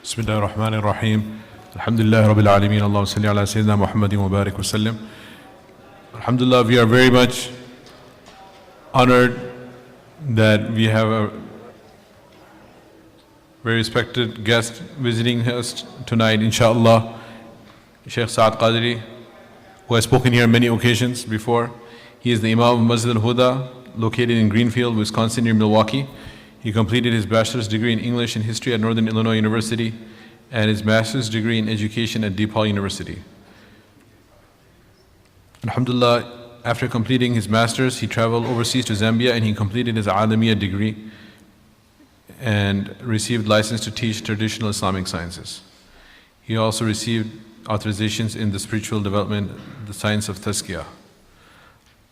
Bismillah ar-Rahman ar-Rahim. Alhamdulillah Rabbil Alameen. Allahumma salli ala Sayyidina Muhammadin wa barik wa sallim. Alhamdulillah, we are very much honored that we have a very respected guest visiting us tonight, inshallah, Shaykh Saad Quadri, who has spoken here on many occasions before. He is the Imam of Masjid al-Huda, located in Greenfield, Wisconsin, near Milwaukee. He completed his bachelor's degree in English and history at Northern Illinois University and his master's degree in education at DePaul University. Alhamdulillah, after completing his master's, he traveled overseas to Zambia and he completed his Alamiya degree and received license to teach traditional Islamic sciences. He also received authorizations in the spiritual development, the science of Tazkiyah.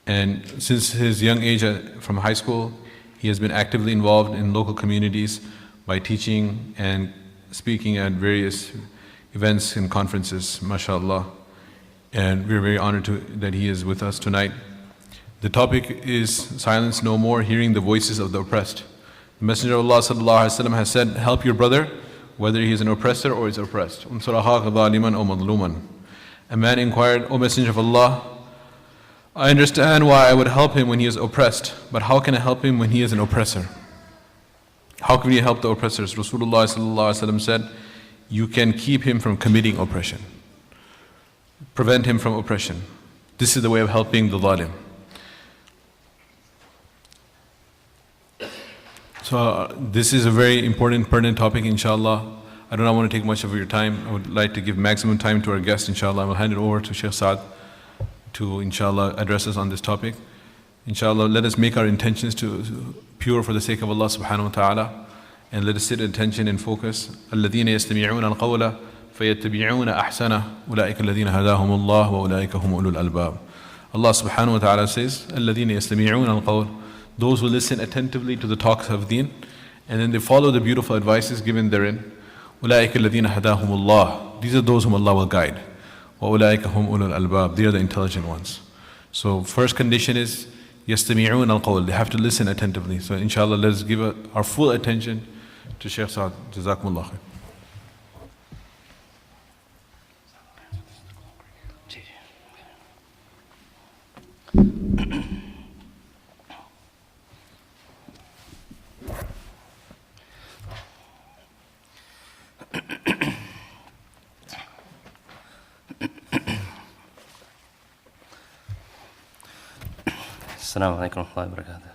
And since his young age from high school, he has been actively involved in local communities by teaching and speaking at various events and conferences, mashallah. And we're very honored that he is with us tonight. The topic is Silence No More, Hearing the Voices of the Oppressed. The Messenger of Allah sallallahu alaihi wasallam has said, help your brother, whether he is an oppressor or is oppressed. A man inquired, O Messenger of Allah, I understand why I would help him when he is oppressed, but how can I help him when he is an oppressor? How can we help the oppressors? Rasulullah sallallahu alaihi wasallam said, you can keep him from committing oppression. Prevent him from oppression. This is the way of helping the zalim. So this is a very important, pertinent topic, inshallah. I do not want to take much of your time. I would like to give maximum time to our guest, inshallah. I will hand it over to Shaykh Saad to, inshallah, address us on this topic. Inshallah, let us make our intentions to pure for the sake of Allah subhanahu wa ta'ala, and let us sit at attention and focus. الَّذِينَ يَسْتَمِعُونَ الْقَوْلَ فَيَتَّبِعُونَ أَحْسَنَهُ أُولَٰئِكَ الَّذِينَ هَدَاهُمُ اللَّهُ وَأُولَٰئِكَ هُمْ أُولُو الْأَلْبَابِ. Allah subhanahu wa ta'ala says, الَّذِينَ يَسْتَمِعُونَ الْقَوْلَ, those who listen attentively to the talks of deen, and then they follow the beautiful advices given therein. أُولَٰئِكَ الَّذِينَ هَدَاهُمُ اللَّهُ, these are those whom Allah will guide. وَأُولَٰئِكَ هُمْ أُولُو الْأَلْبَابِ, they are the intelligent ones. So first condition is يَسْتَمِعُونَ الْقَوْلِ, they have to listen attentively. So inshallah, let us give our full attention to Shaykh Saad. Jazakumullah khair. السلام عليكم ورحمة الله وبركاته.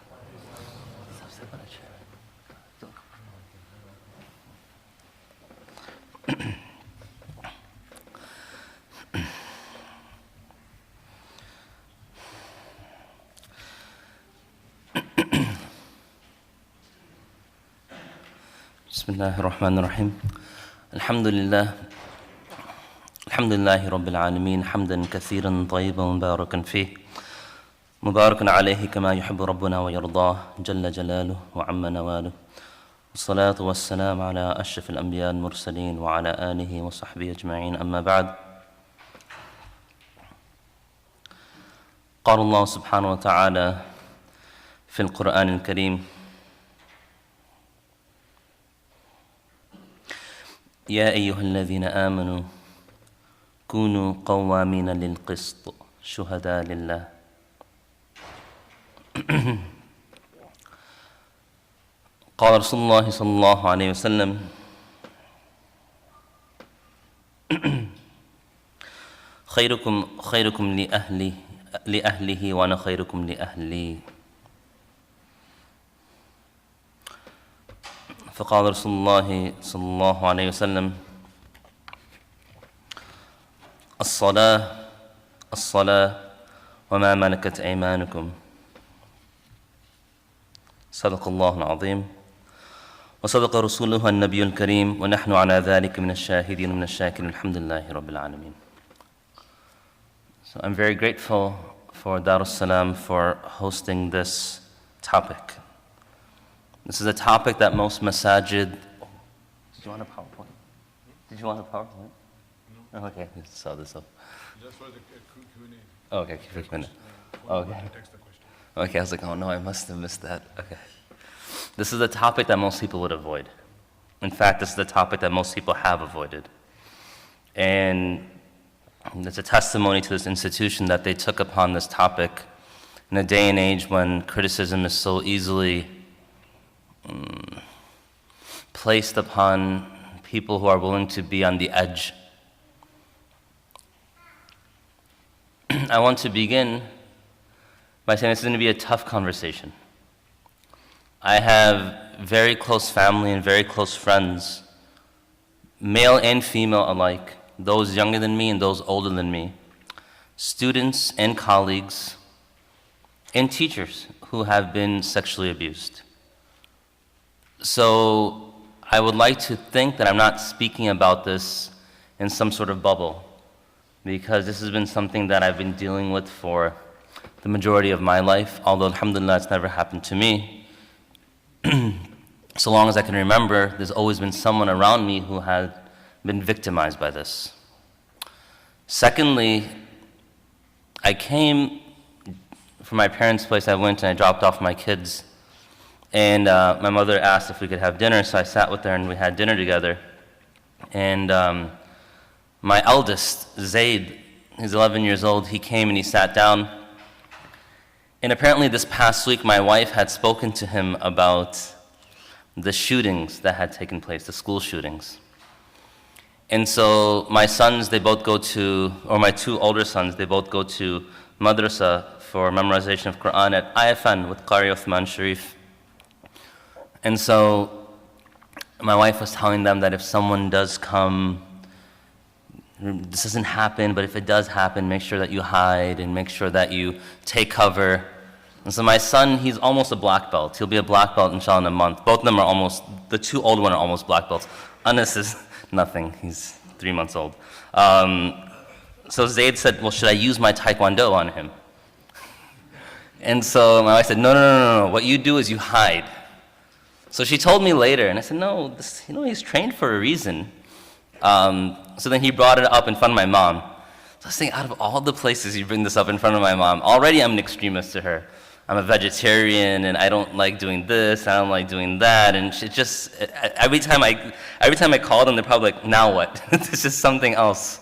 بسم الله الرحمن الرحيم. الحمد لله رب العالمين حمدا كثيرا طيبا مباركا فيه مبارك عليه كما يحب ربنا ويرضاه جل جلاله وعم نواله. والصلاة والسلام على أشرف الأنبياء المرسلين وعلى آله وصحبه أجمعين. أما بعد، قال الله سبحانه وتعالى في القرآن الكريم: يا أيها الذين آمنوا كونوا قوامين للقسط شهداء لله. قال رسول الله صلى الله عليه وسلم: خيركم لأهله وأنا خيركم لأهلي. فقال رسول الله صلى الله عليه وسلم: الصلاة وما ملكت أيمانكم. صدق الله العظيم وصدق رسوله النبي الكريم ونحن على ذلك من الشاهدين ومن الشاكرين. الحمد لله رب العالمين. So I'm very grateful for Dar es-Salaam for hosting this topic. This is a topic that most masajid... Did you want a PowerPoint? Did you want a PowerPoint? No. Okay, I saw this up. Just for the Q&A. Oh, okay, for Q&A. Okay. Okay, I was like, oh no, I must have missed that. Okay. This is a topic that most people would avoid. In fact, this is the topic that most people have avoided. And it's a testimony to this institution that they took upon this topic in a day and age when criticism is so easily placed upon people who are willing to be on the edge. I want to begin by saying this is going to be a tough conversation. I have very close family and very close friends, male and female alike, those younger than me and those older than me, students and colleagues, and teachers who have been sexually abused. So I would like to think that I'm not speaking about this in some sort of bubble, because this has been something that I've been dealing with for the majority of my life, although alhamdulillah it's never happened to me. So long as I can remember, there's always been someone around me who had been victimized by this. Secondly, I came from my parents' place. I went and I dropped off my kids, and my mother asked if we could have dinner, so I sat with her and we had dinner together. And my eldest, Zaid, he's 11 years old, he came and he sat down. And apparently this past week, my wife had spoken to him about the shootings that had taken place, the school shootings. And so my sons, they both go to, or my two older sons, they both go to madrasa for memorization of Quran at IFN with Qari Uthman Sharif. And so my wife was telling them that if someone does come, this doesn't happen, but if it does happen, make sure that you hide and make sure that you take cover. And so my son, he's almost a black belt. He'll be a black belt inshallah in a month. Both of them are almost, the two old ones are almost black belts. Anas is nothing, he's 3 months old. So Zaid said, well, should I use my taekwondo on him? And so my wife said, no, what you do is you hide. So she told me later, and I said, no, he's trained for a reason. So then he brought it up in front of my mom. So I was thinking, out of all the places you bring this up in front of my mom, already I'm an extremist to her. I'm a vegetarian, and I don't like doing this, I don't like doing that, and it just, every time I call them, they're probably like, now what? This is something else.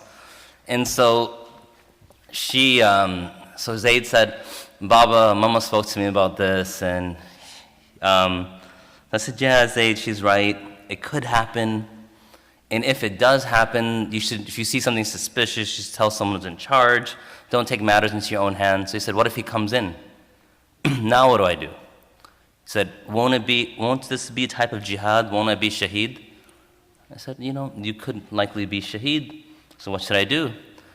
And so so Zaid said, Baba, Mama spoke to me about this, and I said, yeah, Zaid, she's right, it could happen. And if it does happen, if you see something suspicious, just tell someone who's in charge. Don't take matters into your own hands. So he said, what if he comes in? Now what do I do? He said, won't this be a type of jihad? Won't I be shaheed? I said, you could likely be shaheed. So what should I do?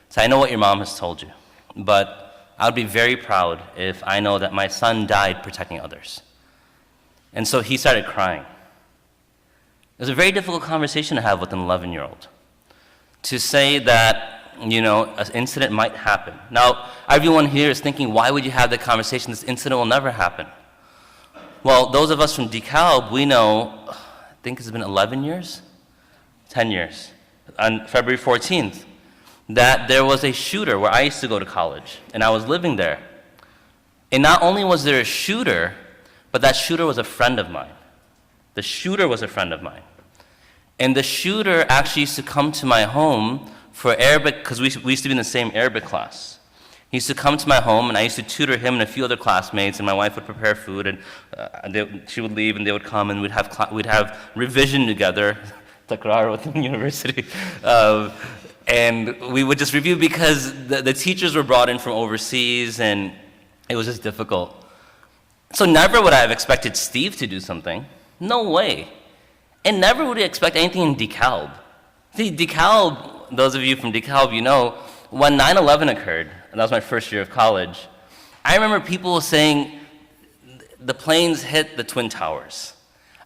So I know what your mom has told you, but I would be very proud if I know that my son died protecting others. And so he started crying. It was a very difficult conversation to have with an 11-year-old. To say that, an incident might happen. Now, everyone here is thinking, why would you have that conversation? This incident will never happen. Well, those of us from DeKalb, we know, I think it's been 11 years? 10 years. On February 14th, that there was a shooter where I used to go to college, and I was living there. And not only was there a shooter, but that shooter was a friend of mine. The shooter was a friend of mine. And the shooter actually used to come to my home for Arabic, because we used to be in the same Arabic class. He used to come to my home, and I used to tutor him and a few other classmates, and my wife would prepare food, and she would leave, and they would come, and we'd have revision together, takrar within university. And we would just review because the teachers were brought in from overseas, and it was just difficult. So never would I have expected Steve to do something. No way. And never would I expect anything in DeKalb. See, DeKalb, those of you from DeKalb, when 9/11 occurred, and that was my first year of college, I remember people saying the planes hit the Twin Towers.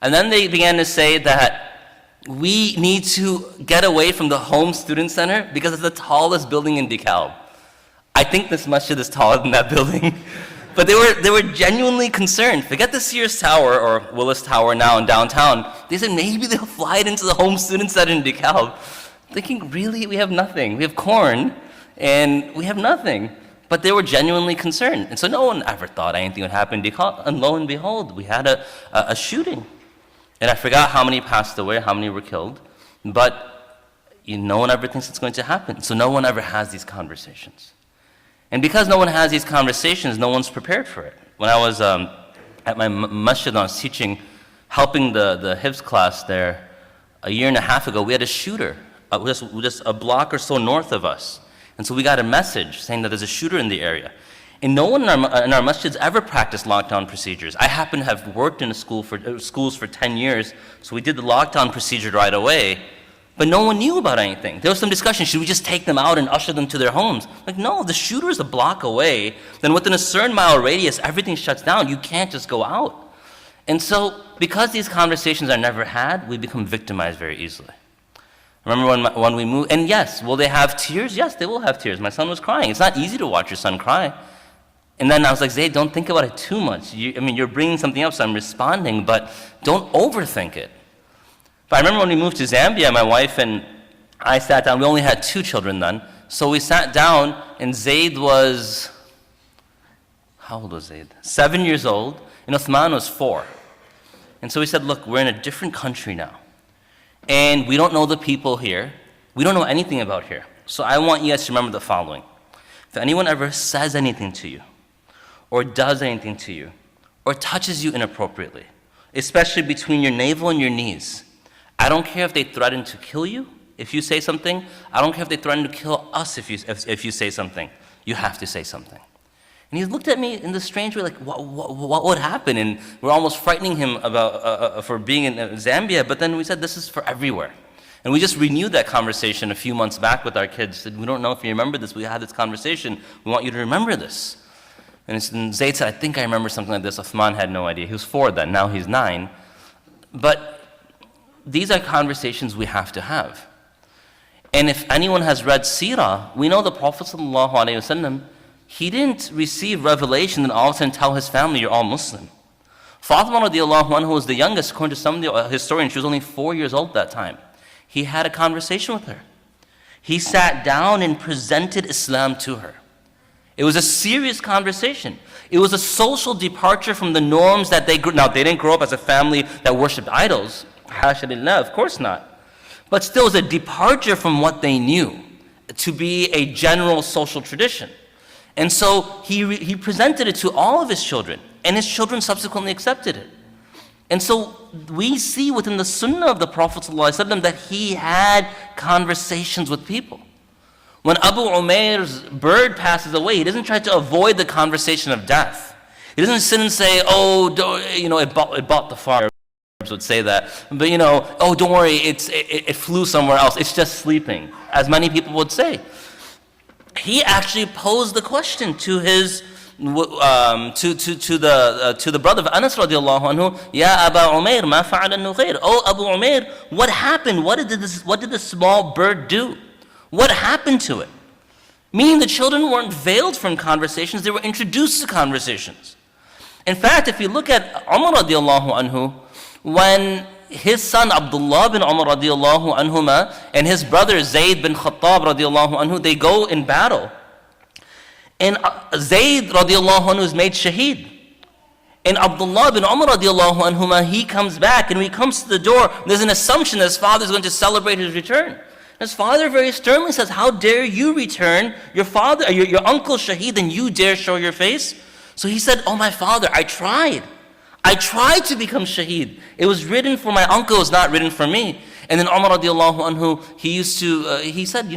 And then they began to say that we need to get away from the home student center because it's the tallest building in DeKalb. I think this masjid is taller than that building. But they were genuinely concerned. Forget the Sears Tower or Willis Tower now in downtown. They said maybe they'll fly it into the home student center in DeKalb. Thinking, really, we have nothing. We have corn, and we have nothing. But they were genuinely concerned. And so no one ever thought anything would happen in DeKalb. And lo and behold, we had a shooting. And I forgot how many passed away, how many were killed, but no one ever thinks it's going to happen. So no one ever has these conversations. And because no one has these conversations, no one's prepared for it. When I was at my masjid, I was teaching, helping the Hifz class there a year and a half ago, we had a shooter just a block or so north of us. And so we got a message saying that there's a shooter in the area. And no one in our masjids ever practiced lockdown procedures. I happen to have worked in a schools for 10 years, so we did the lockdown procedure right away. But no one knew about anything. There was some discussion, should we just take them out and usher them to their homes? Like, no, the shooter is a block away. Then within a certain mile radius, everything shuts down. You can't just go out. And so, because these conversations are never had, we become victimized very easily. Remember when we moved, and yes, will they have tears? Yes, they will have tears. My son was crying. It's not easy to watch your son cry. And then I was like, Zayd, don't think about it too much. You're bringing something up, so I'm responding, but don't overthink it. But I remember when we moved to Zambia, my wife and I sat down. We only had 2 children then. So we sat down, and Zayd was, how old was Zayd? 7 years old, and Uthman was 4. And so we said, look, we're in a different country now. And we don't know the people here. We don't know anything about here. So I want you guys to remember the following. If anyone ever says anything to you, or does anything to you, or touches you inappropriately, especially between your navel and your knees, I don't care if they threaten to kill you if you say something. I don't care if they threaten to kill us if you say something. You have to say something. And he looked at me in this strange way, like, what would happen? And we're almost frightening him about for being in Zambia, but then we said, this is for everywhere. And we just renewed that conversation a few months back with our kids. Said, we don't know if you remember this. We had this conversation. We want you to remember this. And Zayd said, I think I remember something like this. Uthman had no idea. He was 4 then. Now he's 9. But these are conversations we have to have. And if anyone has read Seerah, we know the Prophet ﷺ, he didn't receive revelation and all of a sudden tell his family, you're all Muslim. Fatima radiallahu anha was the youngest. According to some of the historians, she was only 4 years old at that time. He had a conversation with her. He sat down and presented Islam to her. It was a serious conversation. It was a social departure from the norms that they grew. Now, they didn't grow up as a family that worshipped idols. Hasha lillah, of course not. But still, it was a departure from what they knew to be a general social tradition. And so he presented it to all of his children, and his children subsequently accepted it. And so we see within the sunnah of the Prophet ﷺ that he had conversations with people. When Abu Umair's bird passes away, he doesn't try to avoid the conversation of death. He doesn't sit and say, it bought the farm. Would say that, but don't worry, it flew somewhere else. It's just sleeping, as many people would say. He actually posed the question to his to the brother of Anas radiallahu anhu, Ya Aba Umair, ma fa'ala an-Nughayr? Oh Abu Umair, what happened? What did the small bird do? What happened to it? Meaning the children weren't veiled from conversations; they were introduced to conversations. In fact, if you look at Umar radiallahu anhu, when his son Abdullah bin Umar radiallahu anhuma and his brother Zayd bin Khattab radiallahu anhu, they go in battle. And Zayd radiallahu anhu is made shaheed. And Abdullah bin Umar radiallahu anhuma, he comes back, and when he comes to the door, there's an assumption that his father is going to celebrate his return. His father very sternly says, how dare you return? Your uncle shaheed, and you dare show your face? So he said, oh my father, I tried to become shaheed. It was written for my uncle, it was not written for me. And then Umar radiallahu anhu, he said,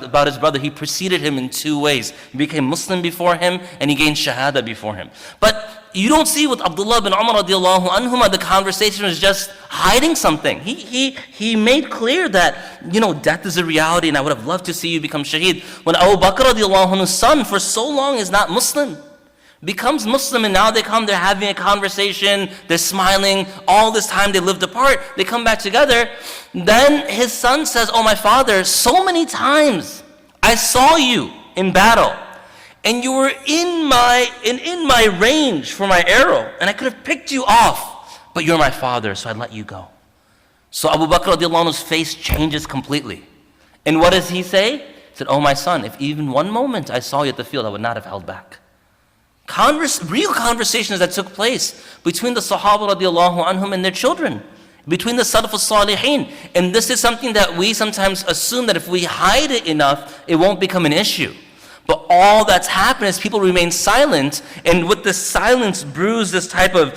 about his brother, he preceded him in 2 ways. He became Muslim before him, and he gained shahada before him. But you don't see with Abdullah bin Umar radiallahu anhuma, the conversation was just hiding something. He made clear that, death is a reality, and I would have loved to see you become shaheed. When Abu Bakr radiallahu anhu's son, for so long, is not Muslim, becomes Muslim, and now they're having a conversation, they're smiling, all this time they lived apart, they come back together. Then his son says, oh my father, so many times I saw you in battle, and you were in my range for my arrow, and I could have picked you off, but you're my father, so I let you go. So Abu Bakr radiallahu anhu's face changes completely. And what does he say? He said, oh my son, if even one moment I saw you at the field, I would not have held back. Real conversations that took place between the Sahaba radiallahu anhum and their children, between the Salaf al-Salihin. And this is something that we sometimes assume that if we hide it enough, it won't become an issue. But all that's happened is people remain silent, and with this silence brews this type of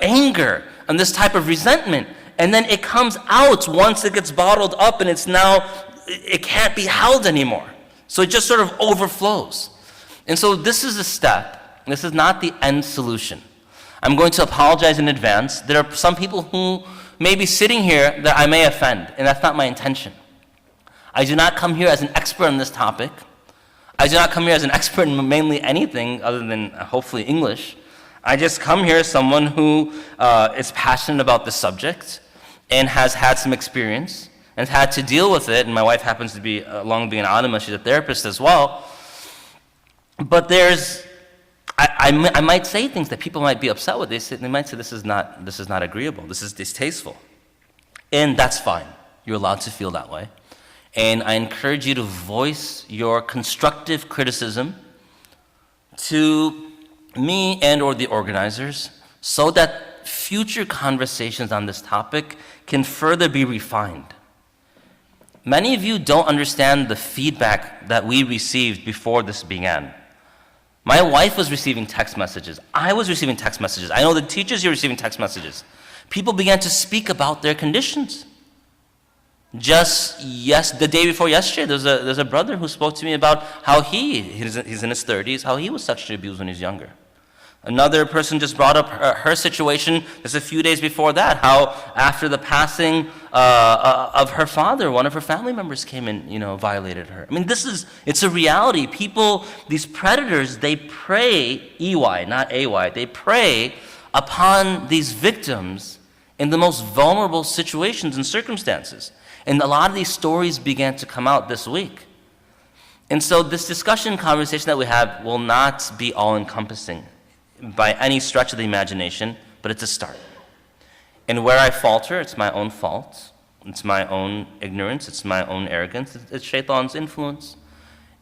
anger and this type of resentment. And then it comes out once it gets bottled up, and it can't be held anymore. So it just sort of overflows. And so this is a step. This is not the end solution. I'm going to apologize in advance. There are some people who may be sitting here that I may offend, and that's not my intention. I do not come here as an expert on this topic. I do not come here as an expert in mainly anything other than hopefully English. I just come here as someone who is passionate about the subject and has had some experience and has had to deal with it. And my wife happens to be, along being an alima, she's a therapist as well. But I might say things that people might be upset with. They might say this is not agreeable. This is distasteful, and that's fine. You're allowed to feel that way. And I encourage you to voice your constructive criticism to me and or the organizers so that future conversations on this topic can further be refined. Many of you don't understand the feedback that we received before this began. My wife was receiving text messages. I was receiving text messages. I know the teachers are receiving text messages. People began to speak about their conditions. The day before yesterday, there's a brother who spoke to me about how he's in his 30s, how he was sexually abused when he was younger. Another person just brought up her situation just a few days before that, how after the passing of her father, one of her family members came and violated her. I mean, it's a reality. People, these predators, they prey, EY, not AY, they prey upon these victims in the most vulnerable situations and circumstances. And a lot of these stories began to come out this week. And so this conversation that we have will not be all-encompassing by any stretch of the imagination, but it's a start. And where I falter, it's my own fault. It's my own ignorance. It's my own arrogance. It's shaitan's influence.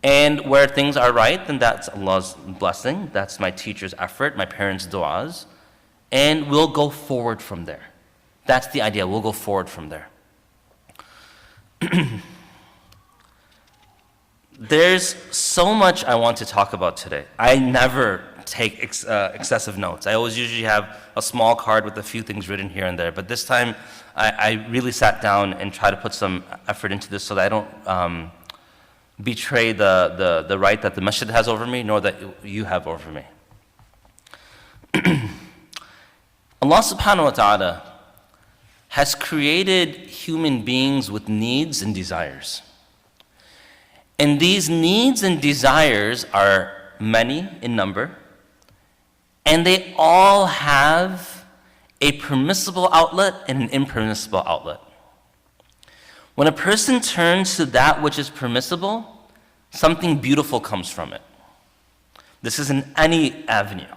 And where things are right, then that's Allah's blessing. That's my teacher's effort, my parents' du'as. And we'll go forward from there. That's the idea. We'll go forward from there. There's so much I want to talk about today. I never take excessive notes. I always usually have a small card with a few things written here and there. But this time, I really sat down and tried to put some effort into this so that I don't betray the right that the masjid has over me, nor that you have over me. Allah subhanahu wa ta'ala has created human beings with needs and desires. And these needs and desires are many in number, and they all have a permissible outlet and an impermissible outlet. When a person turns to that which is permissible, something beautiful comes from it. This is in any avenue.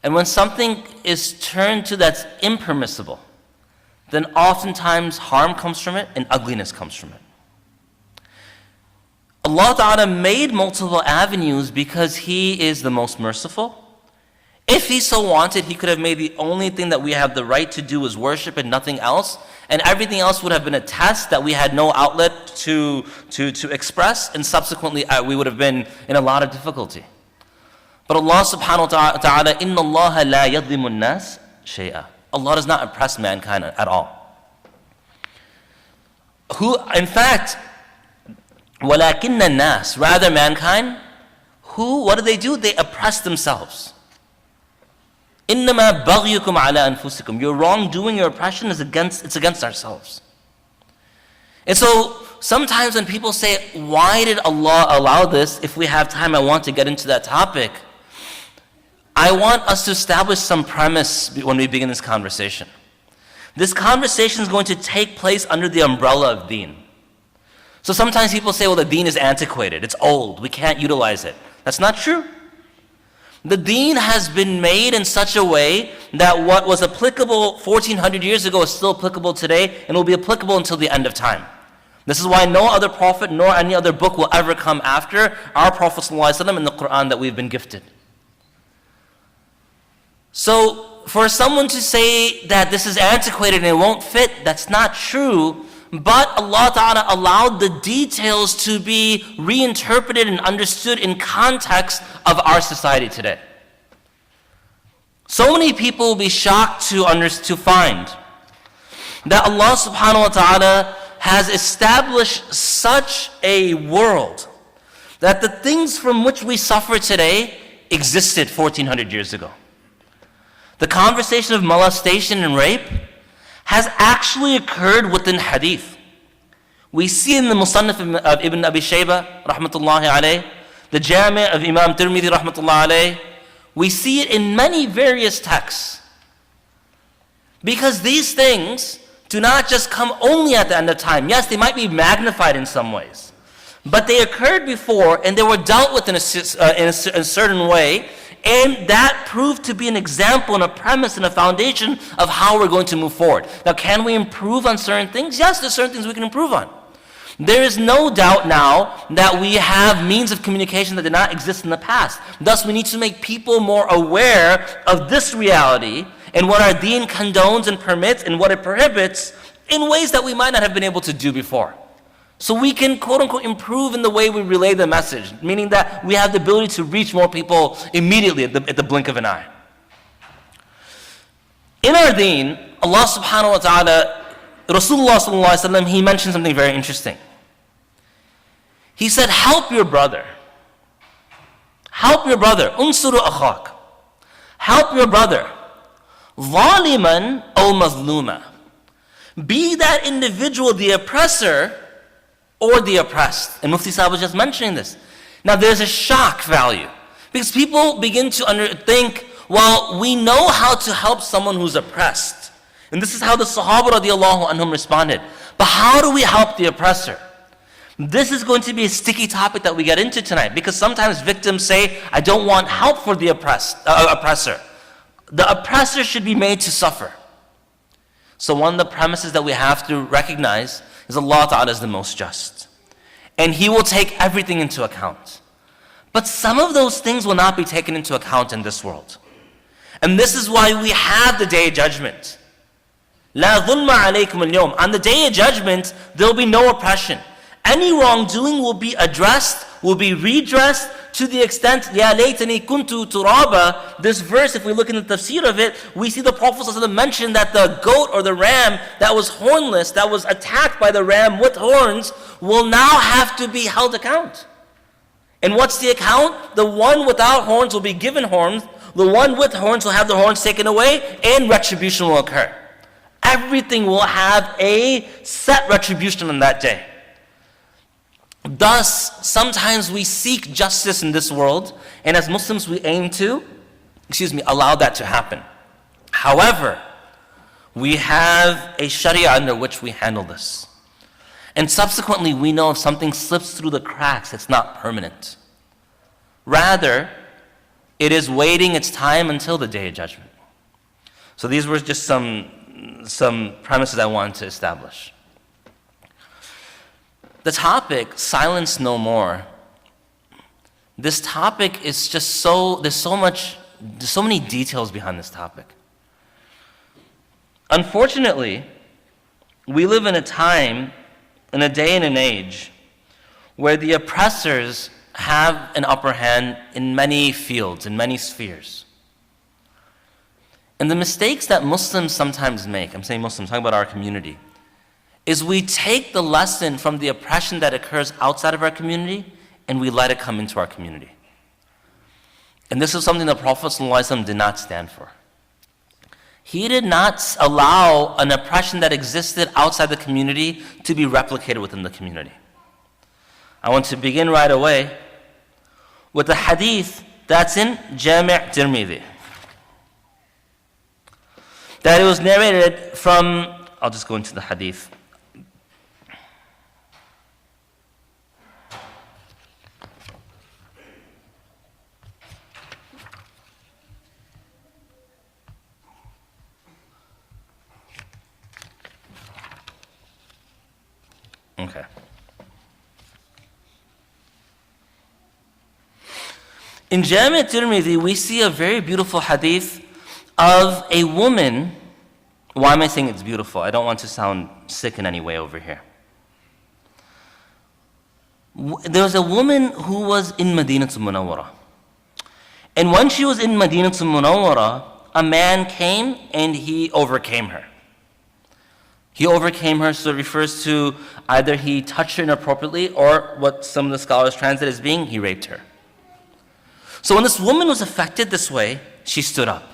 And when something is turned to that's impermissible, then oftentimes harm comes from it and ugliness comes from it. Allah Ta'ala made multiple avenues because He is the most merciful. If He so wanted, He could have made the only thing that we have the right to do is worship and nothing else, and everything else would have been a test that we had no outlet to express, and subsequently we would have been in a lot of difficulty. But Allah subhanahu wa ta'ala, إِنَّ اللَّهَ لَا يَظْلِمُ النَّاسِ شَيْئًا. Allah does not oppress mankind at all. In fact, وَلَكِنَّ النَّاسِ, rather mankind, what do? They oppress themselves. إِنَّمَا بَغْيُكُمْ عَلَىٰ أَنفُسِكُمْ. Your wrongdoing, your oppression is against ourselves. And so sometimes when people say, why did Allah allow this? If we have time, I want to get into that topic. I want us to establish some premise when we begin this conversation. This conversation is going to take place under the umbrella of deen. So sometimes people say, well, the deen is antiquated, it's old, we can't utilize it. That's not true. The deen has been made in such a way that what was applicable 1400 years ago is still applicable today and will be applicable until the end of time. This is why no other prophet nor any other book will ever come after our Prophet ﷺ in the Quran that we've been gifted. So for someone to say that this is antiquated and it won't fit, that's not true. But Allah Ta'ala allowed the details to be reinterpreted and understood in context of our society today. So many people will be shocked to find that Allah Subhanahu wa Ta'ala has established such a world that the things from which we suffer today existed 1400 years ago. The conversation of molestation and rape has actually occurred within hadith. We see in the Musannaf of Ibn Abi Shayba, rahmatullahi alayh, the Jami' of Imam Tirmidhi, rahmatullahi alayh. We see it in many various texts. Because these things do not just come only at the end of time. Yes, they might be magnified in some ways. But they occurred before and they were dealt with in a certain way. And that proved to be an example and a premise and a foundation of how we're going to move forward. Now, can we improve on certain things? Yes, there's certain things we can improve on. There is no doubt now that we have means of communication that did not exist in the past. Thus, we need to make people more aware of this reality and what our deen condones and permits and what it prohibits in ways that we might not have been able to do before. So we can, quote unquote, improve in the way we relay the message, meaning that we have the ability to reach more people immediately at the blink of an eye. In our deen, Allah subhanahu wa ta'ala, Rasulullah sallallahu alaihi wasallam, he mentioned something very interesting. He said, help your brother. Help your brother. Unsuru akhak. Help your brother. Zaliman aw mazluma. Be that individual the oppressor or the oppressed. And Mufti Saad was just mentioning this. Now there's a shock value. Because people begin to think, well, we know how to help someone who's oppressed. And this is how the Sahaba radiallahu anhum responded. But how do we help the oppressor? This is going to be a sticky topic that we get into tonight. Because sometimes victims say, I don't want help for the oppressor. The oppressor should be made to suffer. So one of the premises that we have to recognize is Allah Ta'ala is the most just. And He will take everything into account. But some of those things will not be taken into account in this world. And this is why we have the Day of Judgment. La dhulma alaykum al-yawm. On the Day of Judgment, there will be no oppression. Any wrongdoing will be addressed, will be redressed to the extent, Ya laytani kuntu turaba. This verse, if we look in the tafsir of it, we see the Prophet ﷺ mention that the goat or the ram that was hornless, that was attacked by the ram with horns, will now have to be held account. And what's the account? The one without horns will be given horns, the one with horns will have the horns taken away, and retribution will occur. Everything will have a set retribution on that day. Thus, sometimes we seek justice in this world, and as Muslims we aim to, allow that to happen. However, we have a sharia under which we handle this. And subsequently, we know if something slips through the cracks, it's not permanent. Rather, it is waiting its time until the Day of Judgment. So these were just some premises I wanted to establish. The topic, silence no more. This topic is just there's so many details behind this topic. Unfortunately, we live in a time, in a day and an age, where the oppressors have an upper hand in many fields, in many spheres. And the mistakes that Muslims sometimes make, I'm saying Muslims, talking about our community, is we take the lesson from the oppression that occurs outside of our community and we let it come into our community. And this is something the Prophet ﷺ did not stand for. He did not allow an oppression that existed outside the community to be replicated within the community. I want to begin right away with the hadith that's in Jami' Tirmidhi. That it was narrated from, I'll just go into the hadith. Okay. In Jami' Tirmidhi, we see a very beautiful hadith of a woman. Why am I saying it's beautiful? I don't want to sound sick in any way over here. There was a woman who was in Madinatul Munawwara. And when she was in Madinatul Munawwara, a man came and he overcame her. He overcame her, so it refers to either he touched her inappropriately or what some of the scholars translate as being he raped her. So when this woman was affected this way, she stood up.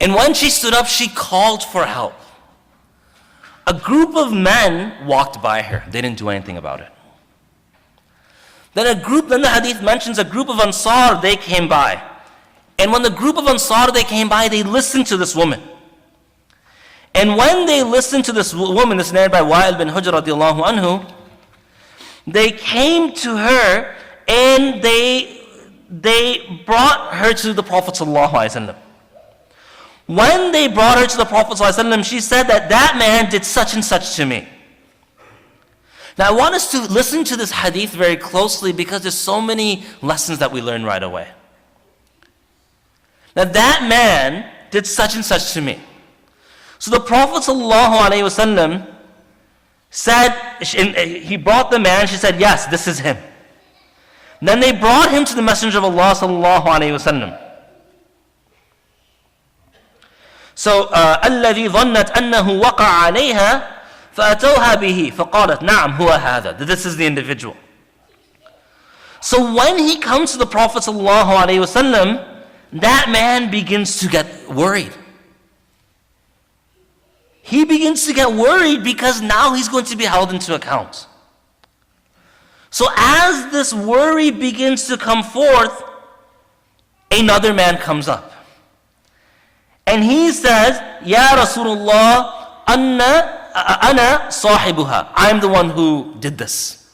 And when she stood up, she called for help. A group of men walked by her. They didn't do anything about it. Then the hadith mentions a group of Ansar, they came by. And when the group of Ansar, they came by, they listened to this woman. And when they listened to this woman, this is narrated by Wa'il bin Hujr radiallahu anhu, they came to her and they brought her to the Prophet sallallahu alaihi wasallam. When they brought her to the Prophet ﷺ, she said that man did such and such to me. Now I want us to listen to this hadith very closely because there's so many lessons that we learn right away. Now that man did such and such to me. So the Prophet ﷺ said, he brought the man, she said, yes, this is him. Then they brought him to the Messenger of Allah ﷺ. So, الذي ظنت أنه وقع عليها فأتوها به فقالت نعم هو هذا. This is the individual. So when he comes to the Prophet ﷺ, that man begins to get worried. He begins to get worried because now he's going to be held into account. So as this worry begins to come forth, another man comes up. And he says, Ya Rasulullah, ana sahibuha. I'm the one who did this.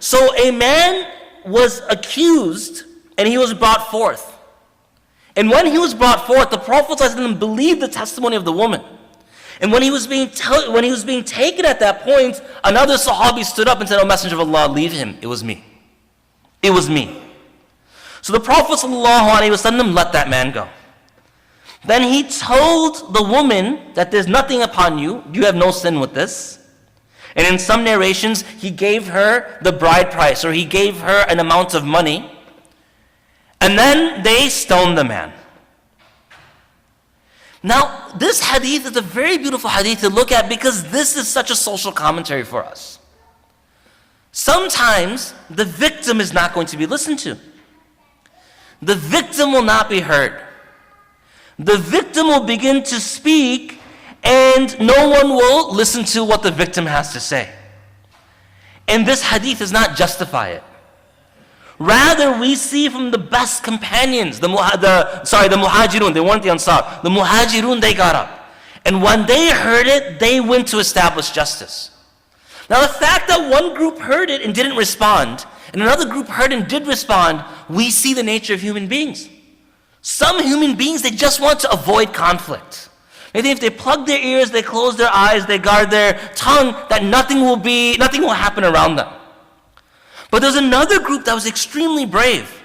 So a man was accused and he was brought forth. And when he was brought forth, the Prophet ﷺ believed the testimony of the woman. And when he was being taken at that point, another Sahabi stood up and said, O Messenger of Allah, leave him. It was me. It was me. So the Prophet ﷺ let that man go. Then he told the woman that there's nothing upon you. You have no sin with this. And in some narrations, he gave her the bride price, or he gave her an amount of money. And then they stoned the man. Now, this hadith is a very beautiful hadith to look at because this is such a social commentary for us. Sometimes the victim is not going to be listened to. The victim will not be heard. The victim will begin to speak and no one will listen to what the victim has to say. And this hadith does not justify it. Rather, we see from the best companions, the muhajirun, they weren't the ansar. The muhajirun, they got up. And when they heard it, they went to establish justice. Now the fact that one group heard it and didn't respond, and another group heard and did respond, we see the nature of human beings. Some human beings, they just want to avoid conflict. They think if they plug their ears, they close their eyes, they guard their tongue, that nothing will happen around them. But there's another group that was extremely brave,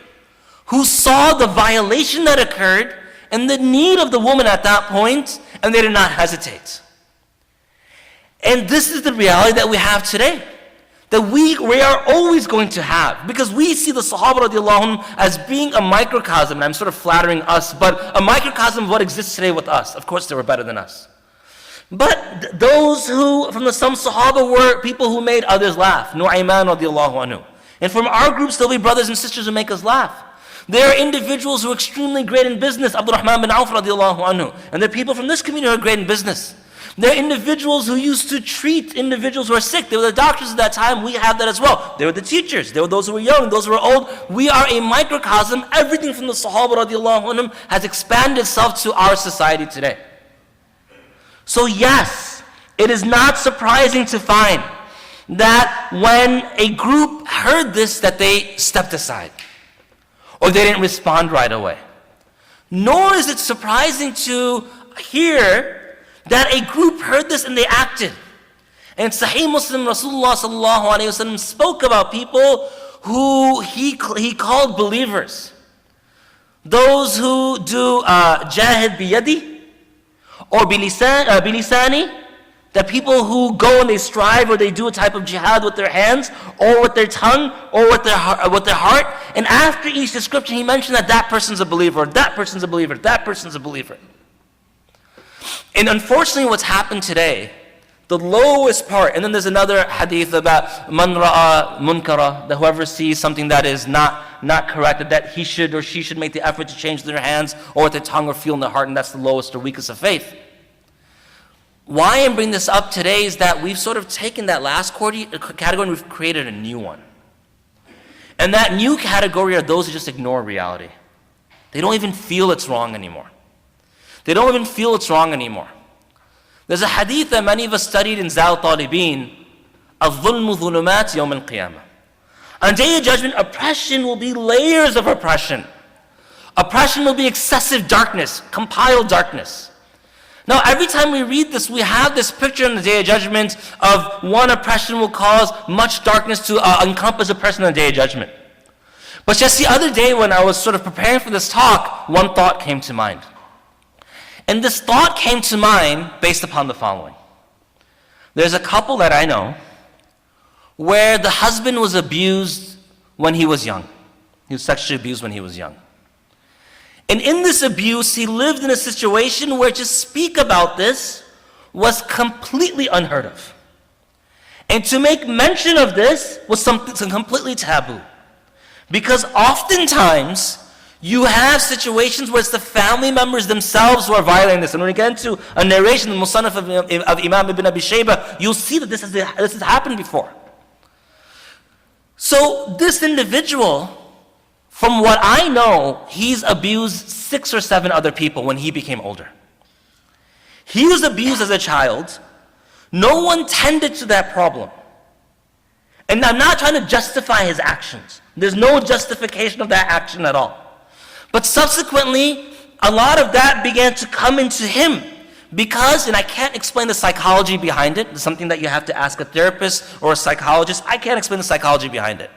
who saw the violation that occurred and the need of the woman at that point, and they did not hesitate. And this is the reality that we have today, that we are always going to have, because we see the Sahaba radiallahu anhum as being a microcosm, and I'm sort of flattering us, but a microcosm of what exists today with us. Of course they were better than us. But those who, some Sahaba were people who made others laugh. Nu'ayman radiallahu anhu. And from our groups, there'll be brothers and sisters who make us laugh. There are individuals who are extremely great in business, Abdurrahman bin Auf radiallahu anhu. And there are people from this community who are great in business. There are individuals who used to treat individuals who are sick. They were the doctors at that time. We have that as well. They were the teachers. They were those who were young, those who were old. We are a microcosm. Everything from the Sahaba radiallahu anhum has expanded itself to our society today. So yes, it is not surprising to find that when a group heard this, that they stepped aside, or they didn't respond right away. Nor is it surprising to hear that a group heard this and they acted. And in Sahih Muslim, Rasulullah sallallahu alayhi wa sallam spoke about people who he called believers, those who do jahid biyadi or bilisani, the people who go and they strive or they do a type of jihad with their hands or with their tongue or with their heart. And after each description, he mentioned that that person's a believer, that person's a believer, that person's a believer. And unfortunately, what's happened today, the lowest part, and then there's another hadith about man ra'a munkara, that whoever sees something that is not correct, that he should or she should make the effort to change their hands or with their tongue or feel in their heart, and that's the lowest or weakest of faith. Why I'm bringing this up today is that we've sort of taken that last category and we've created a new one. And that new category are those who just ignore reality. They don't even feel it's wrong anymore. They don't even feel it's wrong anymore. There's a hadith that many of us studied in Zaad Talibin, الظلم ظلمات يوم القيامة. On Day of Judgment, oppression will be layers of oppression. Oppression will be excessive darkness, compiled darkness. Now, every time we read this, we have this picture on the Day of Judgment of one oppression will cause much darkness to encompass a person on the Day of Judgment. But just the other day when I was sort of preparing for this talk, one thought came to mind. And this thought came to mind based upon the following. There's a couple that I know where the husband was abused when he was young. He was sexually abused when he was young. And in this abuse, he lived in a situation where to speak about this was completely unheard of. And to make mention of this was something completely taboo. Because oftentimes, you have situations where it's the family members themselves who are violating this. And when we get into a narration, the Musannaf of Imam ibn Abi Shayba, you'll see that this has happened before. So this individual, from what I know, he's abused 6 or 7 other people when he became older. He was abused as a child. No one tended to that problem. And I'm not trying to justify his actions. There's no justification of that action at all. But subsequently, a lot of that began to come into him because, and I can't explain the psychology behind it, it's something that you have to ask a therapist or a psychologist. I can't explain the psychology behind it.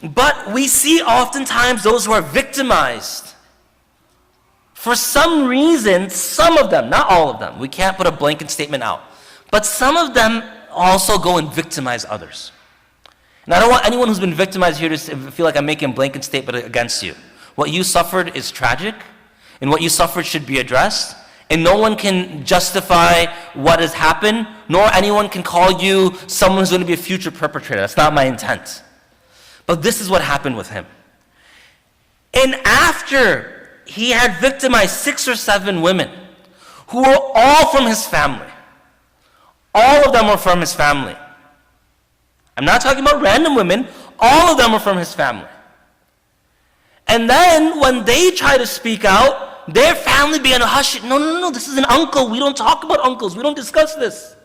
But we see oftentimes those who are victimized. For some reason, some of them, not all of them, we can't put a blanket statement out, but some of them also go and victimize others. And I don't want anyone who's been victimized here to feel like I'm making a blanket statement against you. What you suffered is tragic, and what you suffered should be addressed, and no one can justify what has happened, nor anyone can call you someone who's going to be a future perpetrator. That's not my intent. But this is what happened with him. And after he had victimized 6 or 7 women, who were all from his family, all of them were from his family. I'm not talking about random women, all of them were from his family. And then when they tried to speak out, their family began to hush it. No, this is an uncle. We don't talk about uncles. We don't discuss this.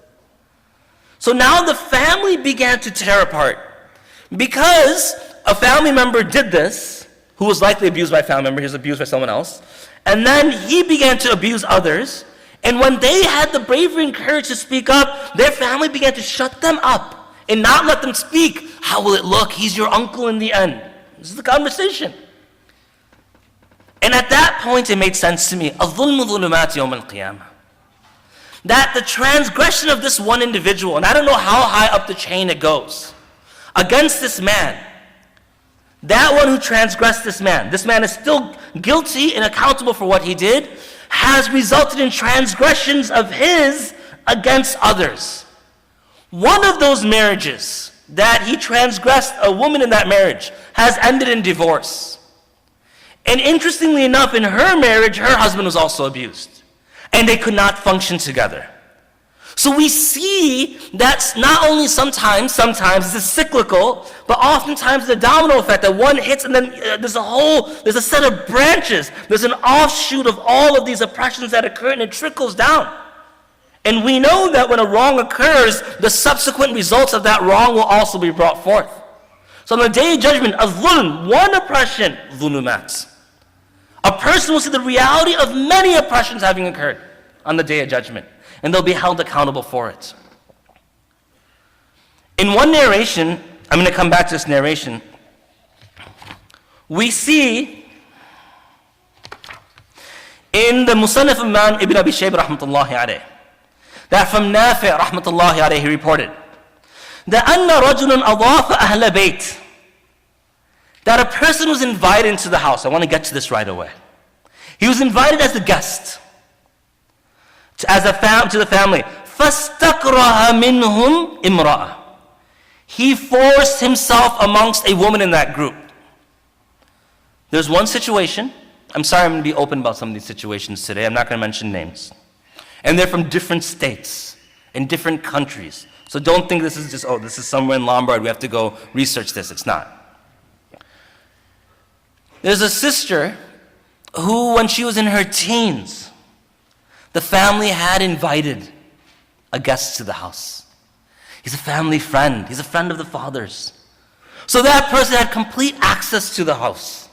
So now the family began to tear apart. Because a family member did this, who was likely abused by a family member, he was abused by someone else, and then he began to abuse others, and when they had the bravery and courage to speak up, their family began to shut them up and not let them speak. How will it look? He's your uncle in the end. This is the conversation. And at that point, it made sense to me. الظلم ظلمات يوم القيامة. That the transgression of this one individual, and I don't know how high up the chain it goes, against this man, that one who transgressed this man is still guilty and accountable for what he did, has resulted in transgressions of his against others. One of those marriages that he transgressed a woman in that marriage has ended in divorce. And interestingly enough, in her marriage, her husband was also abused. And they could not function together. So we see that not only sometimes it's a cyclical, but oftentimes the domino effect that one hits and then there's a set of branches, there's an offshoot of all of these oppressions that occur and it trickles down. And we know that when a wrong occurs, the subsequent results of that wrong will also be brought forth. So on the Day of Judgment, one oppression, dhulumat. A person will see the reality of many oppressions having occurred on the Day of Judgment, and they'll be held accountable for it. In one narration, I'm going to come back to this narration, we see in the Musannaf Imam Ibn Abi Shaybah rahmatullahi alayh, that from Nafi' rahmatullahi alayh he reported that أَنَّ رَجُلٌ أَضَافَ أَهْلَ بَيْتٍ, that a person was invited into the house. I want to get to this right away. He was invited as a guest to the family. فَاسْتَقْرَهَ مِنْهُمْ إِمْرَأَةً, he forced himself amongst a woman in that group. There's one situation. I'm sorry, I'm going to be open about some of these situations today. I'm not going to mention names. And they're from different states, in different countries. So don't think this is just, oh, this is somewhere in Lombard, we have to go research this. It's not. There's a sister who, when she was in her teens, the family had invited a guest to the house. He's a family friend. He's a friend of the father's. So that person had complete access to the house.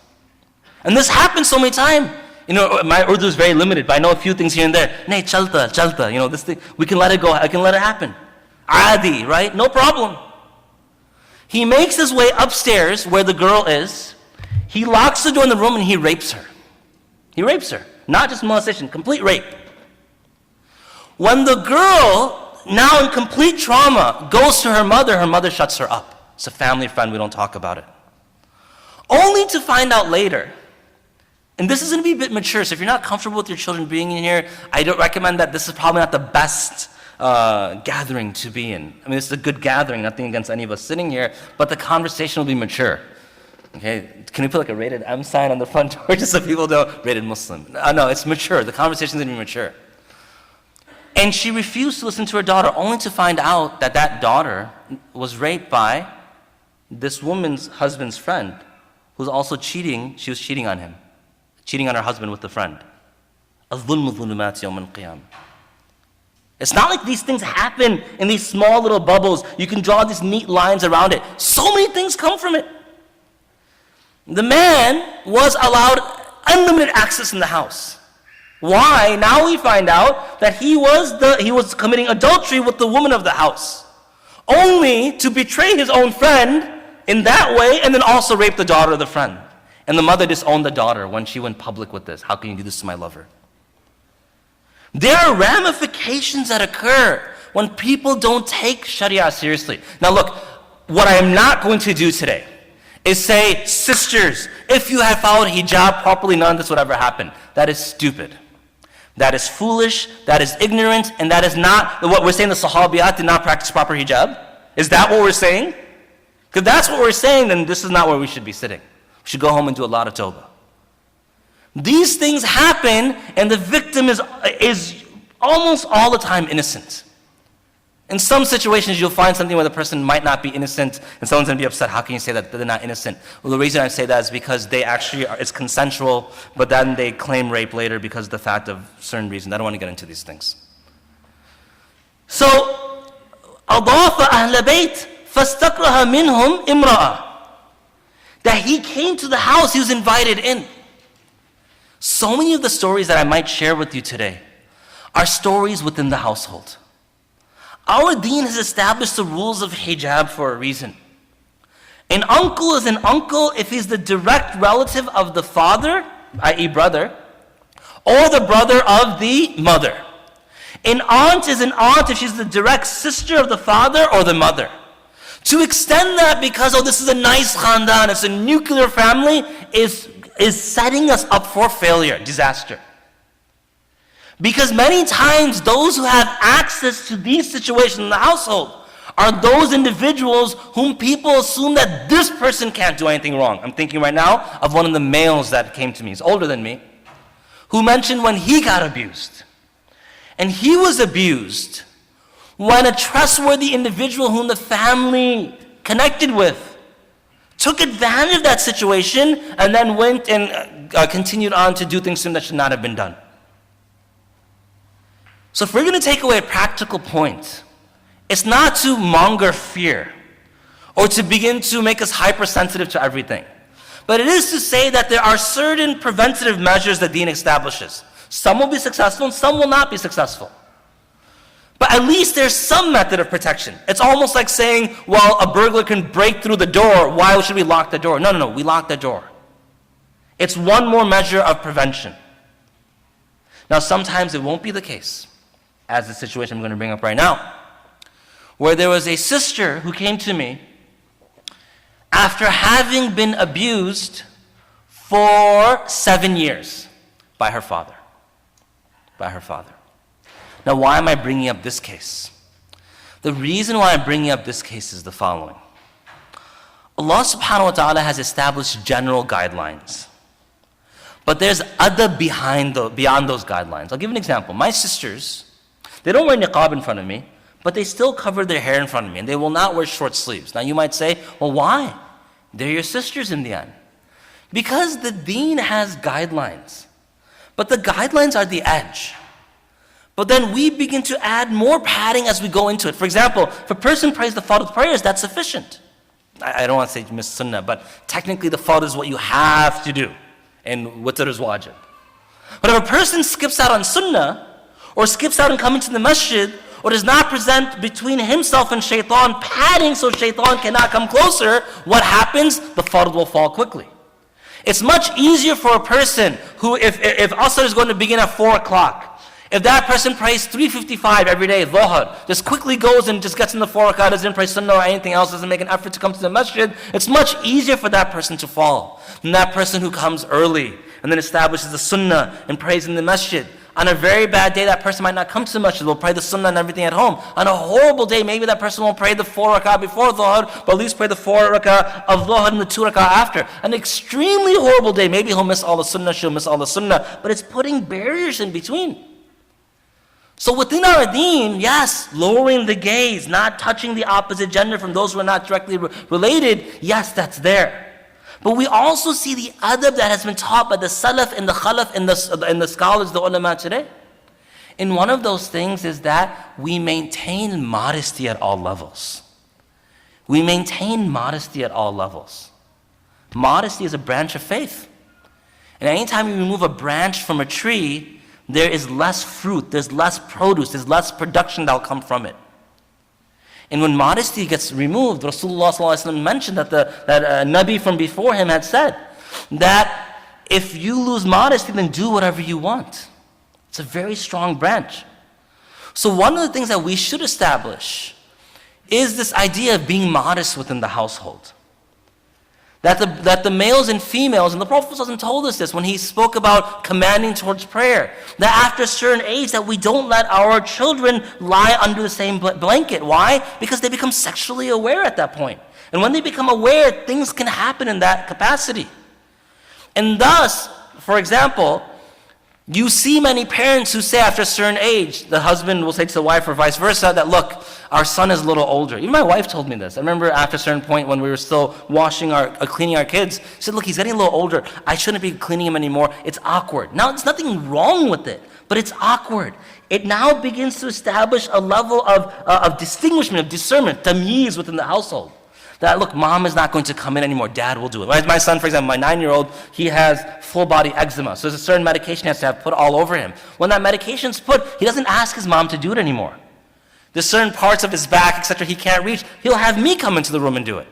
And this happens so many times. You know, my Urdu is very limited, but I know a few things here and there. Nahi, chalta, you know, this thing, we can let it go, I can let it happen. Adi, right? No problem. He makes his way upstairs where the girl is. He locks the door in the room and he rapes her. He rapes her. Not just molestation, complete rape. When the girl, now in complete trauma, goes to her mother shuts her up. It's a family friend, we don't talk about it. Only to find out later, and this is going to be a bit mature, so if you're not comfortable with your children being in here, I don't recommend that. This is probably not the best gathering to be in. I mean, this is a good gathering, nothing against any of us sitting here, but the conversation will be mature. Okay, can we put like a rated M sign on the front door just so people know, rated Muslim? No, it's mature. The conversation's going to be mature. And she refused to listen to her daughter, only to find out that that daughter was raped by this woman's husband's friend, who's also cheating. She was cheating on him, cheating on her husband with the friend. الظلم ظلمات يوم القيامة. It's not like these things happen in these small little bubbles. You can draw these neat lines around it. So many things come from it. The man was allowed unlimited access in the house. Why? Now we find out that he was committing adultery with the woman of the house, only to betray his own friend in that way, and then also rape the daughter of the friend. And the mother disowned the daughter when she went public with this. How can you do this to my lover? There are ramifications that occur when people don't take Sharia seriously. Now look, what I am not going to do today is say, sisters, if you have followed hijab properly, none of this would ever happen. That is stupid. That is foolish, that is ignorant, and that is not what we're saying. The Sahabiyat did not practice proper hijab. Is that what we're saying? Because that's what we're saying, then this is not where we should be sitting. We should go home and do a lot of tawbah. These things happen, and the victim is almost all the time innocent. In some situations, you'll find something where the person might not be innocent, and someone's going to be upset. How can you say that they're not innocent? Well, the reason I say that is because they actually it's consensual, but then they claim rape later because of the fact of certain reasons. I don't want to get into these things. So, أَضَافَ أَهْلَ بَيْتٍ فَاسْتَقْرَهَ مِنْهُمْ إِمْرَأَةً, that he came to the house, he was invited in. So many of the stories that I might share with you today are stories within the household. Our deen has established the rules of hijab for a reason. An uncle is an uncle if he's the direct relative of the father, i.e. brother, or the brother of the mother. An aunt is an aunt if she's the direct sister of the father or the mother. To extend that because, oh, this is a nice khandan, it's a nuclear family, is setting us up for failure, disaster. Because many times those who have access to these situations in the household are those individuals whom people assume that this person can't do anything wrong. I'm thinking right now of one of the males that came to me, he's older than me, who mentioned when he got abused. And he was abused when a trustworthy individual whom the family connected with took advantage of that situation and then went and continued on to do things to him that should not have been done. So if we're going to take away a practical point, it's not to monger fear or to begin to make us hypersensitive to everything. But it is to say that there are certain preventative measures that Deen establishes. Some will be successful and some will not be successful. But at least there's some method of protection. It's almost like saying, well, a burglar can break through the door, why should we lock the door? No, we lock the door. It's one more measure of prevention. Now sometimes it won't be the case, as the situation I'm going to bring up right now, where there was a sister who came to me after having been abused for 7 years by her father. By her father. Now why am I bringing up this case? The reason why I'm bringing up this case is the following. Allah subhanahu wa ta'ala has established general guidelines. But there's adab beyond those guidelines. I'll give an example. My sisters, they don't wear niqab in front of me, but they still cover their hair in front of me, and they will not wear short sleeves. Now you might say, well, why? They're your sisters in the end. Because the deen has guidelines. But the guidelines are the edge. But then we begin to add more padding as we go into it. For example, if a person prays the fard prayers, that's sufficient. I don't want to say miss sunnah, but technically the fard is what you have to do, and witr is wajib. But if a person skips out on sunnah, or skips out on coming to the masjid, or does not present between himself and shaitan padding so shaitan cannot come closer, what happens? The fard will fall quickly. It's much easier for a person who, if Asr is going to begin at 4 o'clock, if that person prays 3:55 every day, dhuhr, just quickly goes and just gets in the 4 rakat, doesn't pray sunnah or anything else, doesn't make an effort to come to the masjid, it's much easier for that person to fall than that person who comes early and then establishes the sunnah and prays in the masjid. On a very bad day, that person might not come to the masjid, they'll pray the sunnah and everything at home. On a horrible day, maybe that person won't pray the 4 rakat before dhuhr, but at least pray the 4 rakat of dhuhr and the 2 rakat after. An extremely horrible day, maybe he'll miss all the sunnah, she'll miss all the sunnah, but it's putting barriers in between. So within our deen, yes, lowering the gaze, not touching the opposite gender from those who are not directly related, yes, that's there. But we also see the adab that has been taught by the salaf and the khalaf and the scholars, the ulama today. And one of those things is that we maintain modesty at all levels. We maintain modesty at all levels. Modesty is a branch of faith. And anytime you remove a branch from a tree, there is less fruit, there's less produce, there's less production that will come from it. And when modesty gets removed, Rasulullah ﷺ mentioned that a Nabi from before him had said that if you lose modesty, then do whatever you want. It's a very strong branch. So one of the things that we should establish is this idea of being modest within the household. That the males and females, and the Prophet ﷺ told us this when he spoke about commanding towards prayer, that after a certain age that we don't let our children lie under the same blanket. Why? Because they become sexually aware at that point. And when they become aware, things can happen in that capacity. And thus, for example, you see many parents who say after a certain age, the husband will say to the wife or vice versa, that look, our son is a little older. Even my wife told me this. I remember after a certain point when we were still cleaning our kids, she said, look, he's getting a little older. I shouldn't be cleaning him anymore. It's awkward. Now, there's nothing wrong with it, but it's awkward. It now begins to establish a level of distinguishment, of discernment, tamyiz within the household. That look, mom is not going to come in anymore, dad will do it. My son, for example, my 9-year-old, he has full body eczema. So there's a certain medication he has to have put all over him. When that medication's put, he doesn't ask his mom to do it anymore. There's certain parts of his back, etc., he can't reach. He'll have me come into the room and do it.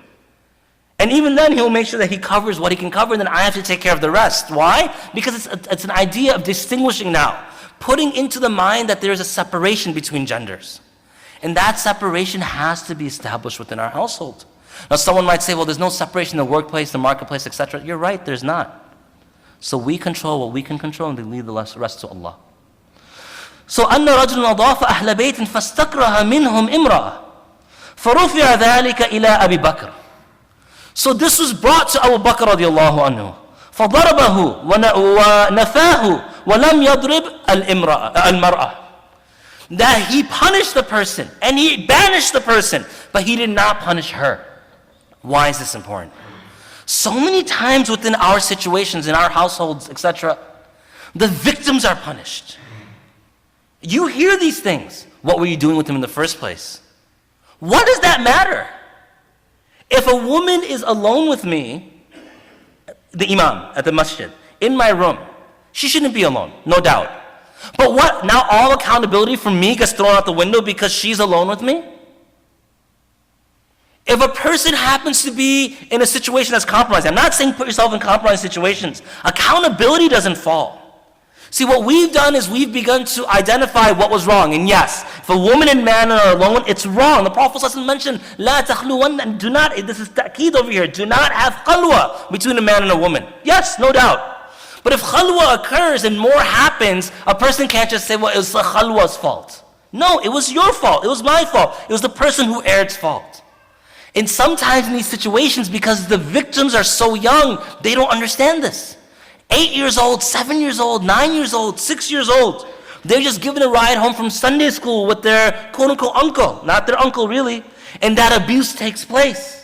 And even then, he'll make sure that he covers what he can cover, and then I have to take care of the rest. Why? Because it's an idea of distinguishing now. Putting into the mind that there is a separation between genders. And that separation has to be established within our household. Now someone might say, well, there's no separation in the workplace, the marketplace, etc. You're right, there's not. So we control what we can control and we leave the rest to Allah. So أن رجل أضاف أهل بيت فاستكره منهم امرأة فرفع ذلك إلى أبي بكر. So this was brought to Abu Bakr radiallahu anhu. فضربه ونفاه ولم يضرب المرأة. That he punished the person and he banished the person, but he did not punish her. Why is this important? So many times within our situations, in our households, etc., the victims are punished. You hear these things. What were you doing with them in the first place? What does that matter? If a woman is alone with me, the imam at the masjid, in my room, she shouldn't be alone, no doubt. But what, now all accountability from me gets thrown out the window because she's alone with me? If a person happens to be in a situation that's compromised, I'm not saying put yourself in compromised situations. Accountability doesn't fall. See, what we've done is we've begun to identify what was wrong. And yes, if a woman and man are alone, it's wrong. The Prophet ﷺ mentioned, "La takhluwan," and do not, this is ta'keed over here, do not have khalwa between a man and a woman. Yes, no doubt. But if khalwa occurs and more happens, a person can't just say, well, it was the khalwa's fault. No, it was your fault. It was my fault. It was the person who erred's fault. And sometimes in these situations, because the victims are so young, they don't understand this. 8 years old, 7 years old, 9 years old, 6 years old. They're just given a ride home from Sunday school with their quote-unquote uncle, not their uncle really, and that abuse takes place.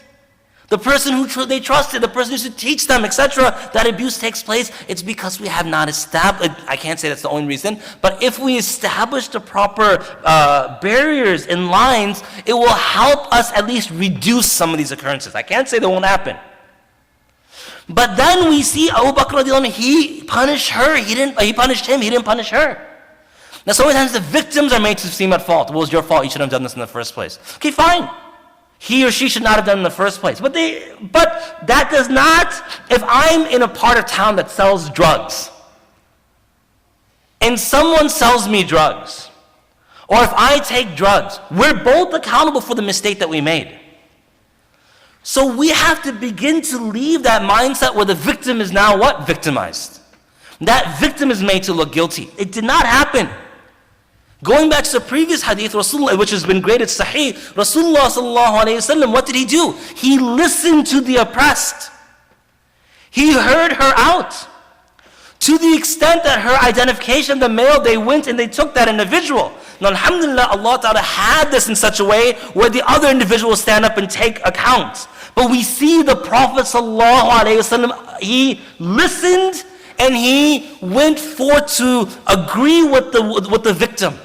The person who they trusted, the person who should teach them, etc., that abuse takes place. It's because we have not established, I can't say that's the only reason, but if we establish the proper barriers and lines, it will help us at least reduce some of these occurrences. I can't say they won't happen. But then we see Abu Bakr radiallahu anhu, he punished her, he punished him, he didn't punish her. Now so many times the victims are made to seem at fault. Well, it was your fault, you shouldn't have done this in the first place. Okay, fine. He or she should not have done it in the first place. But that does not, if I'm in a part of town that sells drugs, and someone sells me drugs, or if I take drugs, we're both accountable for the mistake that we made. So we have to begin to leave that mindset where the victim is now what? Victimized. That victim is made to look guilty. It did not happen. Going back to the previous hadith, Rasulullah, which has been graded sahih, Rasulullah sallallahu alayhi wasallam, what did he do? He listened to the oppressed. He heard her out. To the extent that her identification, the male, they went and they took that individual. Now alhamdulillah, Allah Ta'ala had this in such a way where the other individual will stand up and take account. But we see the Prophet sallallahu alayhi wasallam, he listened and he went forth to agree with the victim.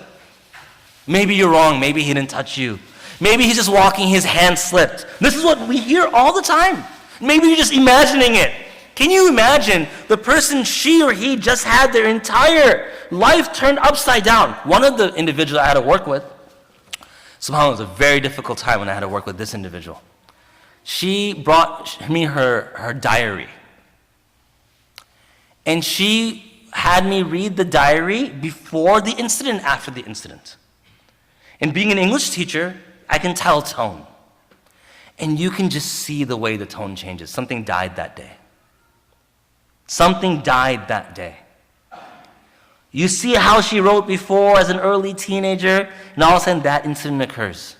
Maybe you're wrong, maybe he didn't touch you. Maybe he's just walking, his hand slipped. This is what we hear all the time. Maybe you're just imagining it. Can you imagine the person, she or he just had their entire life turned upside down? One of the individuals I had to work with, subhanAllah, it was a very difficult time when I had to work with this individual. She brought me her diary. And she had me read the diary before the incident, after the incident. And being an English teacher, I can tell tone. And you can just see the way the tone changes. Something died that day. Something died that day. You see how she wrote before as an early teenager, and all of a sudden that incident occurs.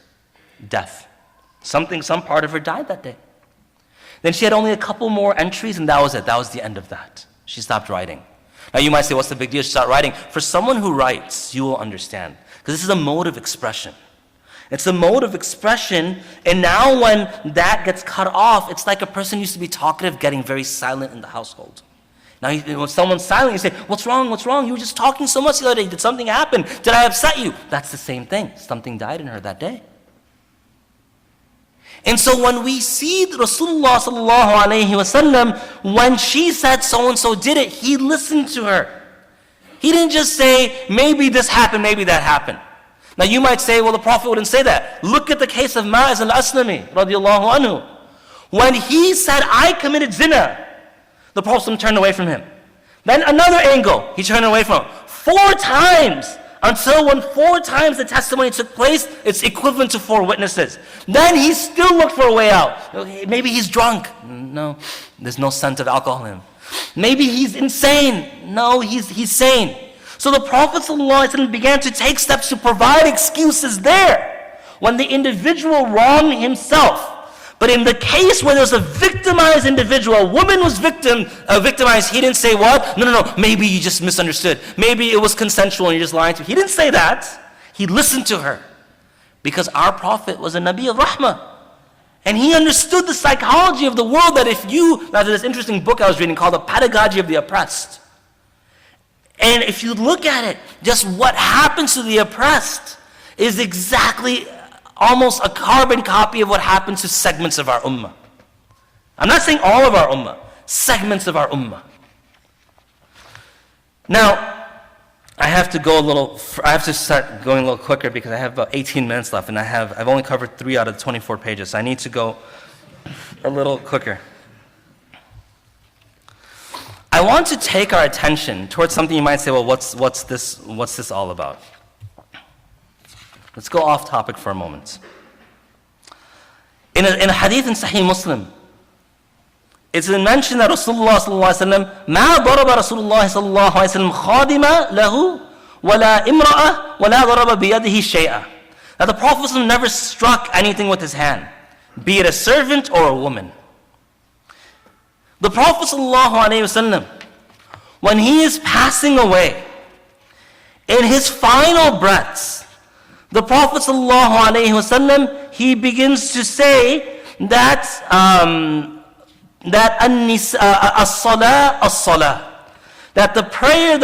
Death. Some part of her died that day. Then she had only a couple more entries, and that was it. That was the end of that. She stopped writing. Now you might say, what's the big deal? She stopped writing. For someone who writes, you will understand. Because this is a mode of expression. It's a mode of expression, and now when that gets cut off, it's like a person used to be talkative getting very silent in the household. Now when someone's silent, you say, what's wrong, what's wrong? You were just talking so much the other day. Did something happen? Did I upset you? That's the same thing. Something died in her that day. And so when we see Rasulullah sallallahu alayhi wasallam, when she said so-and-so did it, he listened to her. He didn't just say, maybe this happened, maybe that happened. Now you might say, well, the Prophet wouldn't say that. Look at the case of Ma'az al-Aslami, radiallahu anhu. When he said, I committed zina, the Prophet turned away from him. Then another angle, he turned away from him. 4 times, until when 4 times the testimony took place, it's equivalent to 4 witnesses. Then he still looked for a way out. Maybe he's drunk. No, there's no scent of alcohol in him. Maybe he's insane. No, he's sane. So the Prophet ﷺ began to take steps to provide excuses there when the individual wronged himself. But in the case where there's a victimized individual, a woman was victimized, he didn't say what? No, maybe you just misunderstood. Maybe it was consensual and you're just lying to me. He didn't say that. He listened to her. Because our Prophet was a Nabi of Rahmah. And he understood the psychology of the world that if you, now there's this interesting book I was reading called The Pedagogy of the Oppressed. And if you look at it, just what happens to the oppressed is exactly almost a carbon copy of what happens to segments of our ummah. I'm not saying all of our ummah, segments of our ummah. Now, I have to start going a little quicker because I have about 18 minutes left and I've only covered 3 out of the 24 pages, so I need to go a little quicker. I I want to take our attention towards something you might say, well, what's this all about? Let's go off topic for a moment. In a hadith in Sahih Muslim, it's mentioned that Rasulullah sallallahu alaihi wasallam, ما ضرب رسول الله صلى الله عليه وسلم خادما له ولا امرأة ولا ضرب بيده شيئا. That the Prophet never struck anything with his hand, be it a servant or a woman. The Prophet sallallahu alaihi wasallam, when he is passing away, in his final breaths, the Prophet sallallahu alaihi wasallam, he begins to say that as-salah, that the prayer,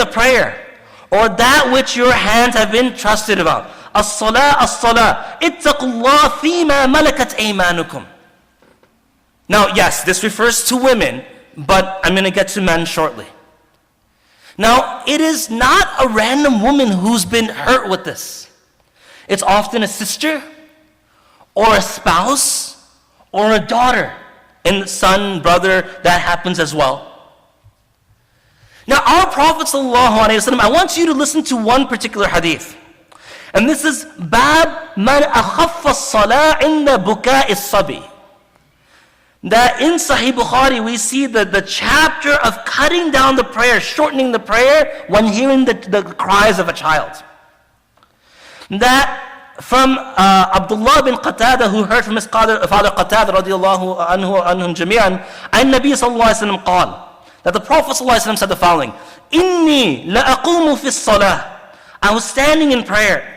or that which your hands have been trusted about. As-salah, ittaqullah fima malakat aymanukum. Now, yes, this refers to women, but I'm going to get to men shortly. Now, it is not a random woman who's been hurt with this. It's often a sister, or a spouse, or a daughter, and son, brother, that happens as well. Now, our Prophet ﷺ, I want you to listen to one particular hadith. And this is Bab man akhaffa as-salah inda buka'i as-sabi. That in Sahih Bukhari, we see the chapter of cutting down the prayer, shortening the prayer when hearing the cries of a child. That from Abdullah bin Qatada, who heard from his father Qatada radiallahu anhum jami'an, and Nabi sallallahu alayhi wa sallam qal, that the Prophet sallallahu alayhi wa sallam said the following, Inni la aqumu fi salah. I was standing in prayer.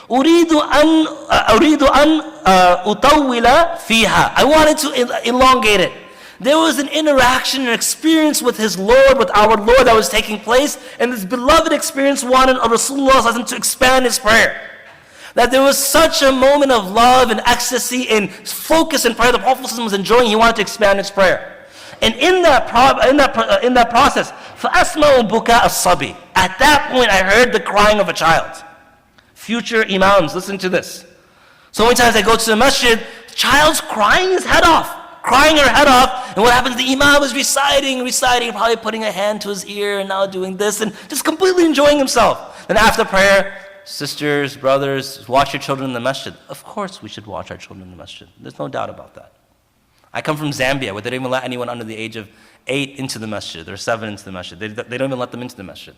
Uridu an utawwila fiha. I wanted to elongate it. There was an interaction, an experience with his Lord, with our Lord that was taking place, and this beloved experience wanted Rasulullah sallallahu alayhi wa sallam to expand his prayer. That there was such a moment of love and ecstasy and focus in prayer the Prophet was enjoying, he wanted to expand his prayer. And in that process, فَأَسْمَعُ بُكَاءَ الصَّبِي. At that point, I heard the crying of a child. Future imams, listen to this. So many times I go to the masjid, the child's crying his head off, crying her head off, and what happens, the imam is reciting, probably putting a hand to his ear and now doing this, and just completely enjoying himself. Then after prayer, sisters, brothers, watch your children in the masjid. Of course we should watch our children in the masjid. There's no doubt about that. I come from Zambia, where they don't even let anyone under the age of 8 into the masjid, or 7 into the masjid. They don't even let them into the masjid.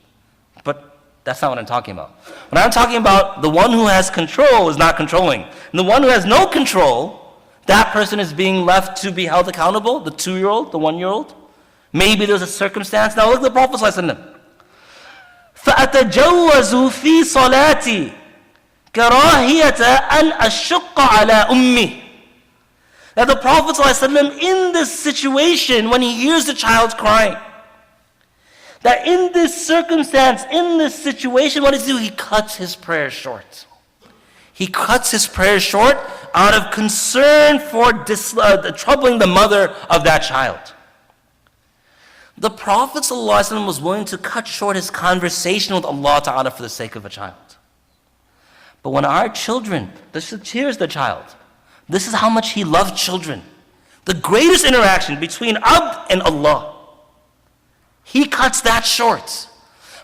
But that's not what I'm talking about. When I'm talking about the one who has control is not controlling. And the one who has no control, that person is being left to be held accountable, the 2-year-old, the 1-year-old. Maybe there's a circumstance. Now look at the Prophet ﷺ. فَأَتَجَوَّزُ فِي صَلَاتِي كَرَاهِيَةَ أَنْ أَشُقَّ عَلَىٰ أُمِّي. That the Prophet ﷺ, in this situation, when he hears the child crying, that in this circumstance, in this situation, what does he do? He cuts his prayer short. He cuts his prayer short out of concern for troubling the mother of that child. The Prophet ﷺ was willing to cut short his conversation with Allah Ta'ala for the sake of a child. But when our children, here's the child. This is how much he loved children. The greatest interaction between Abd and Allah. He cuts that short.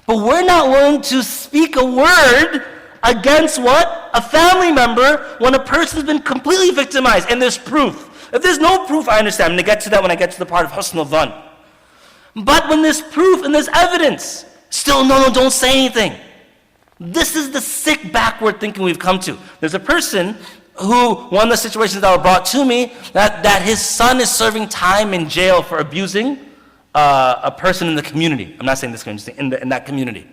But we're not willing to speak a word against what? A family member when a person's been completely victimized and there's proof. If there's no proof, I understand. I'm going to get to that when I get to the part of husn al-dhan. But when there's proof and there's evidence, still, no, don't say anything. This is the sick backward thinking we've come to. There's a person who, one of the situations that were brought to me, that his son is serving time in jail for abusing a person in the community. I'm not saying this community, in that community.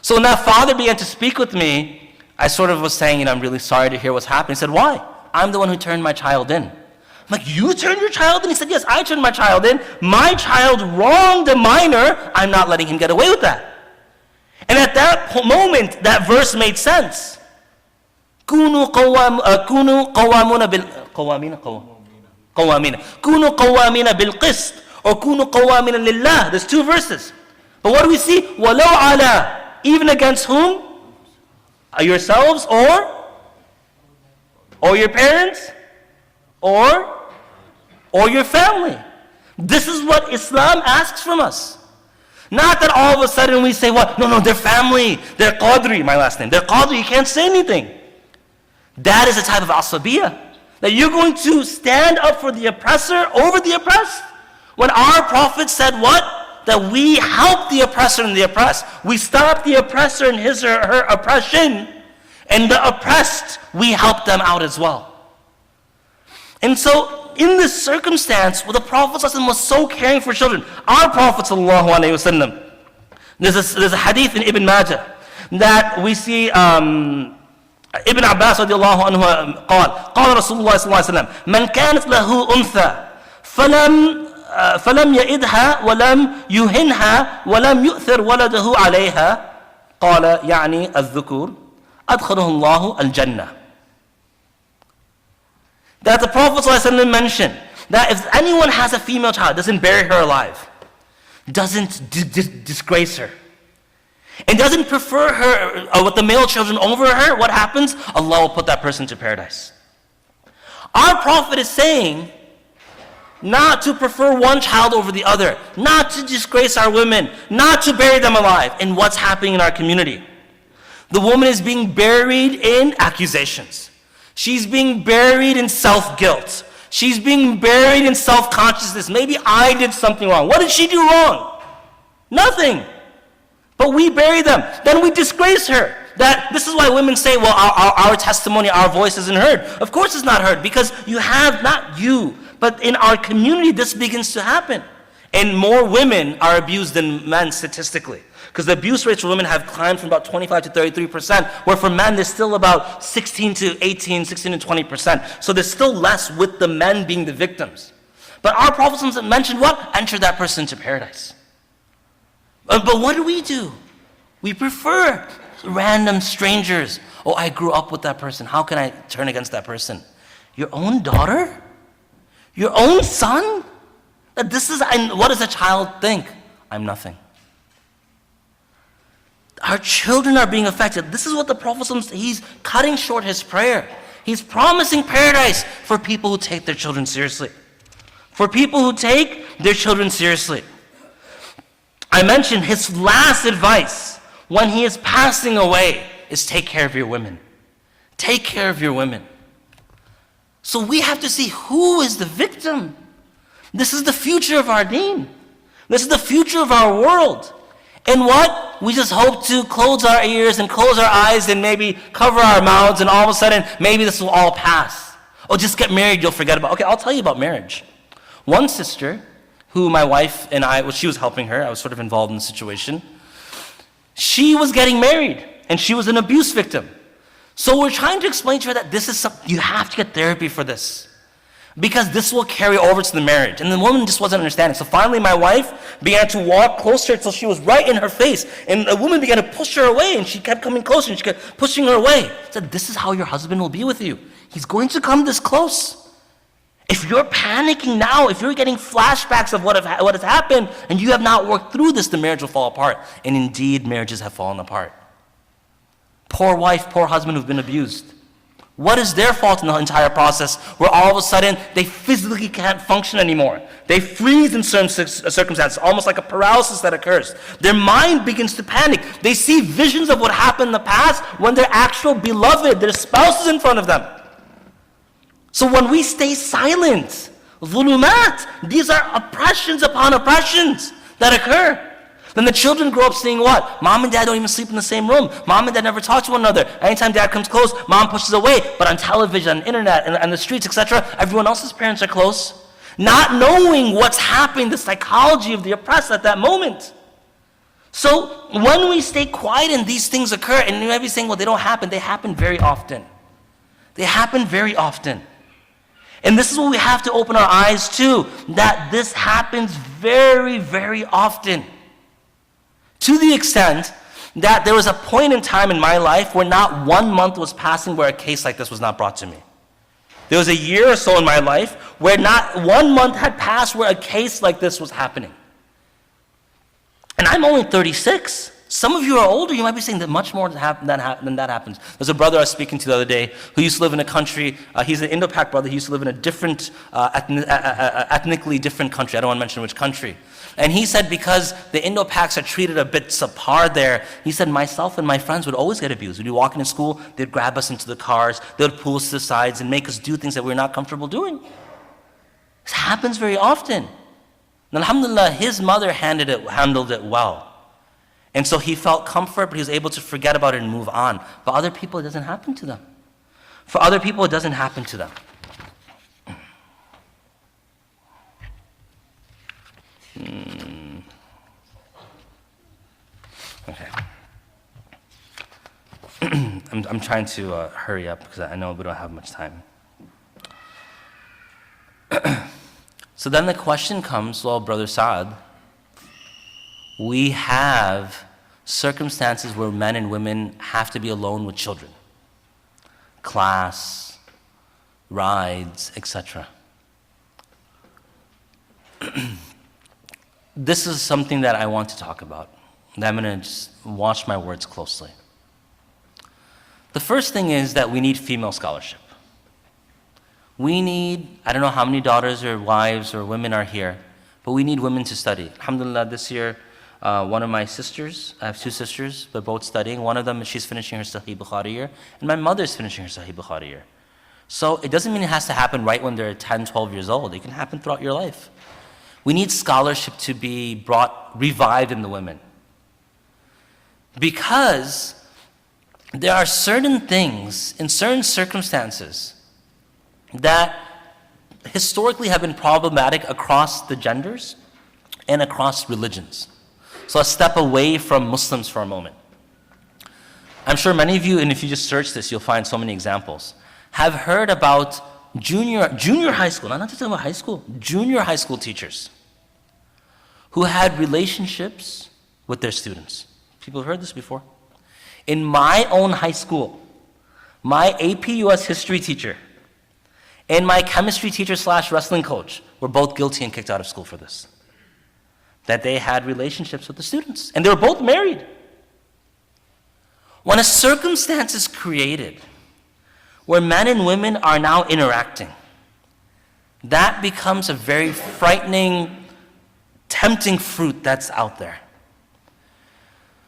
So when that father began to speak with me, I sort of was saying, I'm really sorry to hear what's happening. He said, why? I'm the one who turned my child in. I'm like, you turned your child in? He said, yes, I turned my child in. My child wronged a minor. I'm not letting him get away with that. And at that moment, that verse made sense. كونوا قوامين بالقسط or كونوا قوامين لله. There's 2 verses. But what do we see? وَلَوْ عَلَى. Even against whom? Yourselves or your parents or your family. This is what Islam asks from us. Not that all of a sudden we say, what? No, they're family. They're Quadri, my last name. They're Quadri, you can't say anything. That is a type of asabiyah. That you're going to stand up for the oppressor over the oppressed. When our Prophet said what? That we help the oppressor and the oppressed. We stop the oppressor in his or her oppression. And the oppressed, we help them out as well. And so, in this circumstance, where the Prophet ﷺ was so caring for children, our Prophet ﷺ, there's a hadith in Ibn Majah that we see Ibn Abbas radiallahu anhu قال رسول الله صلى الله عليه وسلم من كانت له أنثى فلم يئدها ولم يهنها ولم يؤثر ولده عليها قال يعني الذكور أدخله الله الجنة. That the Prophet ﷺ mentioned that if anyone has a female child, doesn't bury her alive, doesn't disgrace her, and doesn't prefer her with the male children over her, what happens? Allah will put that person to paradise. Our Prophet is saying not to prefer one child over the other, not to disgrace our women, not to bury them alive. And what's happening in our community? The woman is being buried in accusations. She's being buried in self-guilt. She's being buried in self-consciousness. Maybe I did something wrong. What did she do wrong? Nothing. But we bury them. Then we disgrace her. This is why women say, well, our testimony, our voice isn't heard. Of course it's not heard, because you have, not you, but in our community this begins to happen. And more women are abused than men statistically. Because the abuse rates for women have climbed from about 25 to 33%, where for men there's still about 16 to 18, 16 to 20%. So there's still less with the men being the victims. But our Prophet mentioned what? Enter that person into paradise. But what do? We prefer random strangers. Oh, I grew up with that person. How can I turn against that person? Your own daughter? Your own son? What does a child think? I'm nothing. Our children are being affected. This is what the Prophet, he's cutting short his prayer. He's promising paradise for people who take their children seriously. For people who take their children seriously. I mentioned his last advice when he is passing away is take care of your women. Take care of your women. So we have to see who is the victim. This is the future of our deen. This is the future of our world. And what? We just hope to close our ears and close our eyes and maybe cover our mouths, and all of a sudden, maybe this will all pass. Oh, just get married, you'll forget about it. Okay, I'll tell you about marriage. One sister, who my wife and she was helping her, I was sort of involved in the situation. She was getting married, and she was an abuse victim. So we're trying to explain to her that you have to get therapy for this. Because this will carry over to the marriage. And the woman just wasn't understanding. So finally my wife began to walk closer until she was right in her face. And the woman began to push her away, and she kept coming closer, and she kept pushing her away. I said, this is how your husband will be with you. He's going to come this close. If you're panicking now, if you're getting flashbacks of what has happened, and you have not worked through this, the marriage will fall apart. And indeed, marriages have fallen apart. Poor wife, poor husband who've been abused. What is their fault in the entire process, where all of a sudden they physically can't function anymore? They freeze in certain circumstances, almost like a paralysis that occurs. Their mind begins to panic. They see visions of what happened in the past when their actual beloved, their spouse, is in front of them. So when we stay silent, dhulumat, these are oppressions upon oppressions that occur. Then the children grow up seeing what? Mom and dad don't even sleep in the same room. Mom and dad never talk to one another. Anytime dad comes close, mom pushes away. But on television, on the internet, and the streets, etc., everyone else's parents are close. Not knowing what's happening, the psychology of the oppressed at that moment. So when we stay quiet and these things occur, and you might be saying, well, they don't happen. They happen very often. They happen very often. And this is what we have to open our eyes to, that this happens very, very often. To the extent that there was a point in time in my life where not 1 month was passing where a case like this was not brought to me. There was a year or so in my life where not 1 month had passed where a case like this was happening. And I'm only 36. Some of you are older, you might be saying that much more than that happens. There's a brother I was speaking to the other day who used to live in a country, he's an Indo-Pak brother, he used to live in a different, ethnically different country. I don't want to mention which country. And he said because the Indo-Paks are treated a bit subpar there, he said myself and my friends would always get abused. We'd be walking to school, they'd grab us into the cars, they would pull us to the sides and make us do things that we're not comfortable doing. This happens very often. And alhamdulillah, his mother handled it well. And so he felt comfort, but he was able to forget about it and move on. But other people, it doesn't happen to them. For other people, it doesn't happen to them. Okay. I'm trying to hurry up because I know we don't have much time. So then the question comes, well, Brother Saad, we have circumstances where men and women have to be alone with children. Class, rides, etc. This is something that I want to talk about. I'm going to just watch my words closely. The first thing is that we need female scholarship. We need, I don't know how many daughters or wives or women are here, but we need women to study. Alhamdulillah, this year, one of my sisters, I have two sisters, they're both studying. One of them, she's finishing her Sahih Bukhari year, and my mother's finishing her Sahih Bukhari year. So it doesn't mean it has to happen right when they're 10, 12 years old. It can happen throughout your life. We need scholarship to be revived in the women. Because there are certain things, in certain circumstances, that historically have been problematic across the genders and across religions. So let's step away from Muslims for a moment. I'm sure many of you, and if you just search this, you'll find so many examples, have heard about junior high school, not just about high school, junior high school teachers who had relationships with their students. People have heard this before. In my own high school, my AP US history teacher and my chemistry teacher / wrestling coach were both guilty and kicked out of school for this. That they had relationships with the students. And they were both married. When a circumstance is created where men and women are now interacting, that becomes a very frightening, tempting fruit that's out there.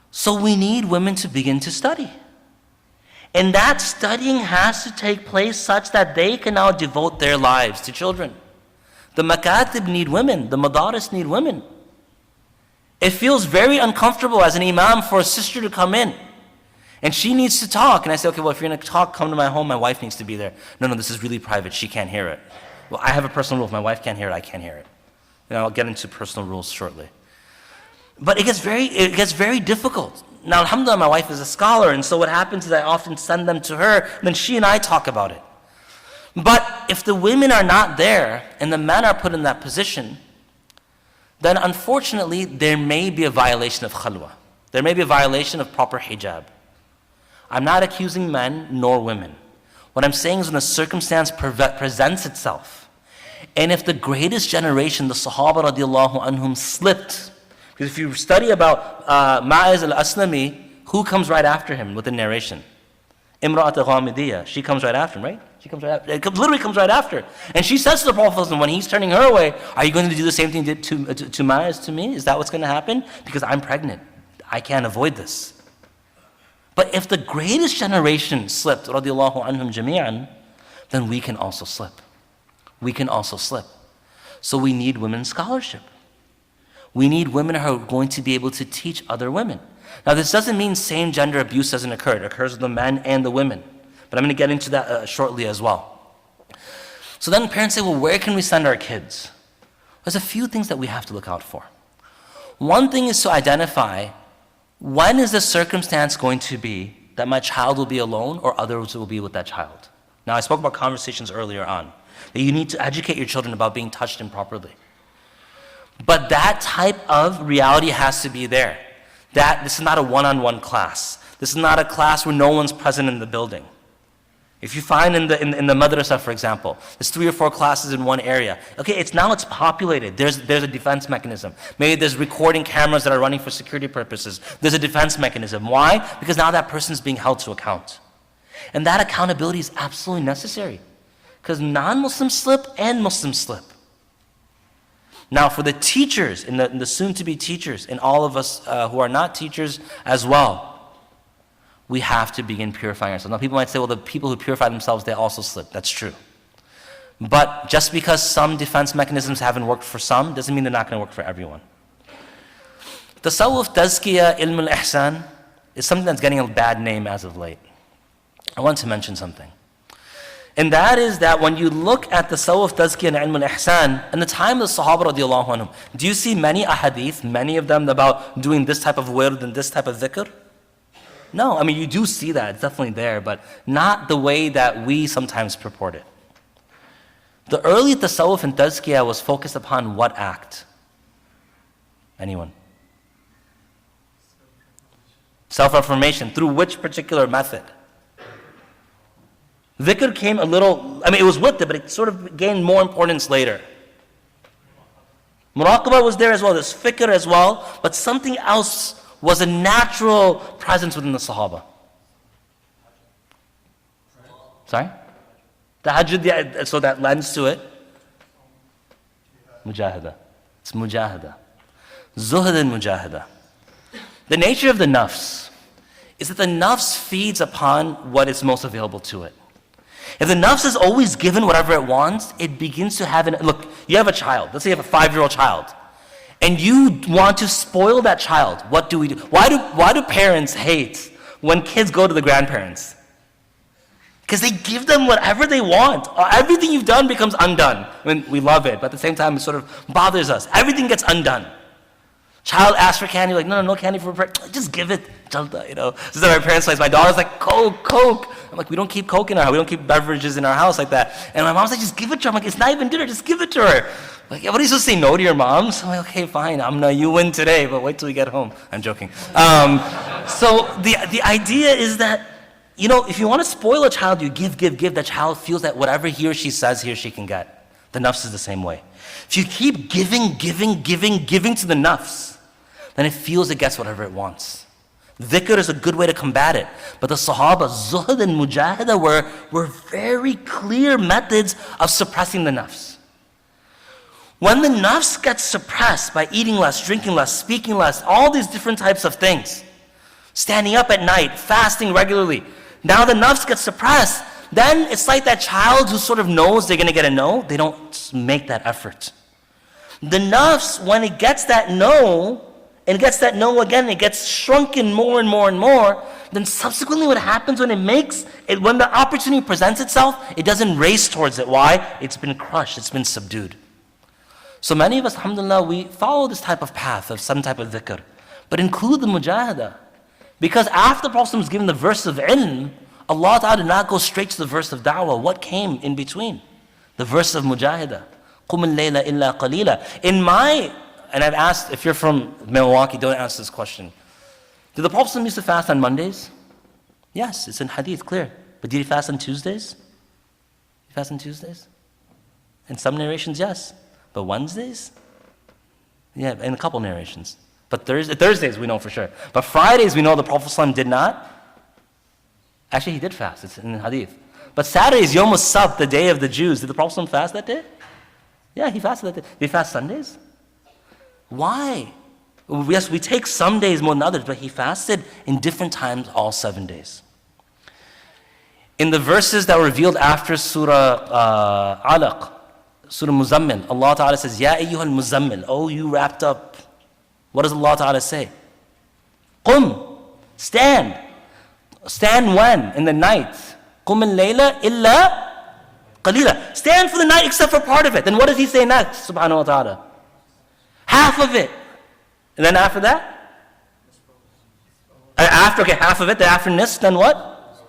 So we need women to begin to study. And that studying has to take place such that they can now devote their lives to children. The makatib need women, the madaris need women. It feels very uncomfortable as an imam for a sister to come in. And she needs to talk. And I say, okay, well, if you're going to talk, come to my home, my wife needs to be there. No, this is really private, she can't hear it. Well, I have a personal rule, if my wife can't hear it, I can't hear it. And I'll get into personal rules shortly. But it gets very difficult. Now, alhamdulillah, my wife is a scholar, and so what happens is I often send them to her, and then she and I talk about it. But if the women are not there, and the men are put in that position, then unfortunately, there may be a violation of khalwa. There may be a violation of proper hijab. I'm not accusing men nor women. What I'm saying is when a circumstance presents itself, and if the greatest generation, the Sahaba radiallahu anhum, slipped, because if you study about Ma'iz al-Aslami, who comes right after him with the narration? Imra'at al-Ghamidiyya. She comes right after him, right? She comes right after. It literally comes right after. And she says to the Prophet when he's turning her away, are you going to do the same thing you did to Ma'iz to me? Is that what's going to happen? Because I'm pregnant. I can't avoid this. But if the greatest generation slipped, radiallahu anhum jami'an, then we can also slip. We can also slip. So we need women's scholarship. We need women who are going to be able to teach other women. Now, this doesn't mean same gender abuse doesn't occur. It occurs with the men and the women. But I'm going to get into that shortly as well. So then parents say, well, where can we send our kids? There's a few things that we have to look out for. One thing is to identify when is the circumstance going to be that my child will be alone or others will be with that child. Now, I spoke about conversations earlier on, that you need to educate your children about being touched improperly. But that type of reality has to be there. That this is not a one-on-one class. This is not a class where no one's present in the building. If you find in the madrasa, for example, there's 3 or 4 classes in one area. Okay, it's populated. There's a defense mechanism. Maybe there's recording cameras that are running for security purposes. There's a defense mechanism. Why? Because now that person's being held to account. And that accountability is absolutely necessary. Because non-Muslims slip and Muslims slip. Now for the teachers, and the soon-to-be teachers, and all of us who are not teachers as well, we have to begin purifying ourselves. Now people might say, well, the people who purify themselves, they also slip. That's true. But just because some defense mechanisms haven't worked for some, doesn't mean they're not going to work for everyone. Tasawwuf, tazkiyah, ilm al-ihsan is something that's getting a bad name as of late. I want to mention something. And that is that when you look at the tasawwuf, tazkiyah, and ilm al-ihsan, in the time of the Sahaba radiallahu anhum, do you see many ahadith, many of them about doing this type of wird and this type of dhikr? No, I mean, you do see that, it's definitely there, but not the way that we sometimes purport it. The early tasawwuf and tazkiyah was focused upon what act? Anyone? Self-affirmation. Through which particular method? Dhikr came a little, I mean, it was with it, but it sort of gained more importance later. Muraqabah was there as well, there's fikr as well, but something else was a natural presence within the Sahaba. Sorry? Tahajjud, yeah, so that lends to it. Mujahada. It's mujahada. Zuhd and mujahada. The nature of the nafs is that the nafs feeds upon what is most available to it. If the nafs is always given whatever it wants, it begins to have look, you have a child. Let's say you have a 5-year-old child. And you want to spoil that child. What do we do? Why do parents hate when kids go to the grandparents? Because they give them whatever they want. Everything you've done becomes undone. I mean, we love it, but at the same time it sort of bothers us. Everything gets undone. Child asks for candy, like, no candy for a just give it. You know, this is what my parents like. My daughter's like, Coke. I'm like, we don't keep Coke in our house. We don't keep beverages in our house like that. And my mom's like, just give it to her. I'm like, it's not even dinner, just give it to her. Like, what are you supposed to say no to your mom? So I'm like, okay, fine, you win today, but wait till we get home. I'm joking. So the idea is that, you know, if you want to spoil a child, you give. That child feels that whatever he or she says, he or she can get. The nafs is the same way. If you keep giving to the nafs, then it feels it gets whatever it wants. Dhikr is a good way to combat it. But the Sahaba, zuhd and mujahada were very clear methods of suppressing the nafs. When the nafs gets suppressed by eating less, drinking less, speaking less, all these different types of things, standing up at night, fasting regularly, now the nafs gets suppressed, then it's like that child who sort of knows they're going to get a no, they don't make that effort. The nafs, when it gets that no, and it gets that no again, it gets shrunken more and more and more, then subsequently what happens when when the opportunity presents itself, it doesn't race towards it. Why? It's been crushed, it's been subdued. So many of us, alhamdulillah, we follow this type of path of some type of dhikr, but include the mujahada. Because after the Prophet was given the verse of ilm, Allah Ta'ala did not go straight to the verse of da'wah. What came in between? The verse of mujahada. قُمِ اللَّيْلَ إِلَّا قَلِيلًا. And I've asked, if you're from Milwaukee, don't ask this question. Did the Prophet used to fast on Mondays? Yes, it's in hadith, clear. But did he fast on Tuesdays? Did he fast on Tuesdays? In some narrations, yes. But Wednesdays? Yeah, in a couple narrations. But Thursdays we know for sure. But Fridays we know the Prophet ﷺ did not. Actually, he did fast, it's in the hadith. But Saturdays, Yom Sabt, the day of the Jews, did the Prophet ﷺ fast that day? Yeah, he fasted that day. Did he fast Sundays? Why? Yes, we take some days more than others, but he fasted in different times all 7 days. In the verses that were revealed after Surah Alaq, Surah Muzammil, Allah Ta'ala says, Ya ayyuhal muzammil, oh you wrapped up. What does Allah Ta'ala say? Qum, stand. Stand when? In the night. Qum al-layla illa qalila. Stand for the night except for part of it. Then what does he say next, subhanahu wa ta'ala? Half of it. And then after that? Half of it, then after nisf, then what?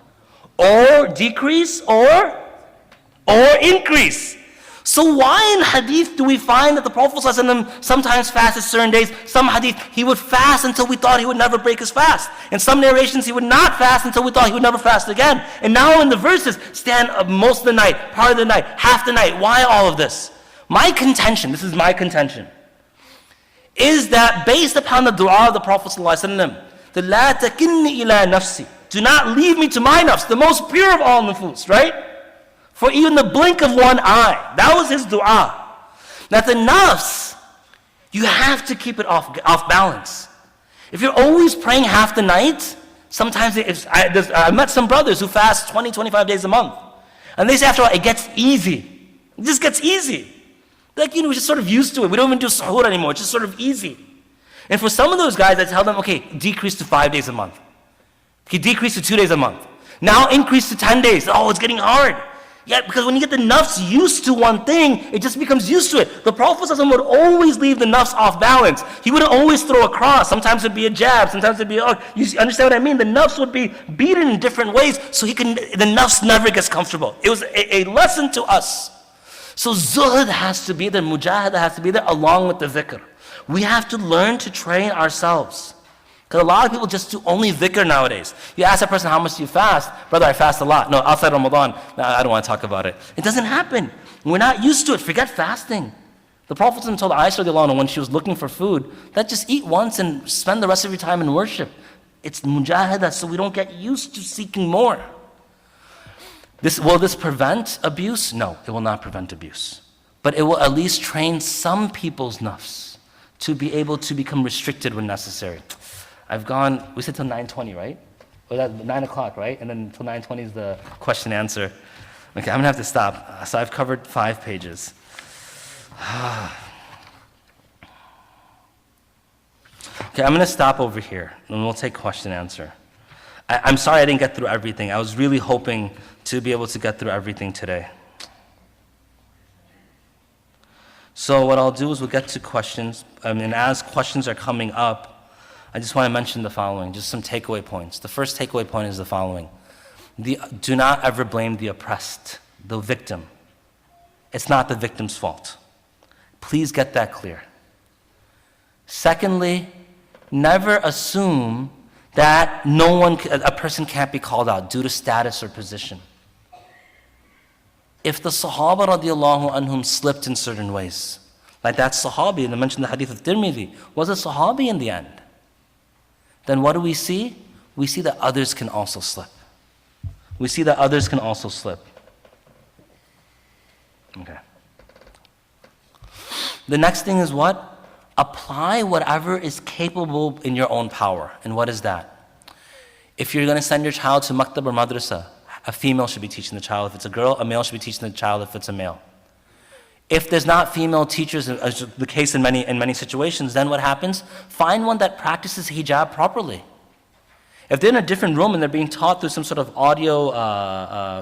Or decrease or increase. So why in hadith do we find that the Prophet ﷺ sometimes fasted certain days? Some hadith, he would fast until we thought he would never break his fast. In some narrations, he would not fast until we thought he would never fast again. And now in the verses, stand up most of the night, part of the night, half the night. Why all of this? My contention, this is my contention, is that based upon the dua of the Prophet ﷺ, the la takinni ila nafsi, do not leave me to my nafs, the most pure of all nufus, right? For even the blink of one eye. That was his dua. That the nafs, you have to keep it off balance. If you're always praying half the night, sometimes I met some brothers who fast 20, 25 days a month. And they say after a while, it gets easy. It just gets easy. Like, we're just sort of used to it. We don't even do suhoor anymore. It's just sort of easy. And for some of those guys, I tell them, okay, decrease to 5 days a month. Okay, decrease to 2 days a month. Now increase to 10 days. Oh, it's getting hard. Yeah, because when you get the nafs used to one thing, it just becomes used to it. The Prophet ﷺ would always leave the nafs off balance. He wouldn't always throw a cross. Sometimes it'd be a jab, sometimes it'd be you understand what I mean? The nafs would be beaten in different ways, so the nafs never gets comfortable. It was a lesson to us. So zuhd has to be there, mujahadah has to be there, along with the dhikr. We have to learn to train ourselves. Because a lot of people just do only dhikr nowadays. You ask a person, how much do you fast? Brother, I fast a lot. No, outside Ramadan, no, I don't want to talk about it. It doesn't happen. We're not used to it. Forget fasting. The Prophet told Aisha radiallahu anha when she was looking for food, that just eat once and spend the rest of your time in worship. It's mujahadah, so we don't get used to seeking more. Will this prevent abuse? No, it will not prevent abuse. But it will at least train some people's nafs to be able to become restricted when necessary. We said till 9:20, right? Or that 9 o'clock, right? And then till 9:20 is the question answer. Okay, I'm gonna have to stop. So I've covered 5 pages. Okay, I'm gonna stop over here and we'll take question answer. I'm sorry I didn't get through everything. I was really hoping to be able to get through everything today. So what I'll do is we'll get to questions, and as questions are coming up, I just want to mention the following, just some takeaway points. The first takeaway point is the following. Do not ever blame the oppressed, the victim. It's not the victim's fault. Please get that clear. Secondly, never assume that a person can't be called out due to status or position. If the Sahaba radiallahu anhum slipped in certain ways, like that Sahabi, and I mentioned the hadith of Tirmidhi, was a Sahabi in the end, then what do we see? We see that others can also slip. We see that others can also slip. Okay. The next thing is what? Apply whatever is capable in your own power. And what is that? If you're going to send your child to maktab or madrasa, a female should be teaching the child. If it's a girl, a male should be teaching the child if it's a male. If there's not female teachers, as the case in many situations, then what happens? Find one that practices hijab properly. If they're in a different room and they're being taught through some sort of audio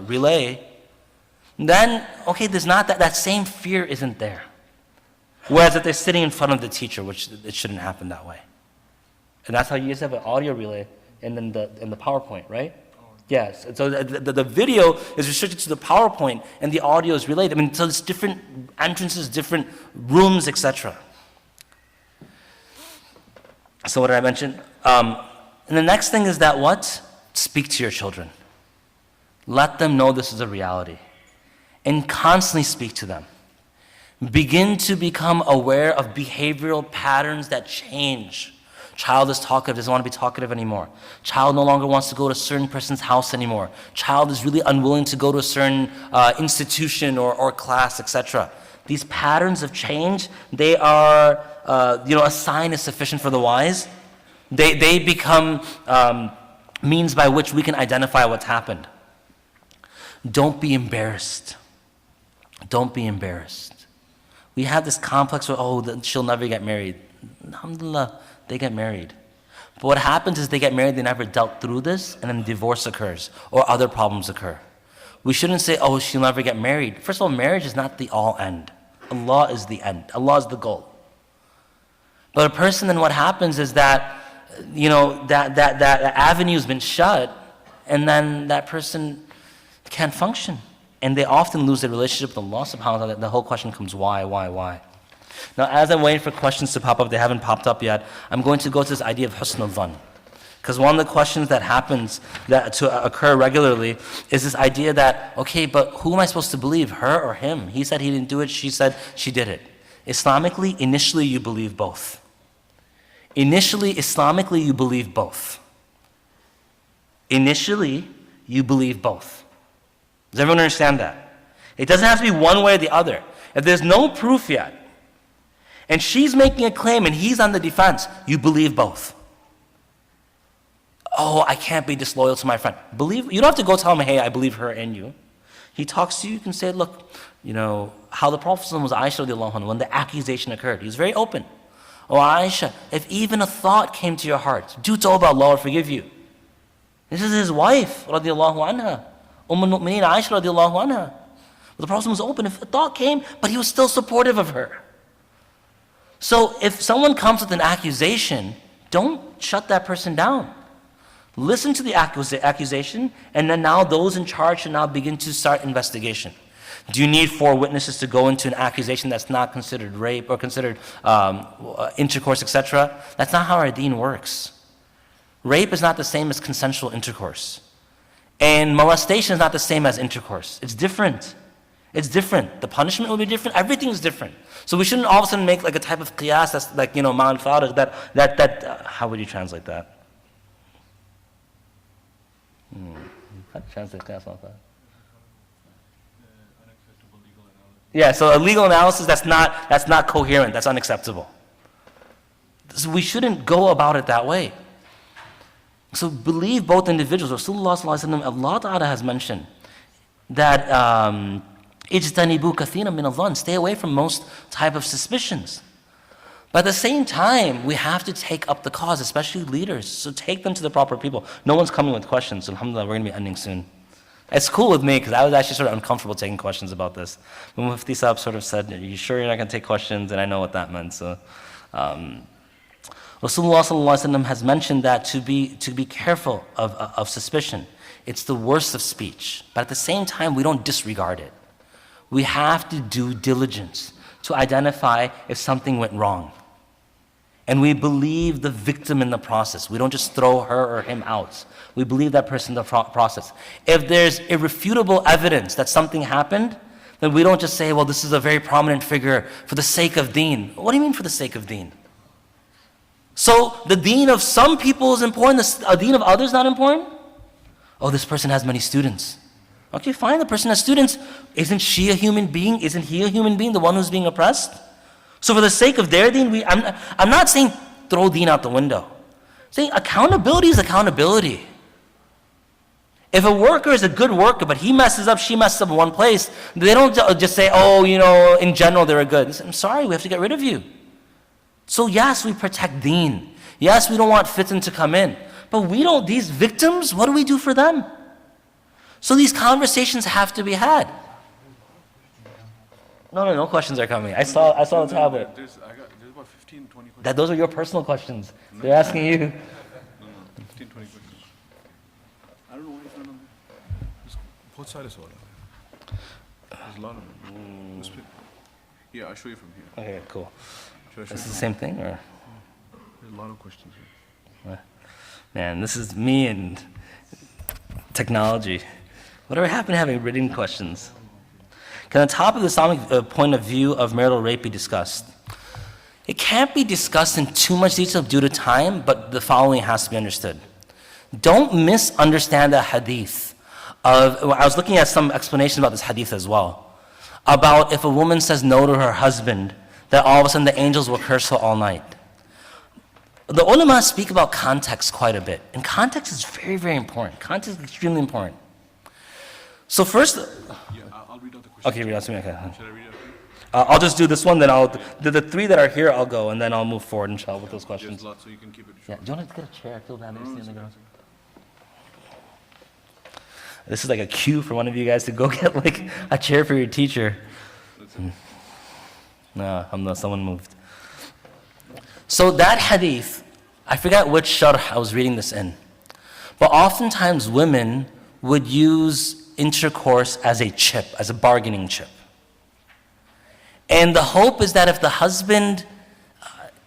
relay, then, okay, there's not that same fear isn't there. Whereas if they're sitting in front of the teacher, which it shouldn't happen that way. And that's how you just have an audio relay and then the PowerPoint, right? Yes, so the video is restricted to the PowerPoint and the audio is relayed. I mean, so it's different entrances, different rooms, etc. So what did I mention? And the next thing is that what? Speak to your children. Let them know this is a reality. And constantly speak to them. Begin to become aware of behavioral patterns that change. Child is talkative, doesn't want to be talkative anymore. Child no longer wants to go to a certain person's house anymore. Child is really unwilling to go to a certain institution or class, etc. These patterns of change, they are, a sign is sufficient for the wise. They become means by which we can identify what's happened. Don't be embarrassed. Don't be embarrassed. We have this complex where, she'll never get married. Alhamdulillah, they get married. But what happens is they get married, they never dealt through this, and then divorce occurs, or other problems occur. We shouldn't say, she'll never get married. First of all, marriage is not the all end. Allah is the end. Allah is the goal. But a person, then what happens is that, that avenue has been shut, and then that person can't function. And they often lose their relationship with Allah subhanahu wa ta'ala. The whole question comes, why? Now, as I'm waiting for questions to pop up, they haven't popped up yet, I'm going to go to this idea of husn al-dhan. Because one of the questions that happens to occur regularly is this idea that, okay, but who am I supposed to believe, her or him? He said he didn't do it, she said she did it. Islamically, initially you believe both. Islamically, you believe both. Initially, you believe both. Does everyone understand that? It doesn't have to be one way or the other. If there's no proof yet, and she's making a claim and he's on the defense, you believe both. Oh, I can't be disloyal to my friend. You don't have to go tell him, hey, I believe her and you. He talks to you, you can say, look, how the Prophet was Aisha radiallahu anha, when the accusation occurred. He was very open. Oh, Aisha, if even a thought came to your heart, do tawbah, Allah will forgive you. This is his wife, radiallahu anha. Al-Mu'mineen Aisha radiallahu anha. But the Prophet was open. If a thought came, but he was still supportive of her. So if someone comes with an accusation, don't shut that person down. Listen to the accusation, and then now those in charge should now begin to start investigation. Do you need 4 witnesses to go into an accusation that's not considered rape or considered intercourse, etc.? That's not how our deen works. Rape is not the same as consensual intercourse. And molestation is not the same as intercourse. It's different. The punishment will be different. Everything is different. So we shouldn't all of a sudden make like a type of qiyas that's like, ma'al farigh, that how would you translate that? How do you translate qiyas ma'al farigh? Yeah, so a legal analysis that's not coherent, that's unacceptable. So we shouldn't go about it that way. So believe both individuals. Rasulullah sallallahu alaihi wasallam, Allah Ta'ala has mentioned that ijtanibu kathiran min adh-dhann, stay away from most type of suspicions. But at the same time, we have to take up the cause, especially leaders. So take them to the proper people. No one's coming with questions. So alhamdulillah, we're going to be ending soon. It's cool with me because I was actually sort of uncomfortable taking questions about this. When Mufti Saab sort of said, are you sure you're not going to take questions? And I know what that meant. So Rasulullah sallallahu alaihi wasallam has mentioned that to be careful of suspicion. It's the worst of speech. But at the same time, we don't disregard it. We have to do diligence to identify if something went wrong. And we believe the victim in the process. We don't just throw her or him out. We believe that person in the process. If there's irrefutable evidence that something happened, then we don't just say, well, this is a very prominent figure for the sake of deen. What do you mean for the sake of deen? So the deen of some people is important, the deen of others not important? Oh, this person has many students. Okay, fine, the person has students. Isn't she a human being? Isn't he a human being, the one who's being oppressed? So for the sake of their deen, I'm not saying throw deen out the window. I'm saying accountability is accountability. If a worker is a good worker, but he messes up, she messes up in one place, they don't just say, oh, in general they're good. Say, I'm sorry, we have to get rid of you. So yes, we protect deen. Yes, we don't want fitna to come in. But these victims, what do we do for them? So these conversations have to be had. No questions are coming. I saw the tablet. There's about 15, 20 questions. Those are your personal questions. They're asking you. No, 15, 20 questions. I don't know why it's not on there. Both sides are There's a lot of them. Yeah, I'll show you from here. Okay, cool. Should I show This you is the from same thing, or? There's a lot of questions here. Man, this is me and technology. Whatever happened to having written questions? Can the topic of the Islamic point of view of marital rape be discussed? It can't be discussed in too much detail due to time, but the following has to be understood. Don't misunderstand the hadith. I was looking at some explanation about this hadith as well. About if a woman says no to her husband, that all of a sudden the angels will curse her all night. The ulama speak about context quite a bit. And context is very, very important. Context is extremely important. So first... Yeah, I'll read out the question. Okay, read out to me. Okay. Should I read it? I'll just do this one, then the 3 that are here, I'll go, and then I'll move forward, inshallah, with those questions. There's lots, so you can keep it Yeah. short. Do you want to get a chair? I feel bad No, sitting it's on the okay. ground. This is like a cue for one of you guys to go get like a chair for your teacher. That's it. No, someone moved. So that hadith, I forgot which sharh I was reading this in, but oftentimes women would use intercourse as a chip, as a bargaining chip. And the hope is that if the husband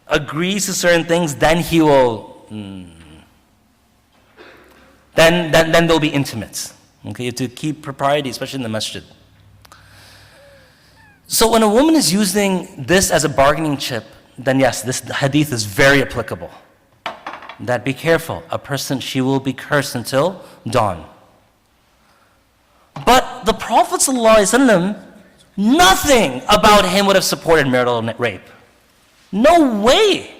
agrees to certain things, then he will, then they'll be intimate. Okay, you have to keep propriety, especially in the masjid. So when a woman is using this as a bargaining chip, then yes, this hadith is very applicable. That be careful, a person, she will be cursed until dawn. But the Prophet ﷺ, nothing about him would have supported marital rape. No way.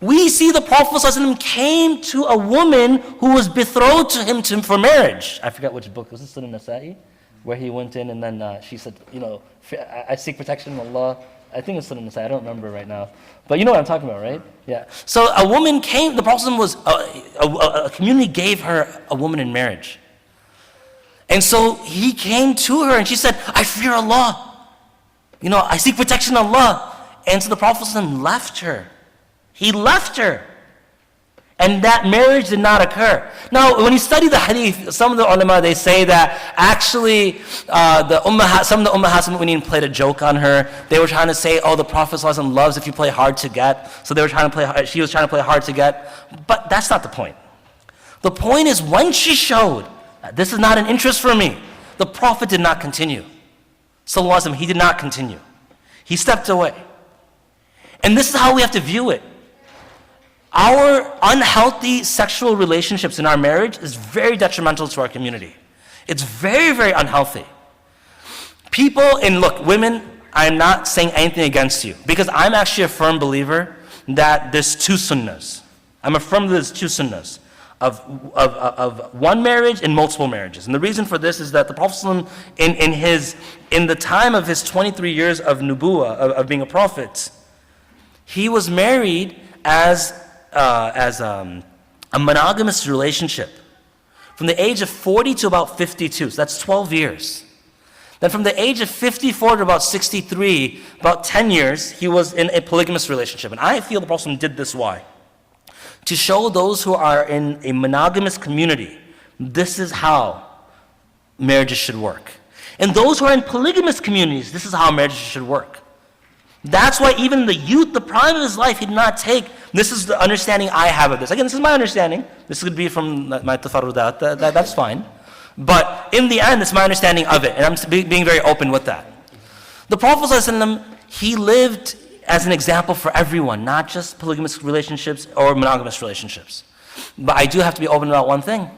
We see the Prophet ﷺ came to a woman who was betrothed to him for marriage. I forgot which book, was this Sunan Nasa'i? Where he went in and then she said, I seek protection from Allah. I think it's Sunan Nasa'i, I don't remember right now. But you know what I'm talking about, right? Yeah. So a woman came, the Prophet ﷺ a community gave her a woman in marriage. And so he came to her and she said, I fear Allah. I seek protection from Allah. And so the Prophet ﷺ left her. He left her. And that marriage did not occur. Now, when you study the hadith, some of the ulama, they say that actually some of the Ummahat al-Mu'mineen played a joke on her. They were trying to say, the Prophet ﷺ loves if you play hard to get. So she was trying to play hard to get. But that's not the point. The point is when she showed, this is not an interest for me, the Prophet did not continue. Sallallahu Alaihi Wasallam, he did not continue. He stepped away. And this is how we have to view it. Our unhealthy sexual relationships in our marriage is very detrimental to our community. It's very, very unhealthy. Look, women, I'm not saying anything against you, because I'm actually a firm believer that there's two sunnahs. I'm a firm believer there's two sunnahs of one marriage and multiple marriages. And the reason for this is that the Prophet in the time of his 23 years of nubuwah, of being a prophet, he was married as a monogamous relationship from the age of 40 to about 52, so that's 12 years. Then from the age of 54 to about 63, about 10 years, he was in a polygamous relationship. And I feel the Prophet did this why? To show those who are in a monogamous community, this is how marriages should work. And those who are in polygamous communities, this is how marriages should work. That's why even the youth, the prime of his life, he did not take. This is the understanding I have of this. Again, this is my understanding. This could be from my tafarrudat. That's fine. But in the end, it's my understanding of it. And I'm being very open with that. The Prophet ﷺ, he lived as an example for everyone, not just polygamous relationships or monogamous relationships. But I do have to be open about one thing.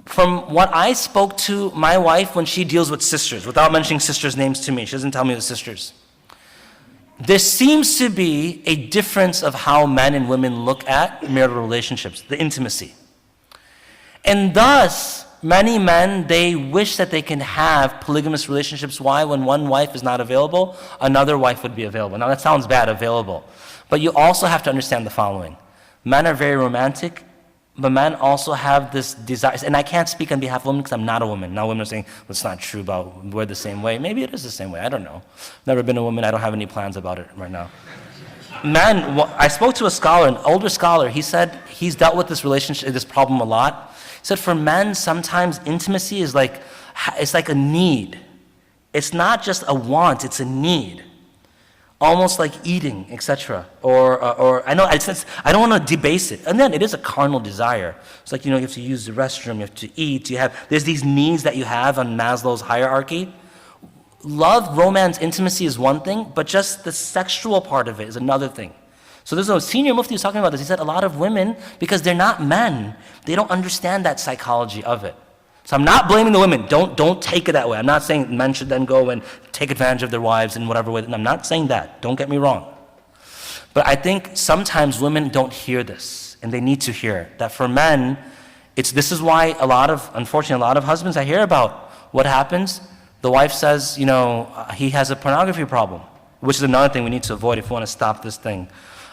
From what I spoke to my wife when she deals with sisters, without mentioning sisters' names to me, she doesn't tell me the sisters. There seems to be a difference of how men and women look at marital relationships, the intimacy. And thus, many men, they wish that they can have polygamous relationships. Why? When one wife is not available, another wife would be available. Now that sounds bad, available. But you also have to understand the following. Men are very romantic, but men also have this desire. And I can't speak on behalf of women because I'm not a woman. Now women are saying, well, it's not true about we're the same way. Maybe it is the same way, I don't know. Never been a woman, I don't have any plans about it right now. Men, I spoke to a scholar, an older scholar, he said he's dealt with this relationship, this problem a lot. He said for men, sometimes intimacy is it's like a need. It's not just a want, it's a need. Almost like eating, etc. Or I know I don't want to debase it. And then it is a carnal desire. It's like, you have to use the restroom, you have to eat, there's these needs that you have on Maslow's hierarchy. Love, romance, intimacy is one thing, but just the sexual part of it is another thing. So there's a senior mufti who's talking about this. He said a lot of women, because they're not men, they don't understand that psychology of it. So I'm not blaming the women. Don't take it that way. I'm not saying men should then go and take advantage of their wives in whatever way. I'm not saying that. Don't get me wrong. But I think sometimes women don't hear this, and they need to hear it. That for men, this is why unfortunately, a lot of husbands I hear about, what happens, the wife says, he has a pornography problem, which is another thing we need to avoid if we want to stop this thing.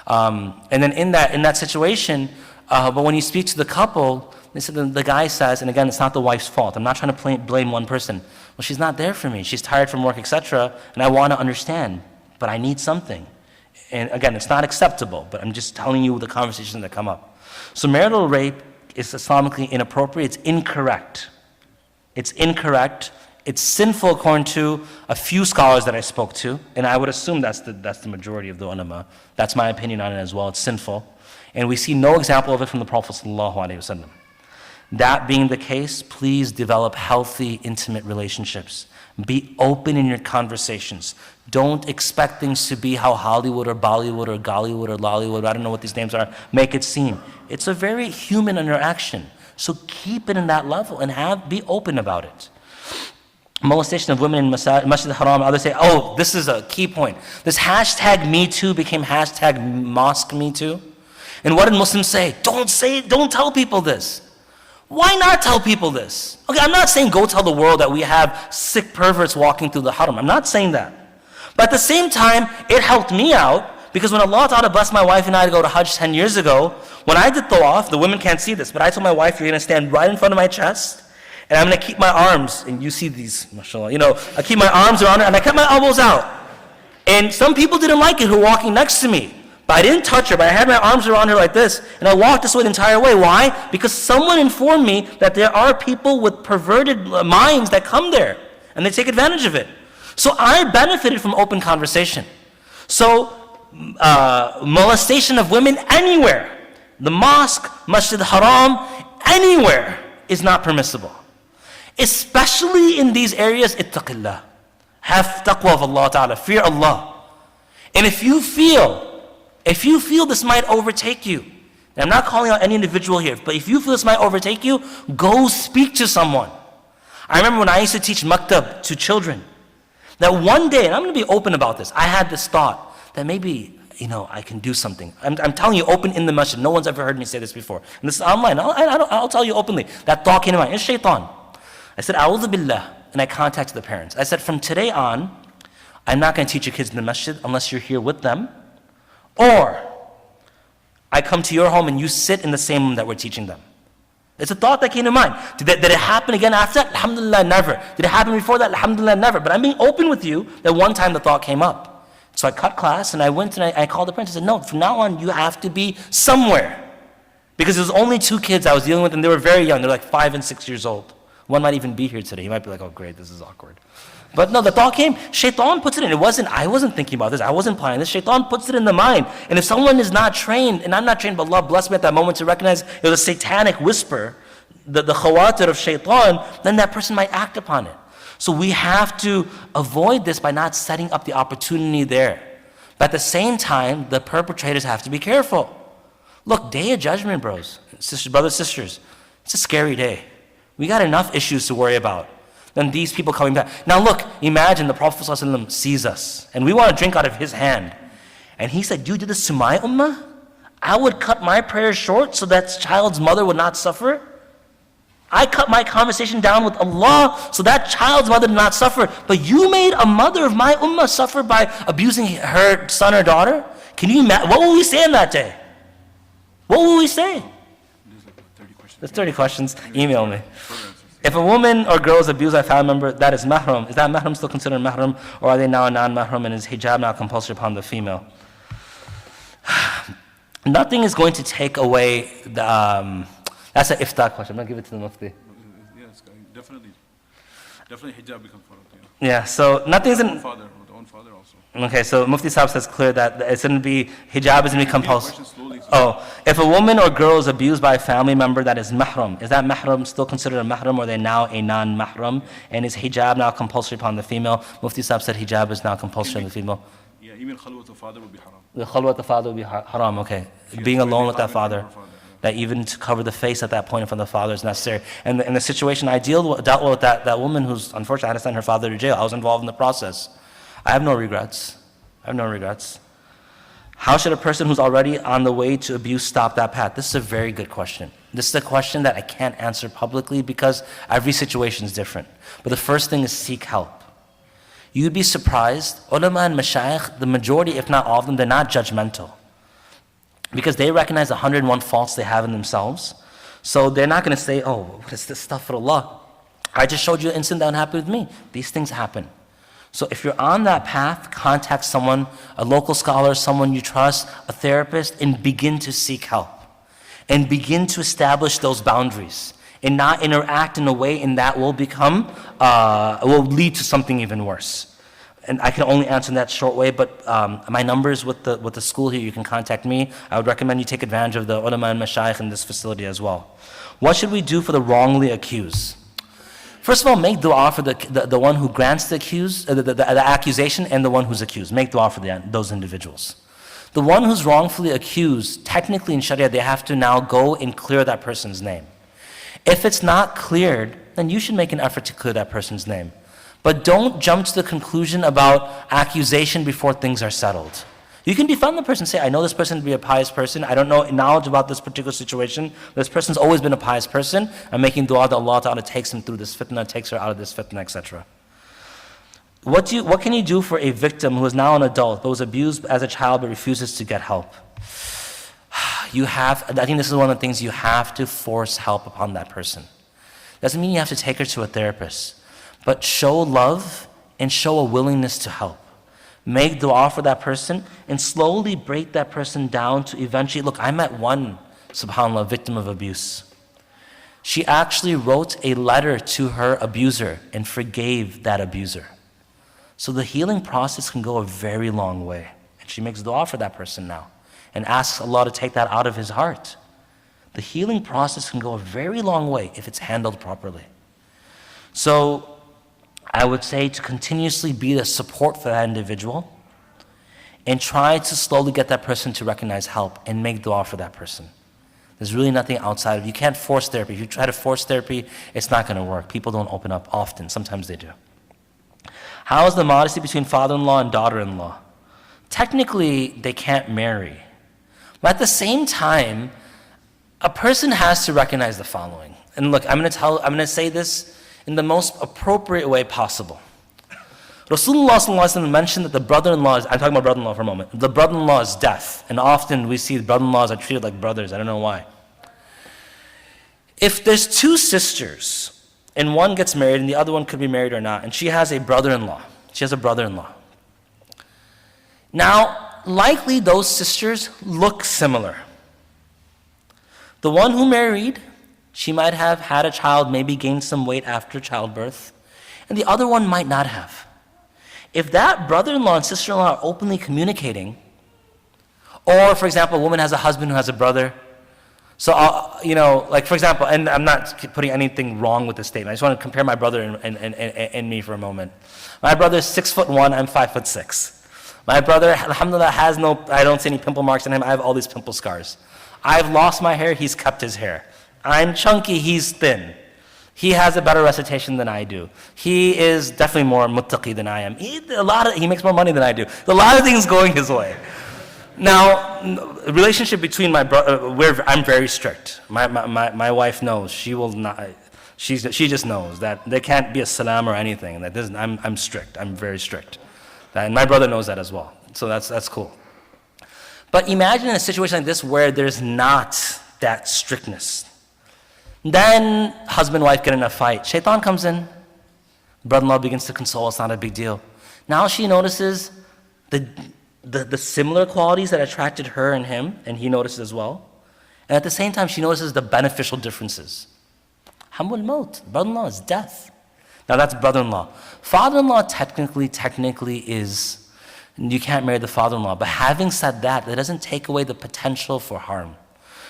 And then in that situation, but when you speak to the couple, the guy says, and again, it's not the wife's fault. I'm not trying to blame one person. Well, she's not there for me. She's tired from work, etc. And I want to understand, but I need something. And again, it's not acceptable, but I'm just telling you the conversations that come up. So marital rape is Islamically inappropriate. It's incorrect. It's incorrect. It's sinful according to a few scholars that I spoke to, and I would assume that's the majority of the ulama. That's my opinion on it as well. It's sinful. And we see no example of it from the Prophet ﷺ. That being the case, please develop healthy, intimate relationships. Be open in your conversations. Don't expect things to be how Hollywood or Bollywood or Gollywood or Lollywood, I don't know what these names are, make it seem. It's a very human interaction. So keep it in that level and be open about it. Molestation of women in Masjid al-Haram, others say, oh, this is a key point. This hashtag #MeToo became hashtag Mosque #MeToo. And what did Muslims say? Don't tell people this. Why not tell people this? Okay, I'm not saying go tell the world that we have sick perverts walking through the haram. I'm not saying that. But at the same time, it helped me out because when Allah Ta'ala blessed my wife and I to go to Hajj 10 years ago, when I did tawaf, the women can't see this, but I told my wife, you're going to stand right in front of my chest and I'm going to keep my arms, and you see these, mashallah, I keep my arms around her and I kept my elbows out. And some people didn't like it who were walking next to me. But I didn't touch her, but I had my arms around her like this, and I walked this way the entire way. Why? Because someone informed me that there are people with perverted minds that come there, and they take advantage of it. So I benefited from open conversation. So molestation of women anywhere, the mosque, Masjid al-Haram, anywhere is not permissible. Especially in these areas, ittaqillah. Have taqwa of Allah Ta'ala, fear Allah. And if you feel this might overtake you, and I'm not calling out any individual here, but if you feel this might overtake you, go speak to someone. I remember when I used to teach maktab to children, that one day, and I'm going to be open about this, I had this thought that maybe, I can do something. I'm telling you open in the masjid. No one's ever heard me say this before. And this is online. I'll tell you openly. That thought came to mind. It's shaitan. I said, A'udhu billah, and I contacted the parents. I said, from today on, I'm not going to teach your kids in the masjid unless you're here with them. Or I come to your home and you sit in the same room that we're teaching them. It's a thought that came to mind. Did it happen again after that? Alhamdulillah, never. Did it happen before that? Alhamdulillah, never. But I'm being open with you that one time the thought came up. So I cut class and I went and I called the parents and said, no, from now on you have to be somewhere. Because there was only 2 kids I was dealing with and they were very young. They were like 5 and 6 years old. One might even be here today. He might be like, oh great, this is awkward. But no, the thought came, shaitan puts it in. I wasn't thinking about this. I wasn't planning this. Shaitan puts it in the mind. And if someone is not trained, and I'm not trained, but Allah blessed me at that moment to recognize it was a satanic whisper, the khawatir of shaitan, then that person might act upon it. So we have to avoid this by not setting up the opportunity there. But at the same time, the perpetrators have to be careful. Look, day of judgment, brothers, sisters, it's a scary day. We got enough issues to worry about than these people coming back. Now look, imagine the Prophet ﷺ sees us, and we want to drink out of his hand. And he said, you did this to my ummah? I would cut my prayers short so that child's mother would not suffer? I cut my conversation down with Allah so that child's mother did not suffer. But you made a mother of my ummah suffer by abusing her son or daughter? Can you imagine? What will we say on that day? What will we say? There's 30 questions. Email me. If a woman or girl is abused by a family member, that is mahram. Is that mahram still considered mahram, or are they now a non-mahram and is hijab now compulsory upon the female? Nothing is going to take away the... that's an iftar question. I'm going to give it to the mufti. Yes, definitely. Definitely hijab becomes part of it. Yeah, so nothing's in... With the own father also. Okay, so Mufti Saab says clear that it's going to be, hijab is going to be compulsory. Slowly. Oh, if a woman or girl is abused by a family member that is mahram, is that mahram still considered a mahram, or are they now a non-mahram? And is hijab now compulsory upon the female? Mufti Saab said hijab is now compulsory on the female. Yeah, even khalwat of father would be haram. The khalwat the father would be haram, okay. Being alone with that father. That even to cover the face at that point in front of the father is necessary. And the situation I dealt with that woman who's unfortunately had to send her father to jail. I was involved in the process. I have no regrets. How should a person who's already on the way to abuse stop that path? This is a very good question. This is a question that I can't answer publicly because every situation is different. But the first thing is seek help. You'd be surprised, ulama and mashayikh, the majority, if not all of them, they're not judgmental. Because they recognize the 101 faults they have in themselves. So they're not going to say, oh, what is this stuff for Allah? I just showed you an incident that happened with me. These things happen. So if you're on that path, contact someone, a local scholar, someone you trust, a therapist, and begin to seek help. And begin to establish those boundaries. and not interact in a way and that will will lead to something even worse. And I can only answer in that short way, but my numbers with the school here, you can contact me. I would recommend you take advantage of the ulama and mashayikh in this facility as well. What should we do for the wrongly accused? First of all, make dua for the one who grants the accusation and the one who's accused. Make dua for those individuals. The one who's wrongfully accused, technically in Sharia, they have to now go and clear that person's name. If it's not cleared, then you should make an effort to clear that person's name. But don't jump to the conclusion about accusation before things are settled. You can defend the person, say, I know this person to be a pious person. I don't know knowledge about this particular situation. This person's always been a pious person. I'm making dua that Allah Ta'ala takes him through this fitna, takes her out of this fitna, etc. What can you do for a victim who is now an adult, but was abused as a child but refuses to get help? I think this is one of the things you have to force help upon that person. Doesn't mean you have to take her to a therapist. But show love and show a willingness to help. Make dua for that person and slowly break that person down to eventually, look, I met one, subhanAllah, victim of abuse. She actually wrote a letter to her abuser and forgave that abuser. So the healing process can go a very long way. And she makes dua for that person now and asks Allah to take that out of his heart. The healing process can go a very long way if it's handled properly. So I would say to continuously be the support for that individual and try to slowly get that person to recognize help and make dua for that person. There's really nothing outside of you. You can't force therapy. If you try to force therapy, it's not going to work. People don't open up often. Sometimes they do. How is the modesty between father-in-law and daughter-in-law? Technically, they can't marry. But at the same time, a person has to recognize the following. And look, I'm going to say this in the most appropriate way possible. Rasulullah ﷺ mentioned that the brother-in-law I'm talking about brother-in-law for a moment. The brother-in-law is death. And often we see brother-in-laws are treated like brothers. I don't know why. If there's two sisters, and one gets married and the other one could be married or not, and she has a brother-in-law. Now, likely those sisters look similar. The one who married, she might have had a child, maybe gained some weight after childbirth, and the other one might not have. If that brother-in-law and sister-in-law are openly communicating, or for example, a woman has a husband who has a brother, so like for example, and I'm not putting anything wrong with this statement, I just want to compare my brother and me for a moment. My brother is 6'1", I'm 5'6". My brother, alhamdulillah, I don't see any pimple marks on him, I have all these pimple scars. I've lost my hair, he's kept his hair. I'm chunky, he's thin. He has a better recitation than I do. He is definitely more muttaqi than I am. He makes more money than I do. A lot of things going his way. Now, the relationship between my brother, I'm very strict. My wife knows. She will not. She just knows that there can't be a salam or anything. I'm strict. I'm very strict. And my brother knows that as well. So that's cool. But imagine in a situation like this where there's not that strictness. Then husband and wife get in a fight. Shaitan comes in. Brother-in-law begins to console. It's not a big deal. Now she notices the similar qualities that attracted her and him, and he notices as well. And at the same time, she notices the beneficial differences. Hamul maut. Brother-in-law is death. Now that's brother-in-law. Father-in-law technically is, you can't marry the father-in-law. But having said that doesn't take away the potential for harm.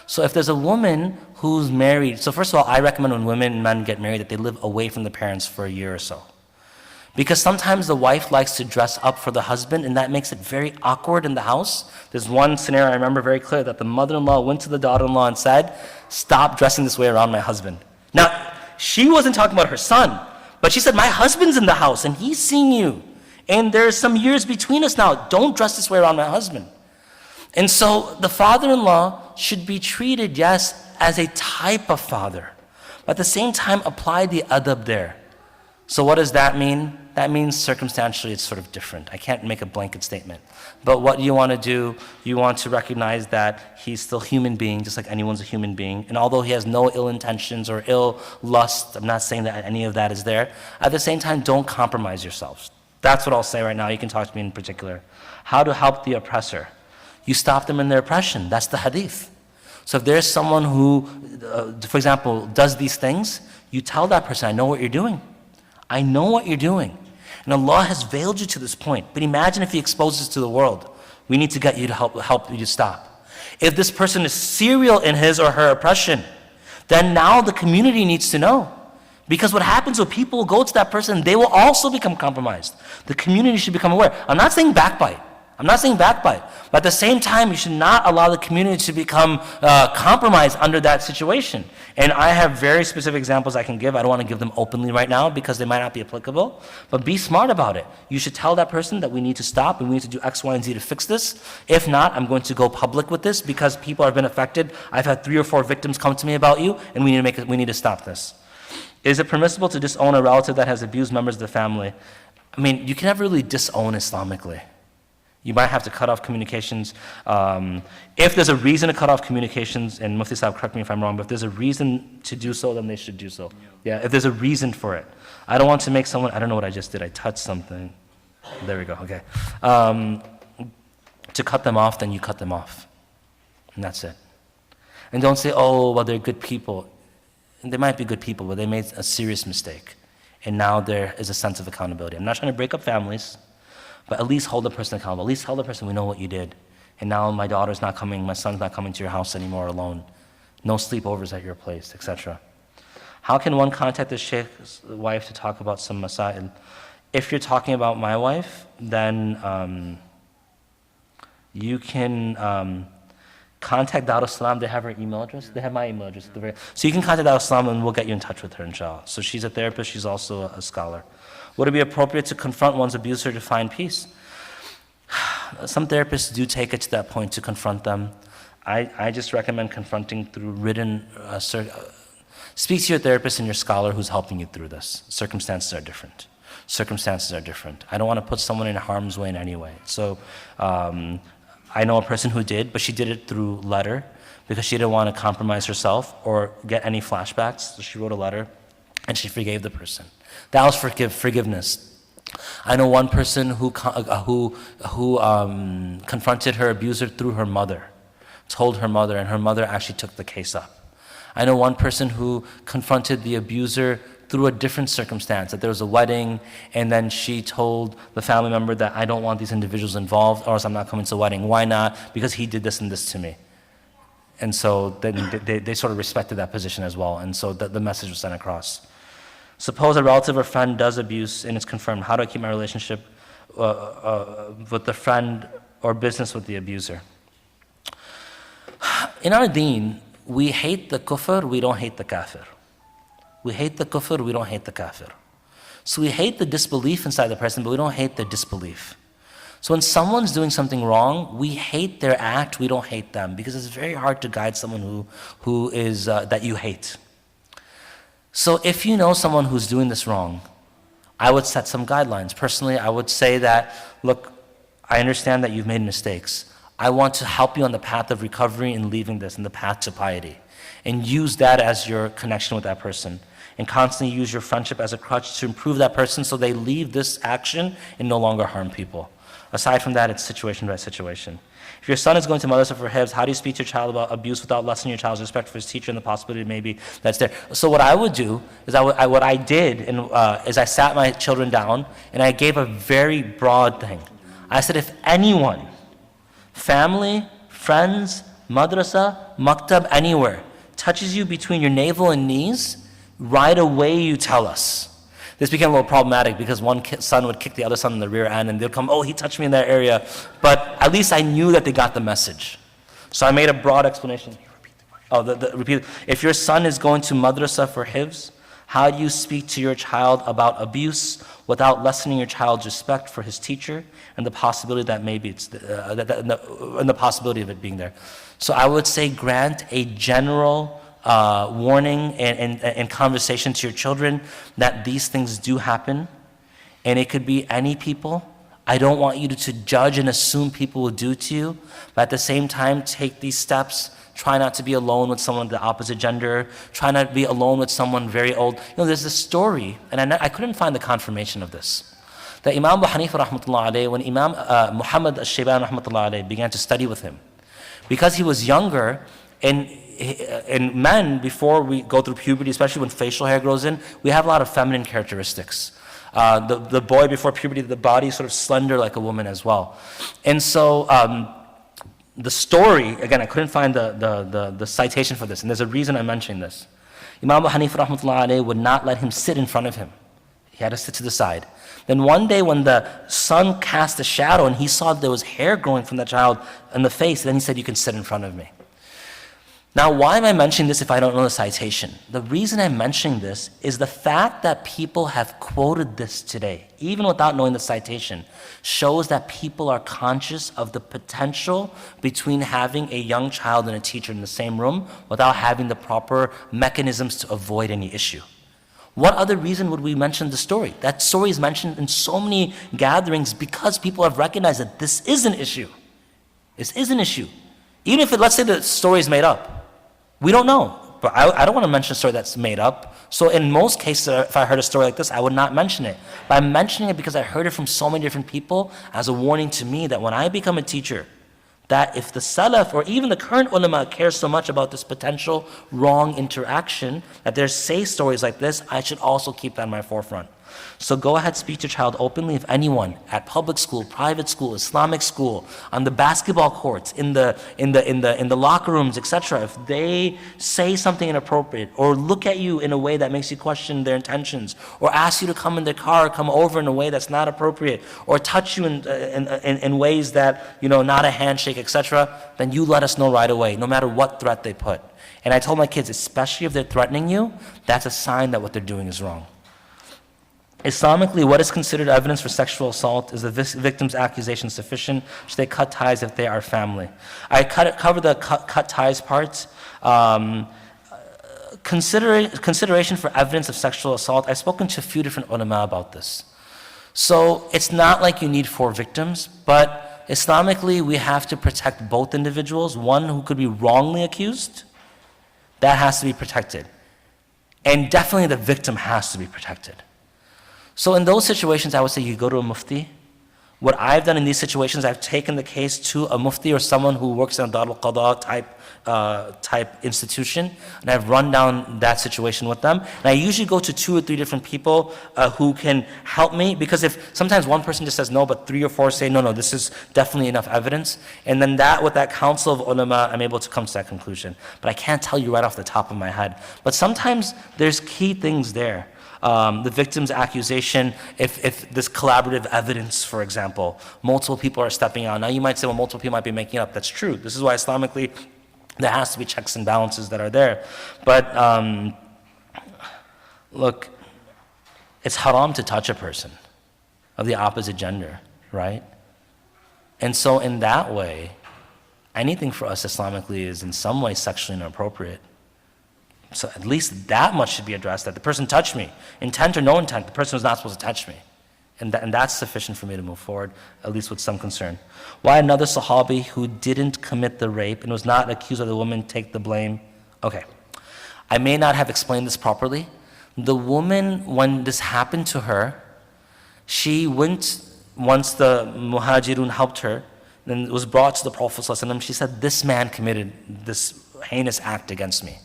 So if there's a woman who's married, so first of all, I recommend when women and men get married that they live away from the parents for a year or so. Because sometimes the wife likes to dress up for the husband and that makes it very awkward in the house. There's one scenario I remember very clear that the mother-in-law went to the daughter-in-law and said, stop dressing this way around my husband. Now, she wasn't talking about her son, but she said, my husband's in the house and he's seeing you. And there's some years between us now. Don't dress this way around my husband. And so the father-in-law should be treated, yes, as a type of father. But at the same time, apply the adab there. So what does that mean? That means circumstantially it's sort of different. I can't make a blanket statement. But what you want to do, you want to recognize that he's still a human being, just like anyone's a human being. And although he has no ill intentions or ill lust, I'm not saying that any of that is there. At the same time, don't compromise yourselves. That's what I'll say right now. You can talk to me in particular. How to help the oppressor. You stop them in their oppression. That's the hadith. So if there's someone who, for example, does these things, you tell that person, I know what you're doing. I know what you're doing. And Allah has veiled you to this point. But imagine if He exposes to the world. We need to get you to help you to stop. If this person is serial in his or her oppression, then now the community needs to know. Because what happens when people go to that person, they will also become compromised. The community should become aware. I'm not saying backbite. But at the same time, you should not allow the community to become compromised under that situation. And I have very specific examples I can give. I don't want to give them openly right now because they might not be applicable. But be smart about it. You should tell that person that we need to stop and we need to do X, Y, and Z to fix this. If not, I'm going to go public with this because people have been affected. I've had 3 or 4 victims come to me about you, and we need to stop this. Is it permissible to disown a relative that has abused members of the family? I mean, you can never really disown Islamically. You might have to cut off communications. If there's a reason to cut off communications, and Mufti Saab, correct me if I'm wrong, but if there's a reason to do so, then they should do so. Yeah, if there's a reason for it. I don't want to make someone, I don't know what I just did, I touched something. There we go, okay. To cut them off, then you cut them off. And that's it. And don't say, oh, well, they're good people. And they might be good people, but they made a serious mistake. And now there is a sense of accountability. I'm not trying to break up families, but at least hold the person accountable. At least tell the person, we know what you did. And now my daughter's not coming, my son's not coming to your house anymore alone. No sleepovers at your place, etc. How can one contact the Shaykh's wife to talk about some masail? If you're talking about my wife, then you can contact Dar es-Salaam. They have her email address. They have my email address. So you can contact Dar es-Salaam and we'll get you in touch with her, inshallah. So she's a therapist, she's also a scholar. Would it be appropriate to confront one's abuser to find peace? Some therapists do take it to that point to confront them. I just recommend confronting through written, speak to your therapist and your scholar who's helping you through this. Circumstances are different. I don't want to put someone in harm's way in any way. So I know a person who did, but she did it through letter because she didn't want to compromise herself or get any flashbacks. So she wrote a letter and she forgave the person. That was forgiveness. I know one person who confronted her abuser through her mother, told her mother, and her mother actually took the case up. I know one person who confronted the abuser through a different circumstance, that there was a wedding, and then she told the family member that I don't want these individuals involved, or else I'm not coming to the wedding. Why not? Because he did this and this to me. And so then they sort of respected that position as well, and so the message was sent across. Suppose a relative or friend does abuse and it's confirmed. How do I keep my relationship with the friend or business with the abuser? In our deen, we hate the kufr, we don't hate the kafir. We hate the kufr, we don't hate the kafir. So we hate the disbelief inside the person, but we don't hate their disbelief. So when someone's doing something wrong, we hate their act, we don't hate them, because it's very hard to guide someone who is that you hate. So if you know someone who's doing this wrong, I would set some guidelines. Personally, I would say that, look, I understand that you've made mistakes. I want to help you on the path of recovery and leaving this, and the path to piety. And use that as your connection with that person. And constantly use your friendship as a crutch to improve that person so they leave this action and no longer harm people. Aside from that, it's situation by situation. If your son is going to madrasa for hifz, how do you speak to your child about abuse without lessening your child's respect for his teacher and the possibility maybe that's there? So what I would do is what I did is I sat my children down and I gave a very broad thing. I said, if anyone, family, friends, madrasa, maktab, anywhere, touches you between your navel and knees, right away you tell us. This became a little problematic because one son would kick the other son in the rear end and they'd come, oh, he touched me in that area. But at least I knew that they got the message. So I made a broad explanation. Repeat it. If your son is going to madrasa for hifz, how do you speak to your child about abuse without lessening your child's respect for his teacher and the possibility that maybe it's and the possibility of it being there? So I would say grant a general warning and conversation to your children that these things do happen, and it could be any people. I don't want you to judge and assume people will do to you, but at the same time take these steps. Try not to be alone with someone of the opposite gender. Try not to be alone with someone very old. There's this story, and I couldn't find the confirmation of this. That Imam Abu Hanifa rahmatullah alayhi, when Imam Muhammad al-Shayban rahmatullah alayhi began to study with him, because he was younger, And men, before we go through puberty, especially when facial hair grows in, we have a lot of feminine characteristics. The boy before puberty, the body is sort of slender like a woman as well. And so the story, again, I couldn't find the citation for this, and there's a reason I'm mentioning this. Imam Abu Hanifa rahmatullahi alayhi would not let him sit in front of him. He had to sit to the side. Then one day when the sun cast a shadow and he saw there was hair growing from that child in the face, then he said, you can sit in front of me. Now, why am I mentioning this if I don't know the citation? The reason I'm mentioning this is the fact that people have quoted this today, even without knowing the citation, shows that people are conscious of the potential between having a young child and a teacher in the same room without having the proper mechanisms to avoid any issue. What other reason would we mention the story? That story is mentioned in so many gatherings because people have recognized that this is an issue. This is an issue. Even if, let's say the story is made up. We don't know, but I don't want to mention a story that's made up. So in most cases, if I heard a story like this, I would not mention it. But I'm mentioning it because I heard it from so many different people as a warning to me that when I become a teacher, that if the Salaf or even the current ulama care so much about this potential wrong interaction, that they say stories like this, I should also keep that in my forefront. So go ahead, speak to your child openly. If anyone at public school, private school, Islamic school, on the basketball courts, in the locker rooms, etc., if they say something inappropriate or look at you in a way that makes you question their intentions, or ask you to come in their car, or come over in a way that's not appropriate, or touch you in ways that, not a handshake, etc., then you let us know right away, no matter what threat they put. And I told my kids, especially if they're threatening you, that's a sign that what they're doing is wrong. Islamically, what is considered evidence for sexual assault? Is the victim's accusation sufficient? Should they cut ties if they are family? I cover the cut ties part. Consideration for evidence of sexual assault. I've spoken to a few different ulama about this. So it's not like you need 4 victims, but Islamically, we have to protect both individuals. One who could be wrongly accused, that has to be protected. And definitely the victim has to be protected. So in those situations, I would say you go to a mufti. What I've done in these situations, I've taken the case to a mufti or someone who works in a Dar al-Qada type institution, and I've run down that situation with them. And I usually go to 2 or 3 different people who can help me, because if sometimes one person just says no, but 3 or 4 say no, this is definitely enough evidence, and then with that council of ulama, I'm able to come to that conclusion. But I can't tell you right off the top of my head. But sometimes there's key things there. The victim's accusation, if this collaborative evidence, for example, multiple people are stepping out. Now you might say, well, multiple people might be making it up. That's true. This is why Islamically there has to be checks and balances that are there. But look, it's haram to touch a person of the opposite gender, right? And so in that way, anything for us Islamically is in some way sexually inappropriate. So at least that much should be addressed, that the person touched me. Intent or no intent, the person was not supposed to touch me. And that's sufficient for me to move forward, at least with some concern. Why another Sahabi who didn't commit the rape and was not accused of the woman take the blame? Okay, I may not have explained this properly. The woman, when this happened to her, she went, once the Muhajirun helped her, then was brought to the Prophet ﷺ, she said, this man committed this heinous act against me.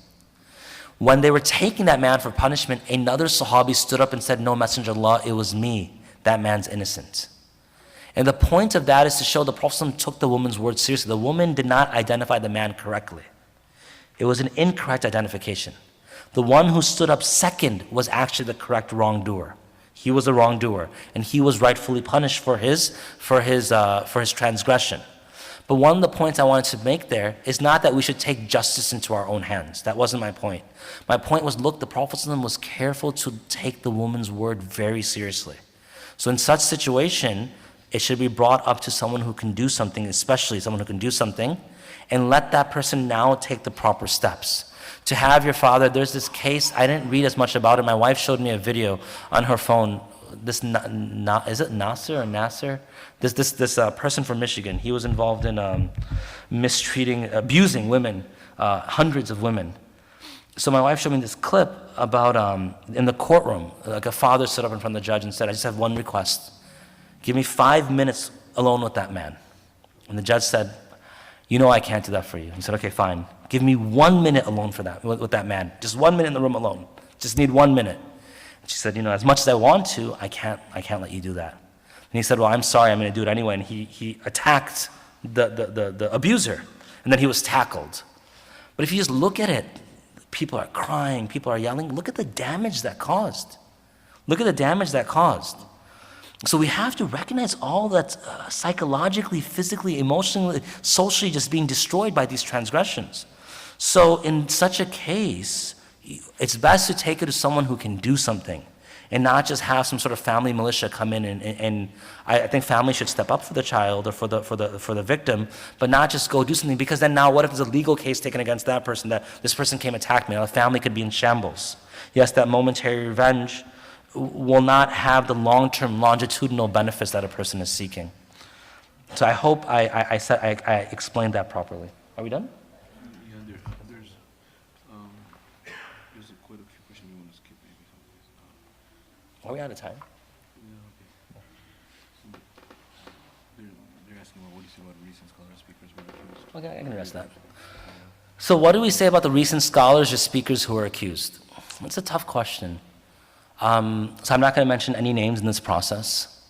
When they were taking that man for punishment, another Sahabi stood up and said, no, Messenger of Allah, it was me. That man's innocent. And the point of that is to show the Prophet took the woman's word seriously. The woman did not identify the man correctly. It was an incorrect identification. The one who stood up second was actually the correct wrongdoer. He was the wrongdoer, and he was rightfully punished for his transgression. But one of the points I wanted to make there is not that we should take justice into our own hands. That wasn't my point. My point was, look, the Prophet ﷺ was careful to take the woman's word very seriously. So in such situation, it should be brought up to someone who can do something, especially someone who can do something, and let that person now take the proper steps. To have your father, there's this case, I didn't read as much about it. My wife showed me a video on her phone. Is it Nasser or Nasser? This person from Michigan, he was involved in abusing women, hundreds of women. So my wife showed me this clip about in the courtroom, like a father stood up in front of the judge and said, I just have one request. Give me 5 minutes alone with that man. And the judge said, You know I can't do that for you. He said, okay, fine. Give me 1 minute alone for that, with that man. Just 1 minute in the room alone. Just need 1 minute. And she said, as much as I want to, I can't let you do that. And he said, well, I'm sorry, I'm going to do it anyway. And he attacked the abuser. And then he was tackled. But if you just look at it, people are crying, people are yelling. Look at the damage that caused. Look at the damage that caused. So we have to recognize all that's psychologically, physically, emotionally, socially just being destroyed by these transgressions. So in such a case, it's best to take it to someone who can do something and not just have some sort of family militia come in and I think family should step up for the child or for the victim, but not just go do something, because then now what if there's a legal case taken against that person, that this person came attacked me, now the family could be in shambles. Yes, that momentary revenge will not have the long-term longitudinal benefits that a person is seeking. So I hope I explained that properly. Are we done? Yeah, there's quite a few questions you want to skip maybe. Are we out of time? Yeah, okay. So they're asking what do you say about recent scholar speakers who were accused? Okay, I can address that. So what do we say about the recent scholars or speakers who are accused? That's a tough question. So I'm not going to mention any names in this process,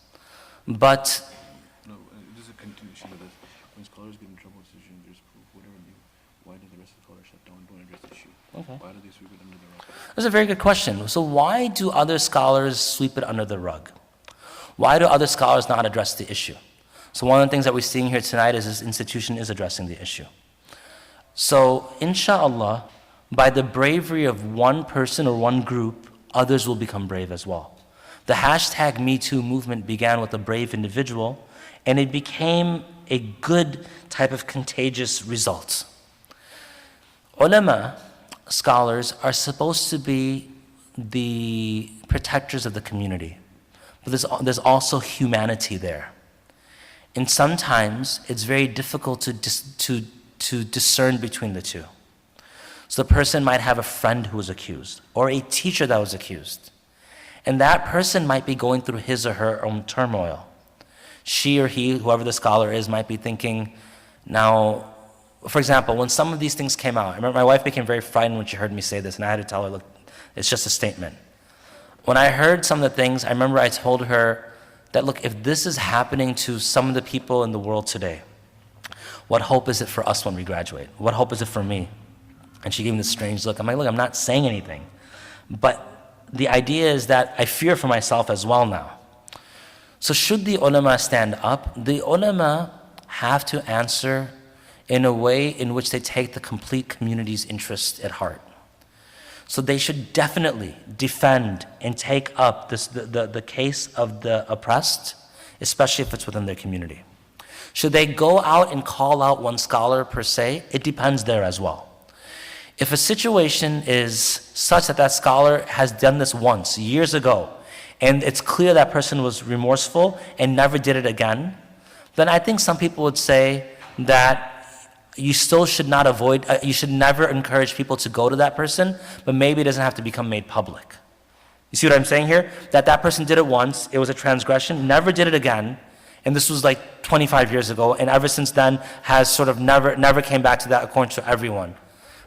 but No, this is a continuation of this. When scholars get in trouble with decision, there's proof, whatever they do. Why does the rest of the scholars shut down, don't address the issue? Okay. Why do they sweep it under the rug? that's a very good question. So why do other scholars sweep it under the rug? Why do other scholars not address the issue? So one of the things that we're seeing here tonight is this institution is addressing the issue. So inshallah, by the bravery of one person or one group, others will become brave as well. The hashtag #MeToo movement began with a brave individual, and it became a good type of contagious result. Ulama, scholars, are supposed to be the protectors of the community, but there's also humanity there. And sometimes it's very difficult to discern between the two. So the person might have a friend who was accused, or a teacher that was accused. And that person might be going through his or her own turmoil. She or he, whoever the scholar is, might be thinking, now, for example, when some of these things came out, I remember my wife became very frightened when she heard me say this, and I had to tell her, look, it's just a statement. When I heard some of the things, I remember I told her that, look, if this is happening to some of the people in the world today, what hope is it for us when we graduate? What hope is it for me? And she gave me this strange look. I'm like, look, I'm not saying anything. But the idea is that I fear for myself as well now. So should the ulama stand up? The ulama have to answer in a way in which they take the complete community's interest at heart. So they should definitely defend and take up the case of the oppressed, especially if it's within their community. Should they go out and call out one scholar per se? It depends there as well. If a situation is such that that scholar has done this once, years ago, and it's clear that person was remorseful and never did it again, then I think some people would say that you still should not avoid, you should never encourage people to go to that person, but maybe it doesn't have to become made public. You see what I'm saying here? That person did it once, it was a transgression, never did it again, and this was like 25 years ago, and ever since then has sort of never came back to that according to everyone.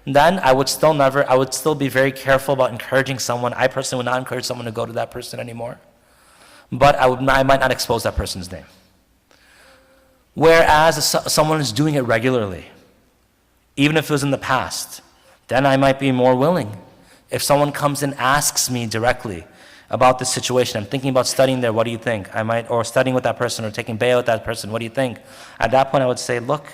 Then I would still be very careful about encouraging someone. I personally would not encourage someone to go to that person anymore. But I might not expose that person's name. Whereas someone is doing it regularly, even if it was in the past, then I might be more willing. If someone comes and asks me directly about this situation, I'm thinking about studying there, what do you think? Or studying with that person, or taking bay'ah with that person, what do you think? At that point I would say, look,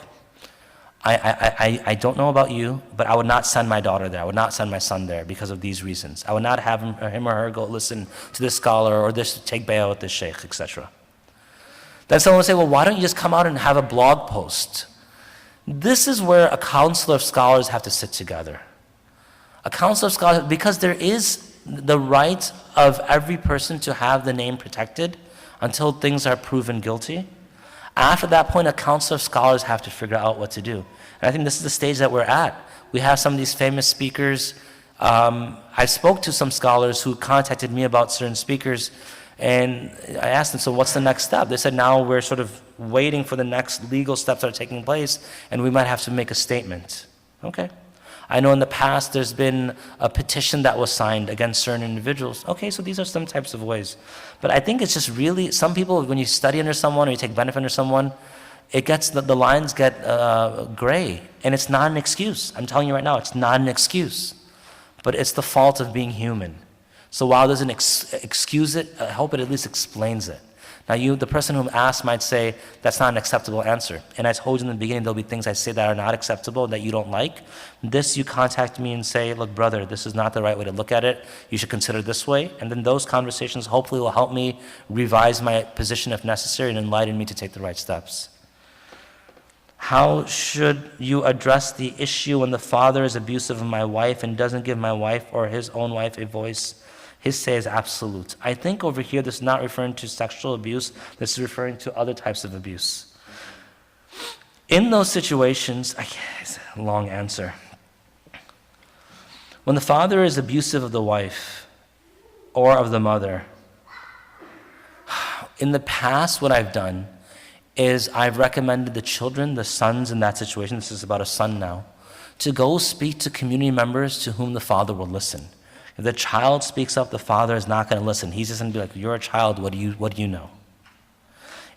I don't know about you, but I would not send my daughter there. I would not send my son there because of these reasons. I would not have him or her go listen to this scholar or take bay'ah with this shaykh, etc. Then someone would say, well, why don't you just come out and have a blog post? This is where a council of scholars have to sit together. A council of scholars, because there is the right of every person to have the name protected until things are proven guilty. After that point, a council of scholars have to figure out what to do. And I think this is the stage that we're at. We have some of these famous speakers. I spoke to some scholars who contacted me about certain speakers, And I asked them, so what's the next step? They said, now we're sort of waiting for the next legal steps that are taking place, and we might have to make a statement. Okay. I know in the past there's been a petition that was signed against certain individuals. Okay, so these are some types of ways. But I think it's just really, some people, when you study under someone or you take benefit under someone, it gets, the lines get gray, and it's not an excuse. I'm telling you right now, it's not an excuse. But it's the fault of being human. So while it doesn't excuse it, I hope it at least explains it. Now the person whom asked might say, that's not an acceptable answer. And I told you in the beginning, there'll be things I say that are not acceptable, that you don't like. This, you contact me and say, look, brother, this is not the right way to look at it. You should consider it this way. And then those conversations hopefully will help me revise my position if necessary and enlighten me to take the right steps. How should you address the issue when the father is abusive of my wife and doesn't give my wife or his own wife a voice? His say is absolute. I think over here this is not referring to sexual abuse, this is referring to other types of abuse. In those situations, it's a long answer. When the father is abusive of the wife or of the mother, in the past what I've done is I've recommended the children, the sons in that situation, this is about a son now, to go speak to community members to whom the father will listen. If the child speaks up, the father is not going to listen. He's just going to be like, you're a child, what do you know?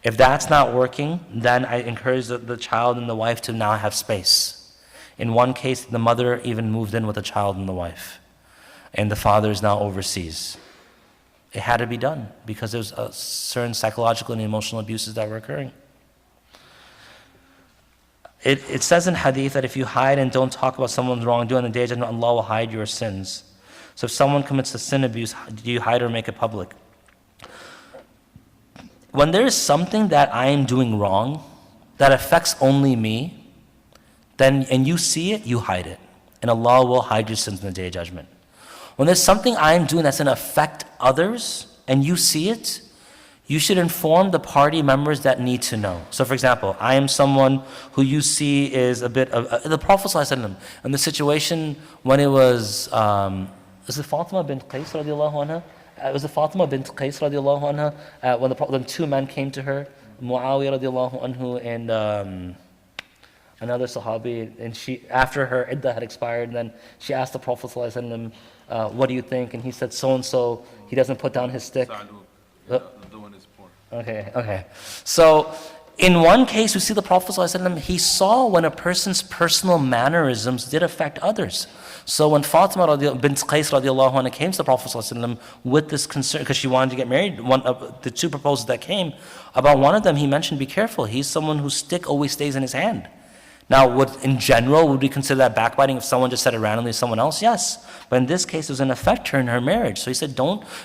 If that's not working, then I encourage the child and the wife to now have space. In one case, the mother even moved in with the child and the wife, and the father is now overseas. It had to be done because there's certain psychological and emotional abuses that were occurring. It says in hadith that if you hide and don't talk about someone's wrongdoing on the day of judgment, Allah will hide your sins. So if someone commits a sin abuse, do you hide or make it public? When there is something that I am doing wrong that affects only me, then and you see it, you hide it. And Allah will hide your sins on the day of judgment. When there's something I am doing that's going to affect others and you see it, you should inform the party members that need to know. So for example, I am someone who you see is a bit of, the Prophet ﷺ, in the situation when it was it Fatima bint Qais radiallahu anha? Was it Fatima bint Qais radiallahu anha? When two men came to her, Muawiyah radiallahu anhu and another sahabi, and she, after her iddah had expired, and then she asked the Prophet ﷺ, what do you think? And he said, so-and-so, he doesn't put down his stick. The one is poor. Okay. So, in one case, we see the Prophet ﷺ, he saw when a person's personal mannerisms did affect others. So when Fatima bint Qais radiallahu anha came to the Prophet ﷺ with this concern, because she wanted to get married, one of the two proposals that came, about one of them he mentioned, be careful, he's someone whose stick always stays in his hand. Now, in general, would we consider that backbiting if someone just said it randomly to someone else? Yes. But in this case, it was going to affect her in her marriage. So he said,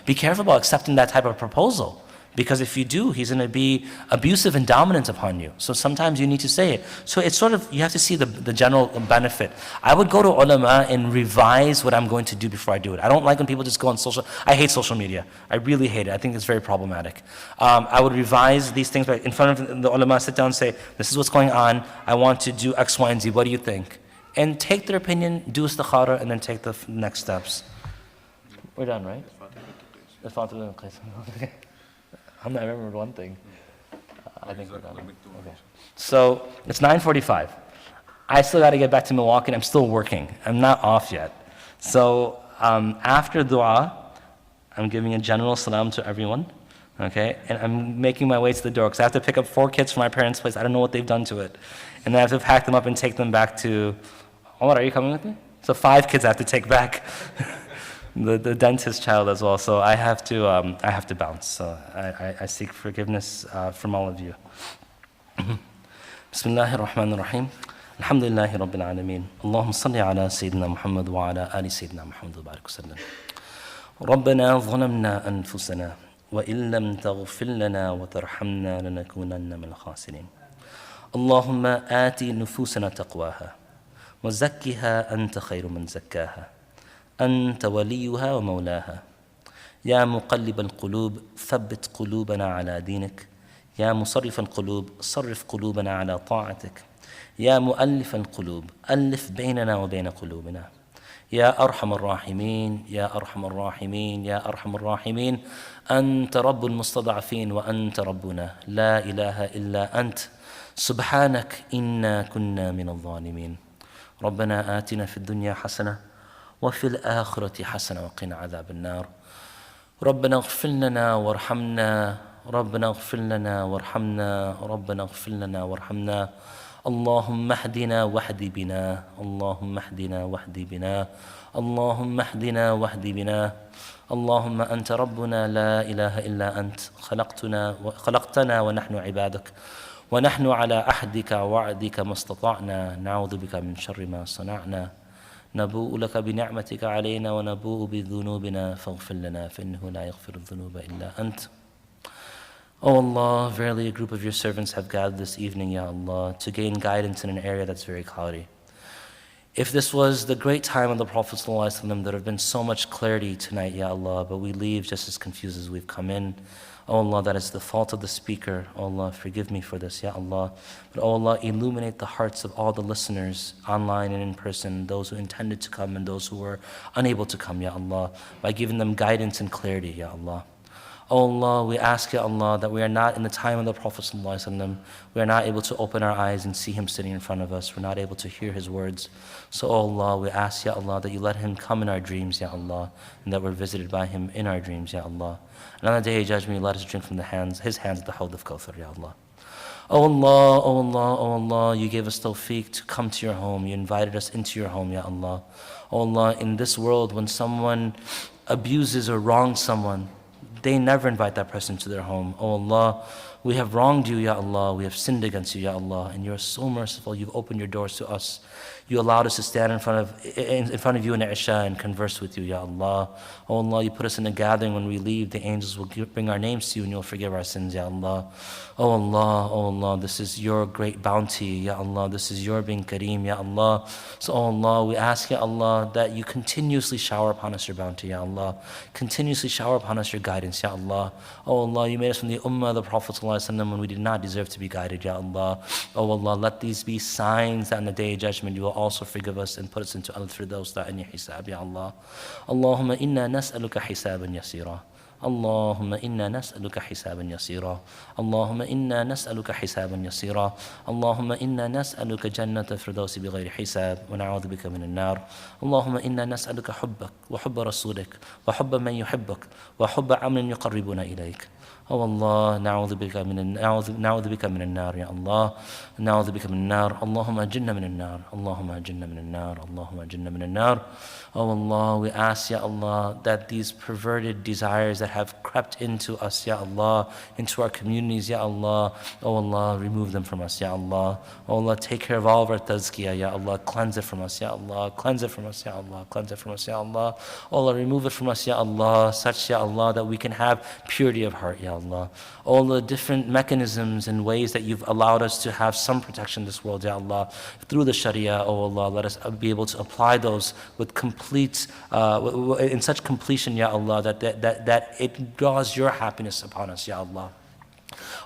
be careful about accepting that type of proposal. Because if you do, he's going to be abusive and dominant upon you. So sometimes you need to say it. So it's sort of, you have to see the general benefit. I would go to ulama and revise what I'm going to do before I do it. I don't like when people just go on I hate social media. I really hate it. I think it's very problematic. I would revise these things in front of the ulama, sit down and say, this is what's going on. I want to do X, Y, and Z. What do you think? And take their opinion, do istikhara, and then take the next steps. We're done, right? The Fatima bint Qais. I remember one thing. I think we're done. Okay. So it's 9:45. I still got to get back to Milwaukee, and I'm still working. I'm not off yet. So after dua, I'm giving a general salam to everyone, okay? And I'm making my way to the door because I have to pick up 4 kids from my parents' place. I don't know what they've done to it. And then I have to pack them up and take them back to, Omar, are you coming with me? So 5 kids I have to take back. The dentist child as well, so I have to bounce. So I seek forgiveness from all of you. Bismillahir Rahmanir Rahim. Alhamdulillahi Rabbil Alameen. Allahumma salli ala Sayyidina Muhammad wa ala ali Sayyidina Muhammad wa barik wa sallam. ربنا ظلمنا أنفسنا وإن لم تغفر لنا وترحمنا لنكونن من الخاسرين. اللهم آت نفوسنا تقواها وزكها أنت خير من زكاها. أنت وليها ومولاها. يا مقلب القلوب ثبت قلوبنا على دينك. يا مصرف القلوب صرف قلوبنا على طاعتك. يا مؤلف القلوب ألف بيننا وبين قلوبنا. يا أرحم الراحمين يا أرحم الراحمين يا أرحم الراحمين أنت رب المستضعفين وأنت ربنا لا إله إلا أنت سبحانك إنا كنا من الظالمين ربنا آتنا في الدنيا حسنة وفي الآخرة حسنة وقنا عذاب النار ربنا اغفر لنا وارحمنا ربنا اغفر لنا وارحمنا ربنا اغفر لنا وارحمنا اللهم اهدنا واهد بنا اللهم اهدنا واهد بنا اللهم اهدنا واهد بنا اللهم أنت ربنا لا إله إلا أنت خلقتنا ونحن عبادك ونحن على عهدك ووعدك ما استطعنا نعوذ بك من شر ما صنعنا نبوء لك بنعمتك علينا ونبوء بذنوبنا فاغفر لنا فإنه لا يغفر الذنوب إلا أنت. O Allah, verily a group of your servants have gathered this evening, Ya Allah, to gain guidance in an area that's very cloudy. If this was the great time of the Prophet ﷺ, there would have been so much clarity tonight, Ya Allah, but we leave just as confused as we've come in. O Allah, that is the fault of the speaker. O Allah, forgive me for this, Ya Allah. But O Allah, illuminate the hearts of all the listeners, online and in person, those who intended to come and those who were unable to come, Ya Allah, by giving them guidance and clarity, Ya Allah. O Allah, we ask, Ya Allah, that we are not in the time of the Prophet ﷺ. We are not able to open our eyes and see him sitting in front of us. We're not able to hear his words. So, O Allah, we ask, Ya Allah, that you let him come in our dreams, Ya Allah, and that we're visited by him in our dreams, Ya Allah. And on the day of judgment, you let us drink from his hands at the Hawd of Kawthar, Ya Allah. O Allah, O Allah, O Allah, you gave us tawfiq to come to your home. You invited us into your home, Ya Allah. O Allah, in this world, when someone abuses or wrongs someone, they never invite that person to their home. Oh Allah, we have wronged you, Ya Allah. We have sinned against you, Ya Allah. And you are so merciful. You've opened your doors to us. You allowed us to stand in front of you in Isha and converse with you, Ya Allah. Oh Allah, you put us in a gathering. When we leave, the angels will bring our names to you and you'll forgive our sins, Ya Allah. Oh Allah, oh Allah, this is your great bounty, Ya Allah. This is your being Kareem, Ya Allah. So, oh Allah, we ask, Ya Allah, that you continuously shower upon us your bounty, Ya Allah. Continuously shower upon us your guidance, Ya Allah. Oh Allah, you made us from the ummah of the Prophet ﷺ when we did not deserve to be guided, Ya Allah. Oh Allah, let these be signs that on the day of judgment you will also forgive us and put us into al-firdaus ta'ani hisab, Ya Allah. Allahumma inna nas'aluka hisaban yasira. اللهم إنا نسألك حسابا يسيرا اللهم إنا نسألك حسابا يسيرا اللهم إنا نسألك جنة الفردوس بغير حساب ونعوذ بك من النار اللهم إنا نسألك حبك وحب رسولك وحب من يحبك وحب عمل يقربنا إليك Oh Allah, نعوذ بك من النار يا الله نعوذ بك من النار اللهم أجرنا من النار اللهم أجرنا من النار اللهم أجرنا من النار Oh Allah, we ask, Ya Allah, that these perverted desires that have crept into us, Ya Allah, into our communities, Ya Allah, oh Allah, remove them from us, Ya Allah. Oh Allah, take care of all of our tazkiyah, Ya Allah, cleanse it from us, Ya Allah, cleanse it from us, Ya Allah, cleanse it from us, Ya Allah. Oh Allah, remove it from us, Ya Allah, such, Ya Allah, that we can have purity of heart, Ya Allah. All the different mechanisms and ways that you've allowed us to have some protection in this world, Ya Allah, through the Sharia, oh Allah, let us be able to apply those with in such completion, Ya Allah, that it draws your happiness upon us, Ya Allah.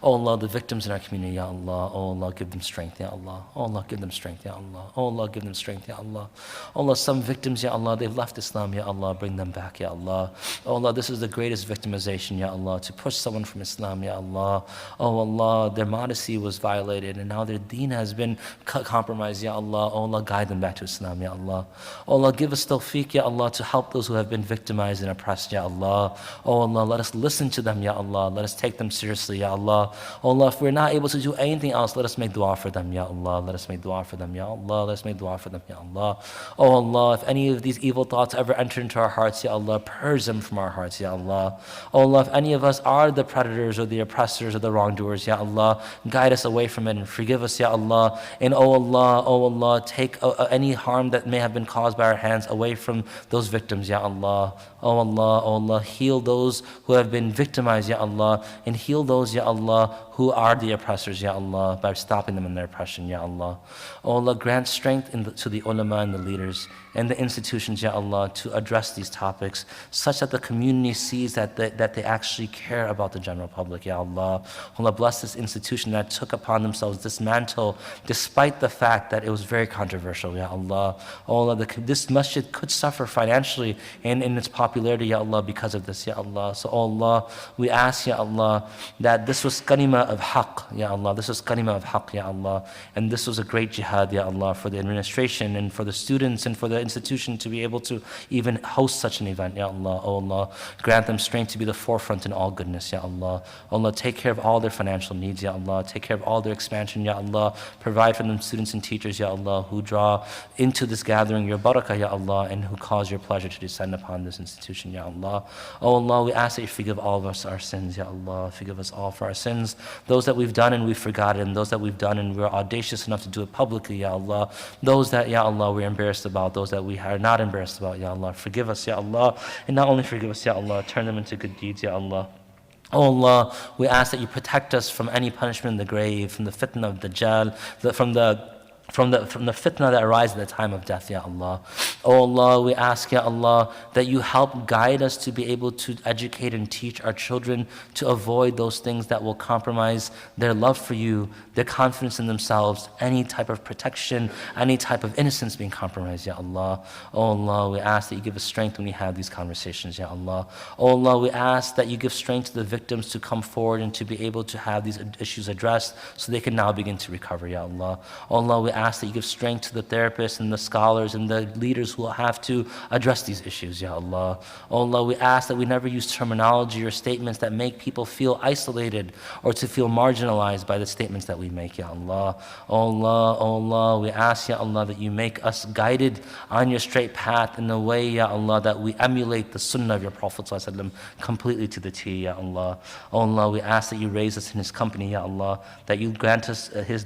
Oh Allah, the victims in our community, Ya Allah. Oh Allah, give them strength, Ya Allah. Oh Allah, give them strength, Ya Allah. Oh Allah, give them strength, Ya Allah. Oh Allah, some victims, Ya Allah, they've left Islam, Ya Allah. Bring them back, Ya Allah. Oh Allah, this is the greatest victimization, Ya Allah, to push someone from Islam, Ya Allah. Oh Allah, their modesty was violated and now their deen has been compromised, Ya Allah. Oh Allah, guide them back to Islam, Ya Allah. Oh Allah, give us tawfiq, Ya Allah, to help those who have been victimized and oppressed, Ya Allah. Oh Allah, let us listen to them, Ya Allah. Let us take them seriously, Ya Allah. Oh Allah, if we're not able to do anything else, let us make dua for them, Ya Allah. Let us make dua for them, Ya Allah. Let us make dua for them, Ya Allah. Oh Allah, if any of these evil thoughts ever enter into our hearts, Ya Allah, purge them from our hearts, Ya Allah. Oh Allah, if any of us are the predators or the oppressors or the wrongdoers, Ya Allah, guide us away from it and forgive us, Ya Allah. And oh Allah, take any harm that may have been caused by our hands away from those victims, Ya Allah. Oh Allah, heal those who have been victimized, Ya Allah, and heal those, Ya Allah, who who are the oppressors, Ya Allah, by stopping them in their oppression, Ya Allah. Oh Allah, grant strength to the ulama and the leaders and the institutions, Ya Allah, to address these topics such that the community sees that they actually care about the general public, Ya Allah. Allah, bless this institution that took upon themselves this mantle despite the fact that it was very controversial, Ya Allah. Oh Allah, this masjid could suffer financially and in its popularity, Ya Allah, because of this, Ya Allah. So, oh Allah, we ask, Ya Allah, that this was kalima of haqq, Ya Allah. This was kalima of haqq, Ya Allah. And this was a great jihad, Ya Allah, for the administration and for the students and for the institution to be able to even host such an event, Ya Allah. Oh Allah, grant them strength to be the forefront in all goodness, Ya Allah. Oh Allah, take care of all their financial needs, Ya Allah. Take care of all their expansion, Ya Allah. Provide for them students and teachers, Ya Allah, who draw into this gathering your barakah, Ya Allah, and who cause your pleasure to descend upon this institution, Ya Allah. Oh Allah, we ask that you forgive all of us our sins, Ya Allah. Forgive us all for our sins, those that we've done and we've forgotten, those that we've done and we're audacious enough to do it publicly, Ya Allah. Those that, Ya Allah, we're embarrassed about, those that we are not embarrassed about, Ya Allah. Forgive us, Ya Allah, and not only forgive us, Ya Allah, turn them into good deeds, Ya Allah. Oh Allah, we ask that you protect us from any punishment in the grave, from the fitna of Dajjal, from the fitna that arises at the time of death, Ya Allah. Oh Allah, we ask, Ya Allah, that you help guide us to be able to educate and teach our children to avoid those things that will compromise their love for you, their confidence in themselves, any type of protection, any type of innocence being compromised, Ya Allah. Oh Allah, we ask that you give us strength when we have these conversations, Ya Allah. Oh Allah, we ask that you give strength to the victims to come forward and to be able to have these issues addressed so they can now begin to recover, Ya Allah. Oh Allah, we ask that you give strength to the therapists and the scholars and the leaders who will have to address these issues, Ya Allah. Oh Allah, we ask that we never use terminology or statements that make people feel isolated or to feel marginalized by the statements that we make, Ya Allah. Oh Allah, oh Allah, we ask, Ya Allah, that you make us guided on your straight path in a way, Ya Allah, that we emulate the sunnah of your Prophet ﷺ completely to the T, Ya Allah. Oh Allah, we ask that you raise us in his company, Ya Allah, that you grant us his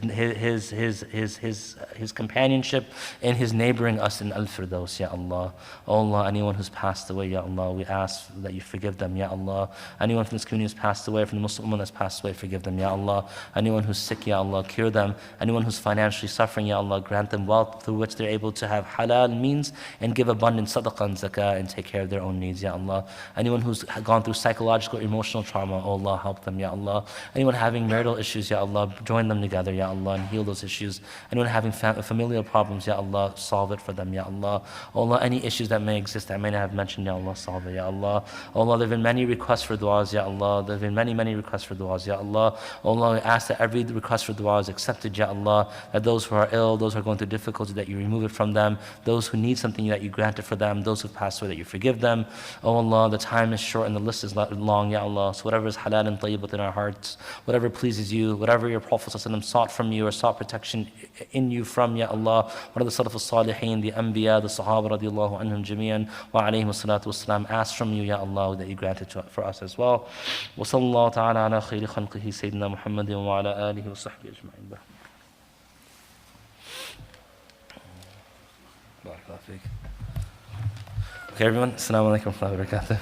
companionship and his neighboring us in Al-Firdaus, Ya Allah. Oh Allah, anyone who's passed away, Ya Allah, we ask that you forgive them, Ya Allah. Anyone from this community who's passed away, from the Muslim woman that's passed away, forgive them, Ya Allah. Anyone who's sick, Ya Allah, cure them. Anyone who's financially suffering, Ya Allah, grant them wealth through which they're able to have halal means and give abundant sadaqah and zakah and take care of their own needs, Ya Allah. Anyone who's gone through psychological, emotional trauma, oh Allah, help them, Ya Allah. Anyone having marital issues, Ya Allah, join them together, Ya Allah, and heal those issues. Anyone having familial problems, Ya Allah, solve it for them, Ya Allah. Oh Allah, any issues that may exist that I may not have mentioned, Ya Allah, solve it, Ya Allah. Oh Allah, there have been many requests for du'as, Ya Allah. There have been many requests for du'as, Ya Allah. Oh Allah, we ask that every request for du'a is accepted, Ya Allah. That those who are ill, those who are going through difficulty, that you remove it from them. Those who need something, that you grant it for them. Those who have passed away, that you forgive them. Oh Allah, the time is short and the list is long, Ya Allah. So whatever is halal and tayyib within our hearts, whatever pleases you, whatever your Prophet ﷺ sought from you or sought protection in you from, Ya Allah. What are the Salaf al-Salihin, the Anbiya, the Sahaba radiallahu anhum jami'an, wa alayhim salatu wassalam, ask from you, Ya Allah, that you grant it for us as well. Wa sallallahu ta'ala ala khayri khalqihi Sayyidina Muhammadin wa ala alihi wa sahbihi ajma'in. Barakallahu feek. Okay everyone, assalamu alaikum wa rahmatullahi wa barakatuh.